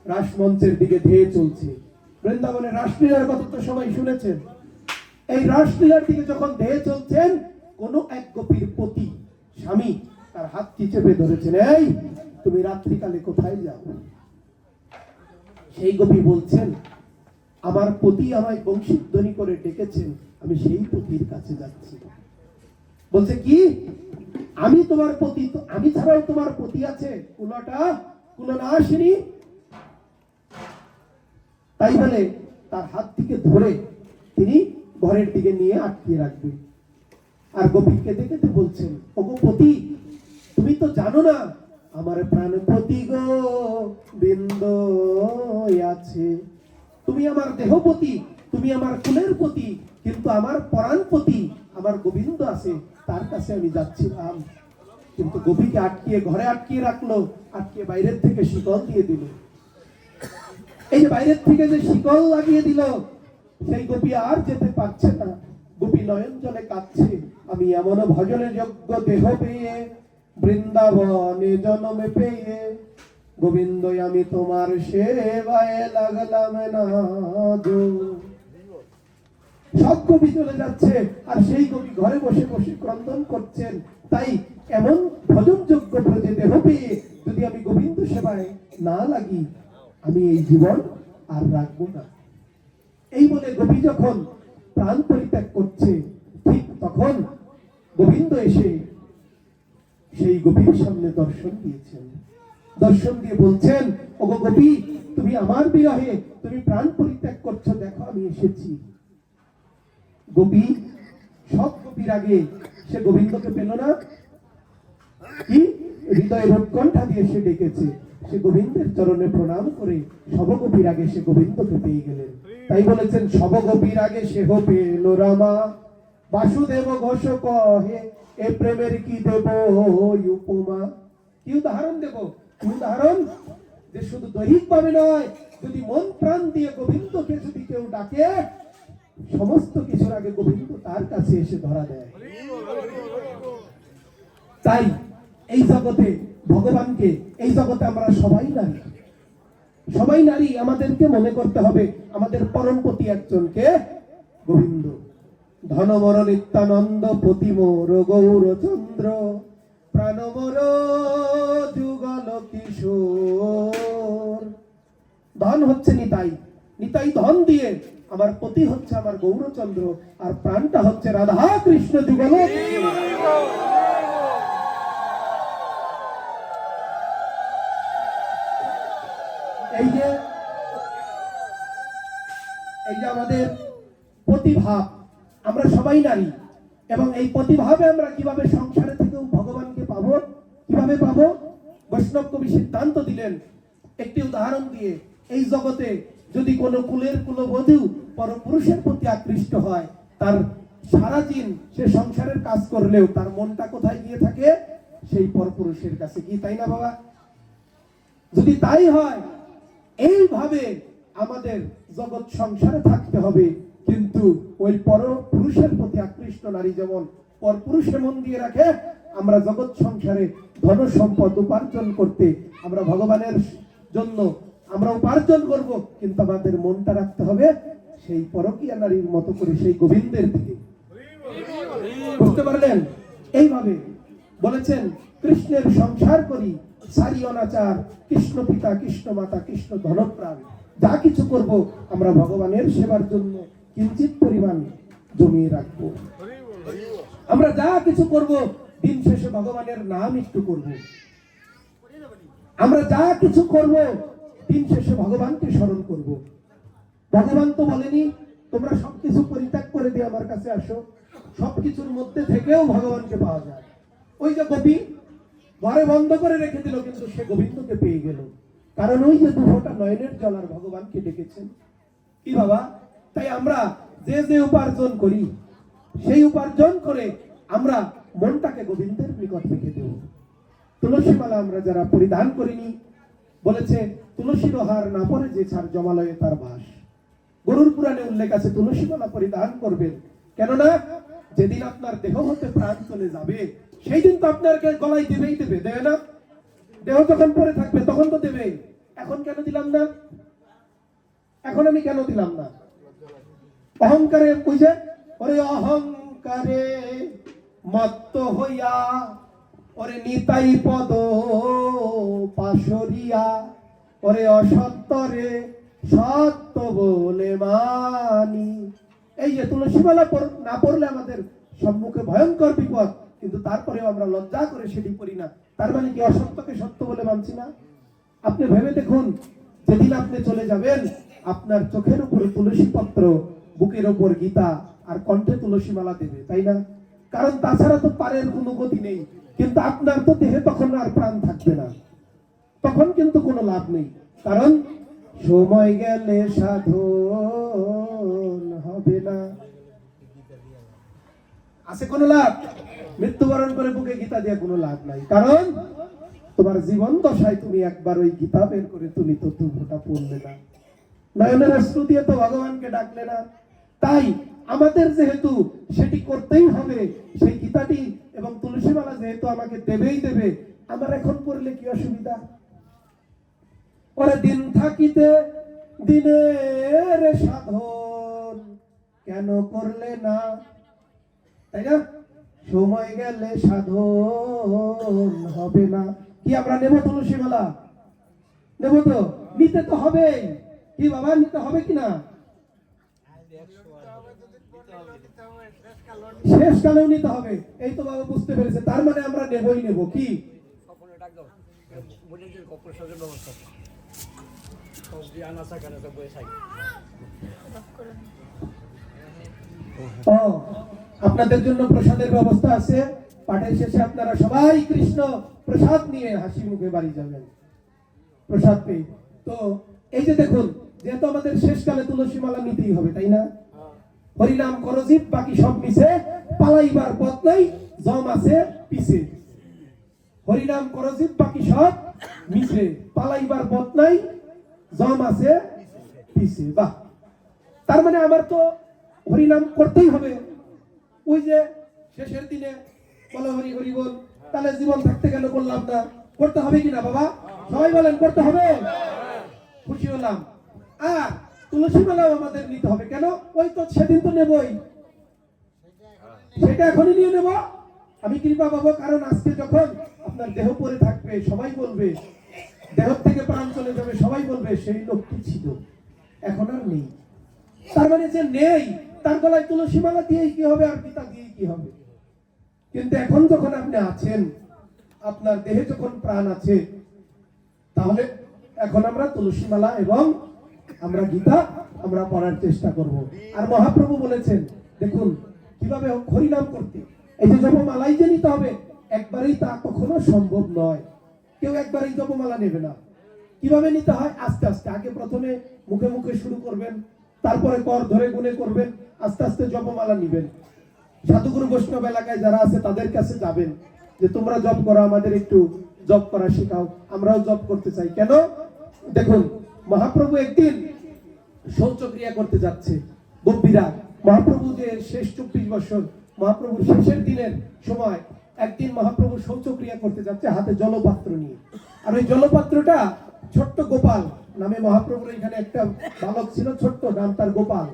রাসমঞ্চের দিকে ধেয়ে চলছে। বৃন্দাবনের রাসলীলার কথা তো সবাই শুনেছেন। এই রাসলীলার দিকে যখন ধেয়ে চলছেন, কোন এক গোপীর পতি স্বামী তার হাতটি চেপে ধরেছেন, এই তুমি রাত্রিকালে কোথায় যাও? সেই গোপী বলছেন, আমার পতি আমায় বংশীধ্বনি করে ডেকেছেন, আমি সেই পতির কাছে যাচ্ছি। বলছে কি, আমি তোমার পতি, আমি ছাড়াও তোমার পতি আছে? কুলনা আসেনি। তাই বলে তার হাত থেকে ধরে তিনি ঘরের দিকে নিয়ে আটকিয়ে রাখবে। আর গোপীকে দেখে বলছেন, ওগো পতি, তুমি তো জানো না আমার প্রাণপতি গো বিন্দ আছে। তুমি আমার দেহপতি, তুমি আমার কুলের পতি, কিন্তু আমার পরাণপতি আমার গোবিন্দ আছে, তার কাছে আমি যাচ্ছিলাম। কিন্তু গোপীকে আটকিয়ে ঘরে আটকিয়ে রাখলো, আটকিয়ে বাইরের থেকে শিকল দিয়ে দিল। এই যে বাইরের থেকে যে শিকল লাগিয়ে দিল, সেই গোপী আর যেতে পারছে না। গোপী নয়ন জলে কাঁদছে, আমি এমন ভজনে যোগ্য দেহ পেয়ে, বৃন্দাবনে জন্মে পেয়ে, গোবিন্দ আমি তোমার সেবায় লাগলাম না। সব কবি চলে যাচ্ছে, আর সেই কবি ঘরে বসে বসে ক্রন্দন করছেন। তাই এমন ভজনযোগ্য ব্রজে দেহ পেয়ে যদি আমি গোবিন্দ সেবায় না লাগি, আমি এই জীবন আর রাখবো না। এই বলে গোপী যখন প্রাণ পরিত্যাগ করছে, ঠিক তখন গোবিন্দ এসে সেই গোপীর সামনে দর্শন দিয়েছেন। দর্শন দিয়ে বলছেন, ওগো গোপী, তুমি আমার বিরহে তুমি প্রাণ পরিত্যাগ করছো, দেখো আমি এসেছি। গোপী, সব গোপীর আগে সে গোবিন্দকে পেল না। কি হৃদয়ের উৎকণ্ঠা দিয়ে সে ডেকেছে, সে গোবিন্দের চরণে প্রণাম করে সবগোপীর আগে সে গোবিন্দকে পেয়ে গেলেন। তাই বলেছেন, সবগোপীর আগে সেহ পেল রামা, বাসুদেব ঘোষ কহে এ প্রেমের কি দেব উপমা। কি উদাহরণ দেব? কি উদাহরণ? যে শুধু দৈহিক ভাবে নয়, যদি মন প্রাণ দিয়ে গোবিন্দকে যদি কেউ ডাকে, সমস্ত কিছুর আগে গোবিন্দ তার কাছে এসে ধরা দেয়। তাই এই জগতে ভগবানকে, এই জগতে আমরা সবাই নারী, সবাই নারী, আমাদেরকে মনে করতে হবে আমাদের পরমপতি একজনকে, গোবিন্দ। ধনমর নিত্যানন্দ পতিমোর গৌরচন্দ্র, প্রাণমর যুগল কিশোর। ধন হচ্ছে নিতাই, নিতাই ধন দিয়ে, আমার পতি হচ্ছে আমার গৌরচন্দ্র, আর প্রাণটা হচ্ছে রাধা কৃষ্ণ যুগল। এই যে আমাদের প্রতিভাব, আমরা সবাই নারী, এবং এই প্রতিভাবে আমরা কিভাবে সংসারে থেকেও ভগবানকে পাবো, কিভাবে পাবো? বৈষ্ণব কবি সিদ্ধান্ত দিলেন একটি উদাহরণ দিয়ে। এই জগতে যদি কোনো কুলের কুলবধূ পরপুরুষের প্রতি আকৃষ্ট হয়, তার সারা দিন সে সংসারের কাজ করলেও তার মনটা কোথায় গিয়ে থাকে? সেই পরপুরুষের কাছে, কি তাই না বাবা? যদি তাই হয়, এইভাবে আমাদের জগৎ সংসারে থাকতে হবে, কিন্তু ওই পরপুরুষের প্রতি আকৃষ্ট নারী যেমন পরপুরুষে মন দিয়ে রাখে, আমরা জগৎ সংসারে ধন সম্পদ উপার্জন করতে, আমরা ভগবানের জন্য আমরা উপার্জন করব, কিন্তু আমাদের মনটা রাখতে হবে সেই পরকীয়া নারীর মতো করে, সেই গোবিন্দের দিকে। বুঝতে পারলেন? এইভাবে বলেছেন, কৃষ্ণের সংসার করি সারি অনাচার, কৃষ্ণ পিতা কৃষ্ণ মাতা কৃষ্ণ ধনপ্রাণ। যা কিছু করব আমরা ভগবানের সেবার জন্য কিঞ্চিত পরিমাণ জমিয়ে রাখবো। আমরা যা কিছু করব দিন শেষে ভগবানের নাম একটু করব। আমরা যা কিছু করব দিন শেষে ভগবানকে স্মরণ করব। ভগবান তো বলেনি তোমরা সবকিছু পরিত্যাগ করে দিয়ে আমার কাছে আসো, সবকিছুর মধ্যে থেকেও ভগবানকে পাওয়া যায়। ওই যে কবি ঘরে বন্ধ করে রেখে দিল, কিন্তু সে গোবিন্দকে পেয়ে গেল, কারণ ওই যে দুফোঁটা নয়নের জল আর ভগবানকে ডেকেছেন। কি বাবা? তাই আমরা যে যে উপার্জন করি, সেই উপার্জন করে আমরা মনটাকে গোবিন্দের নিকট রেখে দেব। তুলসী মালা আমরা যারা পরিধান করিনি, বলেছে তুলসীর হার না পরে যে ছাড় জমালয়ে তার বাস। গরুর পুরাণে উল্লেখ আছে তুলসী মালা পরিধান করবেন, কেননা যেদিন আপনার দেহ হতে প্রাণ চলে যাবে, সেই দিন তো আপনাকে গলায় দেবেই দেবে, দেবে না? দেহ যখন পরে থাকবে তখন তো দেবে। এখন কেন দিলাম না? এখন আমি কেন দিলাম না? অহংকারে, ওই যে ওরে অহংকারে মত্ত হইয়া, ওরে নিতাই পদ পাশরিয়া, ওরে অসত্যরে সত্য বলে মানি। এই যে তুলসী মালা না পড়লে আমাদের সম্মুখে ভয়ঙ্কর বিপদ, কিন্তু তারপরেও আমরা লজ্জা করে সেটি পড়ি না। তার মানে কি অসত্যকে সত্য বলে মানছি না? আপনি ভেবে দেখুন, যেদিন আপনি চলে যাবেন, আপনার চোখের উপরে তুলসী পত্র, বুকের উপর গীতা, আর কণ্ঠে তুলসী মালা দেবে, তাই না? কারণ তাছাড়া তো পারের কোনো গতি নেই। কিন্তু আপনার তো দেহে তখন আর প্রাণ থাকবে না, তখন কিন্তু কোনো লাভ নেই। কারণ সময় গেলে সাধন হবে না। আছে কোনো লাভ? মৃত্যুবরণ করে বুকে গীতা দিয়ে কোনো লাভ নাই, কারণ তোমার জীবন দশায় তুমি একবার ওই গীতা বের করে তুমি তো দুফোঁটা পড়লে না, নয়নের অশ্রু দিয়ে তো ভগবানকে ডাকলে না। তাই আমাদের যেহেতু সেটি করতেই হবে, সেই গীতাটি এবং তুলসী মালা যেহেতু আমাকে দেবেই দেবে, আমার এখন পড়লে কি অসুবিধা? ওরে দিন থাকিতে দিনের সাধন কেন করলে না, তাই না? সময় গেলে সাধন হবে না। কি আমরা নেব তুলসী মালা? নেব তো? নিতে তো হবে। কি বাবা, নিতে হবে কিনা? শেষ কালেও নিতে হবে। এই তো বাবা বুঝতে পেরেছে, তার মানে আমরা নেবই নেব। কি আপনাদের জন্য প্রসাদের ব্যবস্থা আছে। পাঠের শেষে আপনারা সবাই কৃষ্ণ প্রসাদ নিয়ে হাসি মুখে বাড়ি যাবেন প্রসাদ পেয়ে। তো এই যে দেখুন, যেহেতু আমাদের শেষকালে তুলসী মালা নিতেই হবে, তাই না? হরিনাম করজিত বাকি সব মিছে, পালাইবার পথ নাই জম আছে পিছে। হরিনাম করজিত বাকি সব মিছে, পালাইবার পথ নাই জম আছে পিছে। বাহ! তার মানে আমার তো হরিনাম করতেই হবে। ওই যে শেষের দিনে বলো হরি হরি বল, তাহলে জীবন থাকতে কেন করলাম না? করতে হবে কিনা বাবা? সবাই বলেন করতে হবে। খুশি হলাম। আর তুলসী মালাও আমাদের নিতে হবে। কেন? ওই তো সেদিন তো নেবই, সেটা এখনই নিয়ে নেব, আমি কৃপা পাবো। কারণ আজকে যখন আপনার দেহ পরে থাকবে, সবাই বলবে, দেহ থেকে প্রাণ চলে যাবে, সবাই বলবে সেই লোকটি ছিল, এখন আর নেই। তার মানে যে নেই, তার গলায় তুলসী মালা দিয়েই কি হবে, আর গীতা দিয়েই কি হবে? কিন্তু এখন যখন আপনি আছেন, আপনার দেহে যখন প্রাণ আছে, তাহলে এখন আমরা তুলসী মালা এবং আমরা গীতা আমরা পড়ার চেষ্টা করব। আর মহাপ্রভু বলেছেন, দেখুন কিভাবে হরিনাম করতে। এই যে জপমালাই যে নিতে হবে, একবারেই তা কখনো সম্ভব নয়। কেউ একবারেই জপমালা নেবে না। কিভাবে নিতে হয়? আস্তে আস্তে। আগে প্রথমে মুখে মুখে শুরু করবেন, তারপরে কর ধরে গুনে করবেন, আস্তে আস্তে জপমালা নিবেন। সাধুগুরু বৈষ্ণব এলাকায় যারা আছে তাদের কাছে যাবেন, যে তোমরা জপ করো, আমাদের একটু জপ করা শেখাও, আমরাও জপ করতে চাই। কেন? দেখুন মহাপ্রভু একদিন শৌচক্রিয়া করতে যাচ্ছে, গম্ভীরা। মহাপ্রভু যে শেষ 24 বছর, মহাপ্রভুর শেষের দিনের সময় একদিন মহাপ্রভু শৌচক্রিয়া করতে যাচ্ছে হাতে জলপাত্র নিয়ে। আর ওই জলপাত্রটা ছোট্ট গোপাল নামে মহাপ্রভুর এখানে একটা বালক ছিল, ছোট্ট নাম তার গোপাল।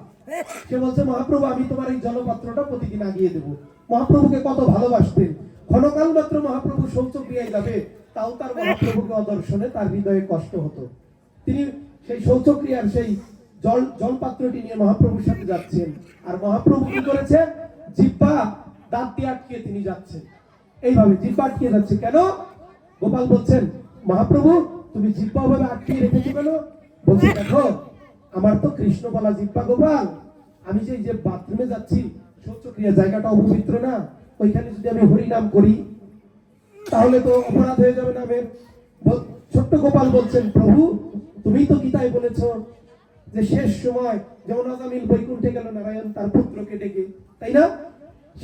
সে বলছে, মহাপ্রভু আমি তোমার এই জলপাত্রটা প্রতিদিন আগিয়ে দেবো। মহাপ্রভুকে কত ভালোবাসতেন। ক্ষণকাল মাত্র মহাপ্রভু শৌচক্রিয়ায় যাবে, তাও তার মহাপ্রভুকে অদর্শনে তার হৃদয়ে কষ্ট হতো। তিনি সেই শৌচক্রিয়ার সেই জলপাত্রটি নিয়ে মহাপ্রভুর সাথে যাচ্ছেন। আর মহাপ্রভু কি করেছেন? জিহ্বা দাঁত দিয়ে আটকে তিনি যাচ্ছেন, এইভাবে জিহ্বা আটকে যাচ্ছে। কেন? গোপাল বলছেন, মহাপ্রভু তুমি জিহ্বা ভাবে আটকিয়ে রেখেছো কেন? বলছে, দেখো আমার তো কৃষ্ণ বলা জিহ্বা গোপাল, আমি যে বাথরুমে যাচ্ছি, শৌচক্রিয়া জায়গাটা অপবিত্র না, ওইখানে যদি আমি হরিনাম করি তাহলে তো অপরাধ হয়ে যাবে না। ছোট্ট গোপাল বলছেন, প্রভু তুমি তো গীতায় বলেছো যে শেষ সময় যেমন আজামিল বৈকুণ্ঠে গেল নারায়ণ তার পুত্রকে ডেকে, তাই না?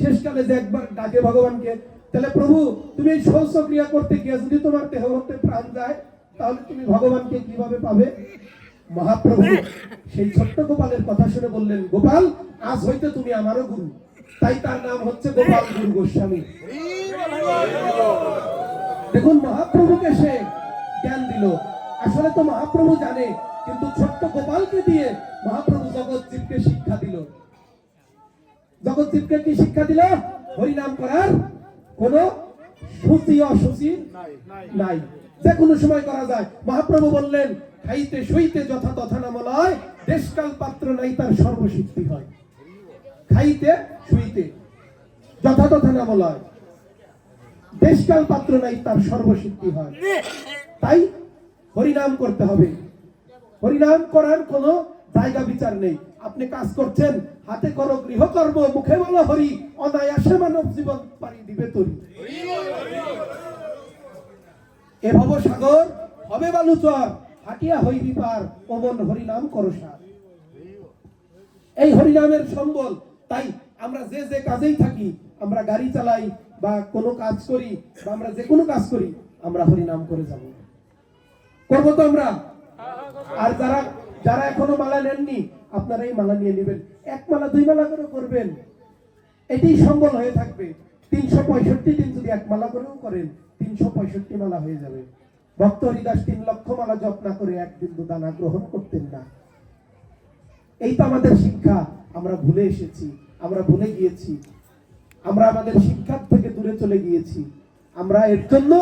শেষকালে যে একবার ডাকে ভগবানকে, তাহলে প্রভু তুমি এই শৌচক্রিয়া করতে গিয়ে যদি তোমার দেহ হতে প্রাণ যায়, তাহলে তুমি ভগবানকে কিভাবে পাবে? মহাপ্রভু সেই ছোট্ট গোপালের কথা শুনে বললেন, গোপাল আজ হইতে তুমি আমারও গুরু। তাই তার নাম হচ্ছে গোপাল গুরু গোস্বামী। দেখুন মহাপ্রভুকে সে জ্ঞান দিল। আসলে তো মহাপ্রভু জানে, কিন্তু ছোট্ট গোপালকে দিয়ে মহাপ্রভু জগৎজীবকে শিক্ষা দিল। জগৎজীবকে কি শিক্ষা দিল? হরিনাম করার কোন সূচি অসূচি নাই, যে কোনো সময় করা যায়। মহাপ্রভু বললেন, খাইতে শুইতে যথা তথা নামলয়, দেশকাল পাত্র নাই তার সর্বসিদ্ধি হয়। খাইতে শুইতে যথা তথা নামলয়, দেশকাল পাত্র নাই তার সর্বসিদ্ধি হয়। তাই হরিনাম করতে হবে। হরিনাম করার কোনো জায়গা বিচার নেই। আপনি কাজ করছেন, হাতে করো গৃহকর্ম, মুখে বলো হরি, অনায়াসে মানব জীবন পাড়ি দিবে তরি। এ ভব সাগর হবে বালুচর, হাটিয়া হইবি পার, ওমন হরিনাম করো সার। এই হরিনামের সম্বল। তাই আমরা যে কাজেই থাকি, আমরা গাড়ি চালাই বা কোনো কাজ করি বা আমরা যে কোনো কাজ করি, আমরা হরিনাম করে যাব। করবো তো আমরা? আর যারা এখনো মালা নেননি, আপনারা এই মালা নিয়ে নেবেন। এক মালা দুই মালা করে করবেন, এটাই সম্বল হয়ে থাকবে। 365 দিন যদি এক মালা করেও করেন, 365 মালা হয়ে যাবে। ভক্ত হরিদাস 3 লক্ষ মালা জপ না করে এক বিন্দু দানা গ্রহণ করতেন না। এই তো আমাদের শিক্ষা। আমরা ভুলে এসেছি, আমরা ভুলে গিয়েছি, আমরা আমাদের শিক্ষার থেকে দূরে চলে গিয়েছি। আমরা এর জন্য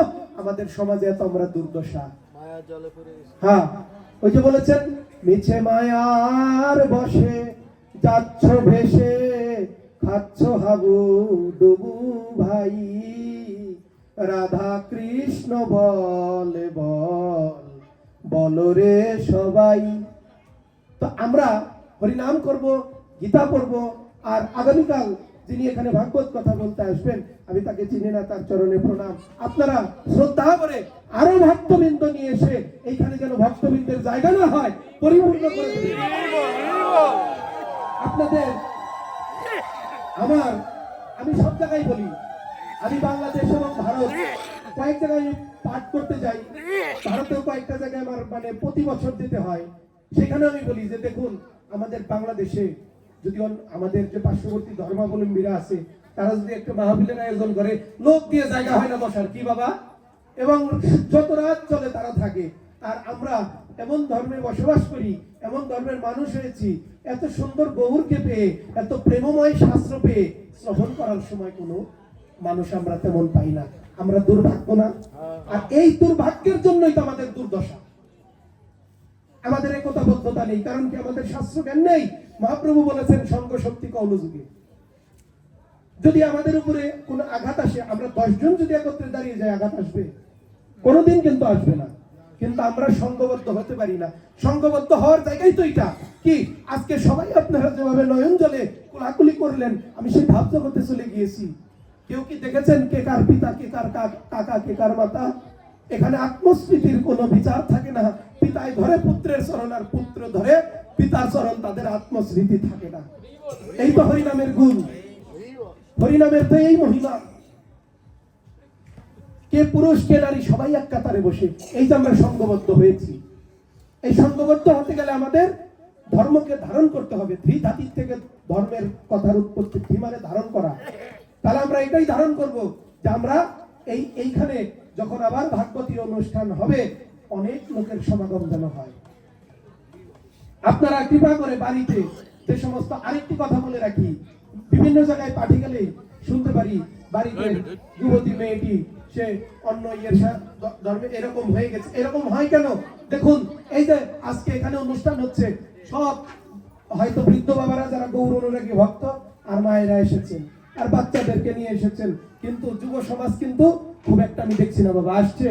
আমাদের সমাজে এত আমরা দুর্দশা। হ্যাঁ, ওই যে বলেছেন, মিছে মায়ার বসে যাচ্ছ ভেসে, খাচ্ছ হাবু ডুবু ভাই, রাধা কৃষ্ণ বলে বল রে সবাই। তো আমরা হরিনাম করব, গীতা পড়ব। আর আগামীকাল যিনি এখানে ভাগবত কথা বলতে আসবেন, আমি তাকে চিনি না, তার চরণে প্রণাম। আপনারা শ্রদ্ধা করে আরো ভক্তবৃন্দ নিয়ে এসে এইখানে যেন ভক্তবৃন্দের জায়গা না হয়, পরিপূর্ণ করে দেবেন। আপনাদের আমি সব জায়গায় বলি, আমি বাংলাদেশ এবং ভারত কয়েক জায়গায় পাঠ করতে যাই। ভারতেও কয়েকটা জায়গায় আমার মানে প্রতি বছর যেতে হয়। সেখানে আমি বলি যে দেখুন, আমাদের বাংলাদেশে যদি আমাদের যে পার্শ্ববর্তী ধর্মাবলম্বীরা আছে, তারা যদি একটা মাহফিলের আয়োজন করে, লোক দিয়ে জায়গা হয় না বসার, কি বাবা? এবং যত রাত চলে তারা থাকে। আর আমরা এমন ধর্মে বসবাস করি, এমন ধর্মের মানুষ হয়েছি, এত সুন্দর গৌরকে পেয়ে, এত প্রেমময় শাস্ত্র পেয়ে শ্রবণ করার সময় কোনো মানুষ আমরা তেমন পাই না। আমরা দুর্ভাগ্য না? আর এই দুর্ভাগ্যের জন্যই তো আমাদের দুর্দশা। আমাদের একতাবদ্ধতা নেই, কারণ কি? আমাদের শাস্ত্র জ্ঞান নেই। মহাপ্রভু বলেছেন সঙ্গ শক্তি কৌলযুগে। যদি আমাদের উপরে কোনো আঘাত আসে, আমরা 10 জন যদি একত্রে দাঁড়িয়ে যাই, আঘাত আসবে? কোনোদিন কিন্তু আসবে না। কিন্তু আমরা সংঘবদ্ধ হতে পারি না। সংঘবদ্ধ হওয়ার জায়গায় তো এটা কি, আজকে সবাই আপনারা যেভাবে নয়ন জলে কোলাকুলি করলেন, আমি সেই ভাব জগতে চলে গিয়েছি। কেউ কি দেখেছেন কে কার পিতা, কে কার কাকা, কে কার মাতা? এখানে আত্মস্মৃতির কোনো বিচার থাকে না। পিতায় ধরে পুত্রের চরণ, আর পুত্র ধরে পিতার চরণ, তাদের আত্মস্মৃতি থাকে না। এই তো হরিনামের গুণ, হরিনামের তো এই মহিমা। কে পুরুষ কে নারী সবাই এক কাতারে বসে, এই যে আমরা সংঘবদ্ধ হয়েছি। এই সংঘবদ্ধ হতে গেলে আমাদের ধর্মকে ধারণ করতে হবে। ধ্রিধাতির থেকে ধর্মের কথার উৎপত্তি, ধি মানে ধারণ করা। তাহলে আমরা এটাই ধারণ করব যে আমরা এইখানে যখন আবার ভাগবতী অনুষ্ঠান হবে, অনেক লোকের সমাগম যেন হয়। আপনারা কৃপা করে বাড়িতে যে সমস্ত, আরেকটি কথা বলে রাখি, বিভিন্ন জায়গায় পাঠিয়ে গেলে শুনতে পারি বাড়িতে যুবতী মেয়েটি সে অন্য ইয়ের ধর্মে এরকম হয়ে গেছে। এরকম হয় কেন? দেখুন, এই যে আজকে এখানে অনুষ্ঠান হচ্ছে, সব হয়তো বৃদ্ধ বাবারা যারা গৌর অনুরাগী ভক্ত আর মায়েরা এসেছেন, আর বাচ্চাদেরকে নিয়ে এসেছেন, কিন্তু যুব সমাজ কিন্তু খুব একটা আমি দেখছি না বাবা, আসছে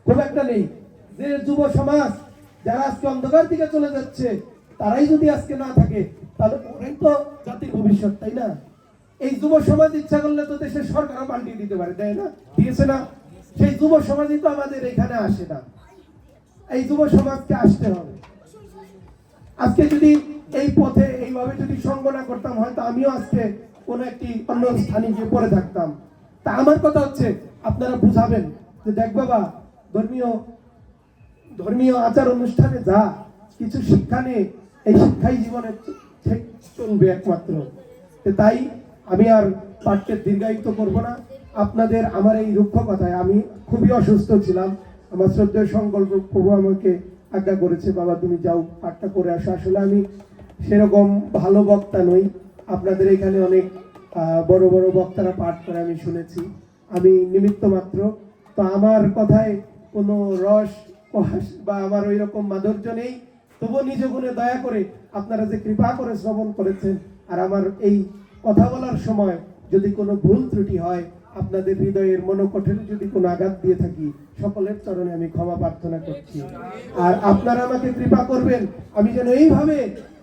খুব একটা নেই। যে যুব সমাজ যারা আজকে অন্ধকার দিকে চলে যাচ্ছে, তারাই যদি আজকে না থাকে, তাহলে ওরাই তো জাতির ভবিষ্যৎ, তাই না? এই যুব সমাজ ইচ্ছা করলে তো দেশের সরকারও পাল্টিয়ে দিতে পারে, তাই না? দিয়েছে না? সেই যুব সমাজই তো আমাদের এখানে আসে না। এই যুব সমাজকে আসতে হবে। আজকে যদি এই পথে এইভাবে যদি সঙ্গ না করতাম, হয়তো আমিও আজকে কোন একটি অন্য স্থানে গিয়ে পড়ে থাকতাম। তা আমার কথা হচ্ছে, আপনারা বুঝাবেন যে দেখ বাবা, ধর্মীয় আচার অনুষ্ঠানে যা কিছু শিক্ষা নেই, এই শিক্ষাই জীবনে চলবে একমাত্র। তাই আমি আর পাঠকে দীর্ঘায়িত করব না। আপনাদের আমার এই রুক্ষ কথায়, আমি খুবই অসুস্থ ছিলাম, আমার শ্রদ্ধেয় সংকল্প প্রভু আমাকে আজ্ঞা করেছে, বাবা তুমি যাও পাঠটা করে আসো। আসলে আমি সেরকম ভালো বক্তা নই। আপনাদের এখানে অনেক বড় বড় বক্তারা পাঠ করে আমি শুনেছি, আমি নিমিত্ত মাত্র। তো আমার কথায় কোনো রস বা আমার ওই রকম মাধুর্য নেই। তবুও নিজ গুণে দয়া করে আপনারা যে কৃপা করে শ্রবণ করেছেন, আর আমার এই কথা বলার সময় যদি কোনো ভুল ত্রুটি হয়, আপনাদের হৃদয়ের মনোকঠোরে যদি কোনো আঘাত দিয়ে থাকি, সকলের চরণে আমি ক্ষমা প্রার্থনা করছি। আর আপনারা আমাকে কৃপা করবেন, আমি যেন এইভাবে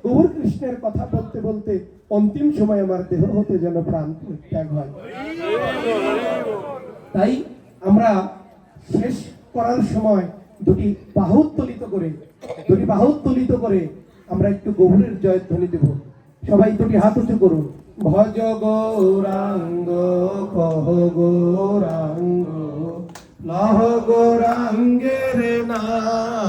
গৌর কৃষ্ণের কথা বলতে বলতে অন্তিম সময় আমার দেহ হতে যেন প্রাণ ত্যাগ হয়। তাই আমরা শেষ করার সময় দুটি বাহু উত্তোলিত করে আমরা একটু গৌরের জয়ধ্বনি দেব। সবাই দুটি হাত উঁচু করুন। ভজ গৌরাঙ্গ কহ গৌরাঙ্গ লহ গৌরাঙ্গের নাম।